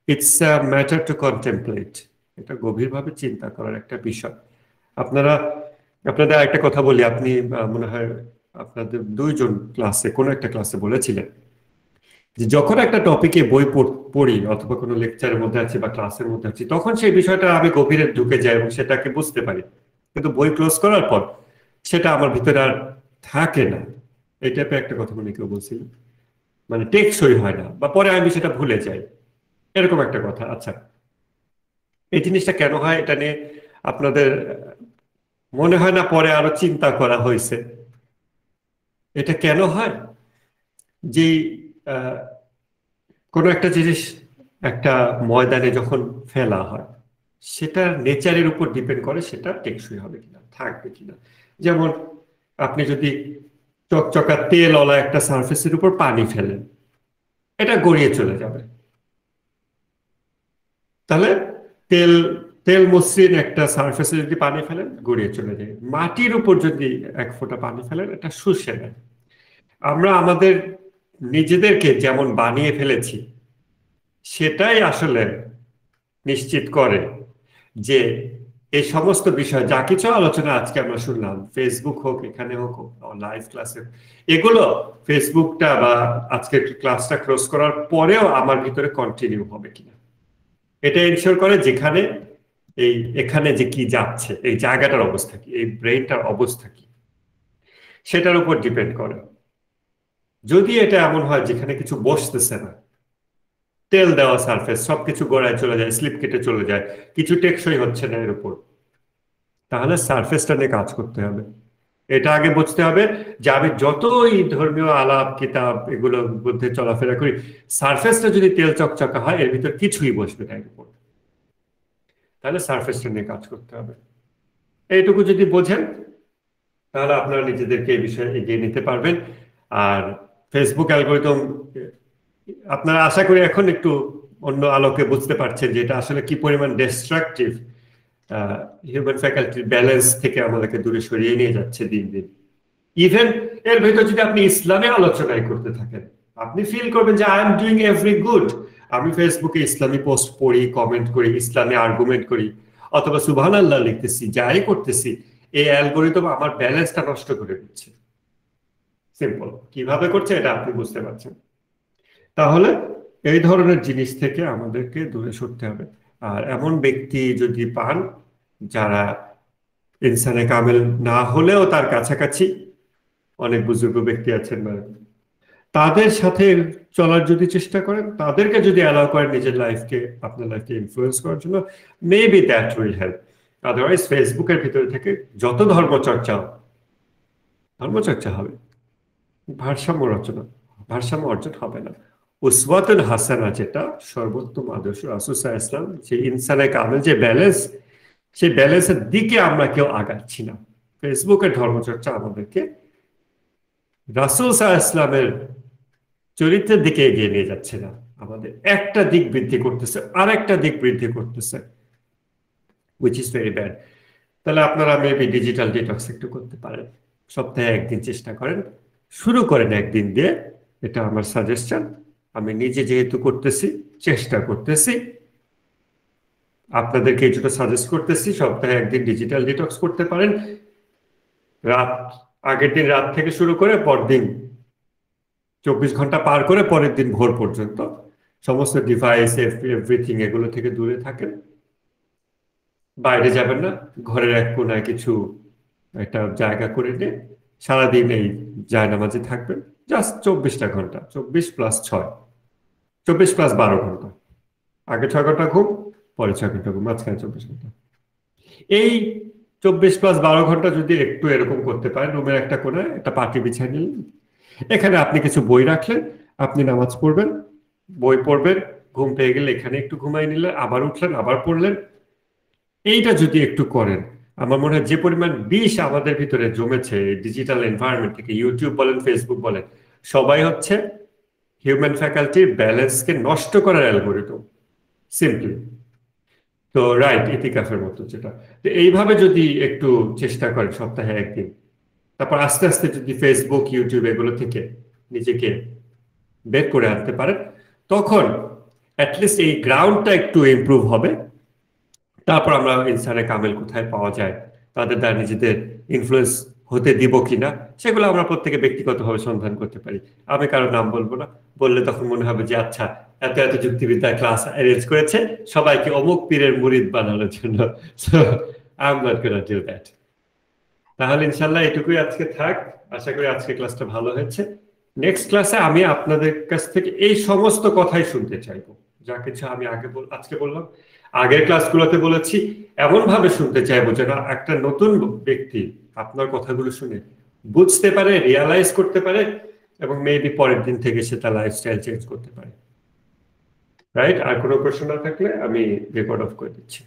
It's a matter to contemplate, এটা গভীরভাবে চিন্তা করার একটা বিষয়। আপনাদের একটা কথা বলি, আপনি মনে হয় আপনাদের 2জন ক্লাসে কোনো একটা ক্লাসে বলেছিলেন যে যখন একটা টপিকে বই পড়ি অথবা কোনো লেকচারের মধ্যে আছি বা ক্লাসের মধ্যে আছি, তখন সেই বিষয়টা আমি গভীরে ঢুকে যাই এবং সেটাকে বুঝতে পারি, কিন্তু বই ক্লোজ করার পর সেটা আমার ভিতরে আর থাকে না। এই টাইপের একটা কথা মনে কেউ বলছিল, মানে টেকসই হয় না, বা পরে আমি সেটা ভুলে যাই, এরকম একটা কথা। আচ্ছা, এই জিনিসটা কেন হয় এটা নিয়ে আপনাদের মনে হয় না পরে আরো চিন্তা করা হয়েছে? এটা কেন হয় যে কোনো একটা জিনিস একটা ময়দানে যখন ফেলা হয়, সেটার নেচারের উপর ডিপেন্ড করে সেটা টেকসই হবে কিনা, থাকবে কিনা। যেমন আপনি যদি চকচকা তেলওয়ালা একটা সারফেসের উপর পানি ফেলেন, এটা গড়িয়ে চলে যাবে। তাহলে তেল মসৃণ একটা সারফেসে যদি পানি ফেলেন, গড়িয়ে চলে যায়। মাটির উপর যদি 1 ফোঁটা পানি ফেলেন, এটা শুষে নেয়। আমরা আমাদের নিজেদেরকে যেমন বানিয়ে ফেলেছি, সেটাই আসলে নিশ্চিত করে যে এই সমস্ত বিষয় যা কিছু আলোচনা আজকে আমরা শুনলাম, ফেসবুক হোক, এখানে হোক, লাইভ ক্লাসে, এগুলো ফেসবুকটা বা আজকের ক্লাসটা ক্রস করার পরেও আমার ভিতরে কন্টিনিউ হবে কিনা, এটা এনশিওর করে। যেখানে এখানে যে কি যাচ্ছে, এই জায়গাটার অবস্থা কি, এই ব্রেইনটার অবস্থা কি, সেটার উপর ডিপেন্ড করে। যদি এটা এমন হয় যেখানে কিছু বসতেছে না, তেল দেওয়া সারফেস, সবকিছু গোড়ায় চলে যায়, স্লিপ কেটে চলে যায়, কিছু টেকসই হচ্ছে না এর উপর, তাহলে সারফেসটা নিয়ে কাজ করতে হবে। এটা আগে বুঝতে হবে যে আমি যতই ধর্মীয় আলাপ কিতাব এগুলোর মধ্যে চলাফেরা করি, সারফেসটা যদি তেল চকচকা হয় এর ভিতর কিছুই বসবে না এর উপর, তাহলে সারফেসটা নিয়ে কাজ করতে হবে। এইটুকু যদি বোঝেন তাহলে আপনারা নিজেদেরকে এই বিষয়ে এগিয়ে নিতে পারবেন। আর ফেসবুক অ্যালগরিদম আপনারা আশা করি এখন একটু অন্য আলোকে বুঝতে পারছেন যে এটা আসলে কি পরিমাণ ডিস্ট্রাকটিভ, হিউম্যান ফ্যাকাল্টির ব্যালেন্স থেকে আমাদেরকে দূরে সরিয়ে নিয়ে যাচ্ছে দিন দিন। ইভেন এর ভেতর যদি আপনি ইসলামে আলোচনায় করতে থাকেন, আপনি ফিল করবেন যে I am doing every good, আমি ফেসবুকে ইসলামী পোস্ট পড়ি, কমেন্ট করি, ইসলামে আর্গুমেন্ট করি, অথবা সুবহানাল্লাহ লিখতেছি, যাই করতেছি, এই অ্যালগরিদম আমার ব্যালেন্সটা নষ্ট করে দিচ্ছে। সিম্পল, কিভাবে করছে এটা আপনি বুঝতে পারছেন। তাহলে এই ধরনের জিনিস থেকে আমাদেরকে দূরে সরতে হবে। আর এমন ব্যক্তি যদি পান যারা ইনসানে কামেল না হলেও তার কাছাকাছি, অনেক বুজুর্গ ব্যক্তি আছেন, তাদের সাথে চলার যদি চেষ্টা করেন, তাদেরকে যদি অ্যালাউ করেন নিজের লাইফকে, আপনার লাইফকে ইনফ্লুয়েন্স করার জন্য, maybe that will help. Otherwise ফেসবুকের ভিতরে থেকে যত ধর্মচর্চা হবে, ভারসাম্য অর্জন হবে না। উসওয়াতুল হাসানা যেটা সর্বোত্তম আদর্শ রাসূল সাল্লাল্লাহু আলাইহি ওয়াসাল্লাম, যে ইনসানে কামেল যে ব্যালেন্স, সেই ব্যালেন্সের দিকে আমরা কেউ আগাচ্ছি না। ফেসবুকের ধর্মচর্চা আমাদেরকে রাসূল সাল্লাল্লাহু আলাইহি ওয়াসাল্লামের চরিত্রের দিকে এগিয়ে নিয়ে যাচ্ছে না, আমাদের একটা দিক বৃদ্ধি করতেছে, আরেকটা দিক বৃদ্ধি করতেছে, which is very bad। তাহলে আপনারা মেবি ডিজিটাল ডিটক্স একটু করতে পারেন, সপ্তাহে একদিন চেষ্টা করেন, শুরু করেন একদিন দিয়ে, এটা আমার সাজেশন। আমি নিজে যেহেতু করতেছি, চেষ্টা করতেছি, আপনাদেরকে কিছুটা সাজেস্ট করতেছি, সপ্তাহে একদিন ডিজিটাল ডিটক্স করতে পারেন। আগের দিন রাত থেকে শুরু করে পরদিন 24 ঘন্টা পার করে পরের দিন ভোর পর্যন্ত সমস্ত ডিভাইস, এভরিথিং এগুলো থেকে দূরে থাকেন, বাইরে যাবেন না, ঘরের এক কোনায় কিছু একটা জায়গা করে নিয়ে সারাদিন এই জায়নামাজে থাকবেন, জাস্ট 24টা ঘন্টা, 24 + 6, 24 + 12 ঘন্টা, আগে 6 ঘন্টা ঘুম, পরে 6 ঘন্টা ঘুম, মাঝখানে 24 ঘন্টা। এই 24 + 12 ঘন্টা যদি একটু এরকম করতে পারেন, রুমের একটা কোনায় একটা পাটি বিছিয়ে নিলেন, এখানে আপনি কিছু বই রাখলেন, আপনি নামাজ পড়বেন, বই পড়বেন, ঘুম পেয়ে গেলে এখানে একটু ঘুমাই নিলেন, আবার উঠলেন, আবার পড়লেন। এইটা যদি একটু করেন, আমার মনে হয় যে পরিমাণ বিষ আমাদের ভিতরে জমেছে ডিজিটাল এনভায়রনমেন্ট থেকে, ইউটিউব বলেন, ফেসবুক বলেন, সবাই হচ্ছে হিউম্যান ফ্যাকাল্টির ব্যালেন্সকে নষ্ট করার অ্যালগরিদম, সিম্পলি। তো রাইট, ইতিকাফের মতো যেটা, তো এইভাবে যদি একটু চেষ্টা করেন সপ্তাহে একদিন, তারপর আস্তে আস্তে যদি ফেসবুক, ইউটিউব এগুলো থেকে নিজেকে বের করে আনতে পারেন, তখন অ্যাটলিস্ট এই গ্রাউন্ডটা একটু ইমপ্রুভ হবে। তারপর আমরা ইনসানে কামেল কোথায় পাওয়া যায়, তাদের দ্বারা নিজেদের ইনফ্লুয়েন্স হতে দিব কিনা, সেগুলো আমরা প্রত্যেকে ব্যক্তিগতভাবে সন্ধান করতে পারি। আমি কারো নাম বলবো না, বললে তখন মনে হবে যে আচ্ছা এত এত যুক্তিবিদ্যার ক্লাস অ্যারেঞ্জ করেছে সবাইকে অমুক পীরের মুরিদ বানানোর জন্য। So I am not gonna do that. তাহলে ইনশাল্লাহ এটুকুই আজকে থাক। আশা করি আজকে ক্লাসটা ভালো হয়েছে। নেক্সট ক্লাসে আমি আপনাদের কাছ থেকে এই সমস্ত কথাই শুনতে চাইবো, যা কিছু আমি আজকে বললাম, আগের ক্লাসগুলোতে বলেছি, এমন ভাবে শুনতে চাইবো যেন একটা নতুন ব্যক্তি আপনার কথাগুলো শুনে বুঝতে পারে, রিয়ালাইজ করতে পারে, এবং মেবি পরের দিন থেকে সে তার লাইফস্টাইল চেঞ্জ করতে পারে। রাইট? আর কোনো প্রশ্ন না থাকলে আমি রেকর্ড অফ করে দিচ্ছি।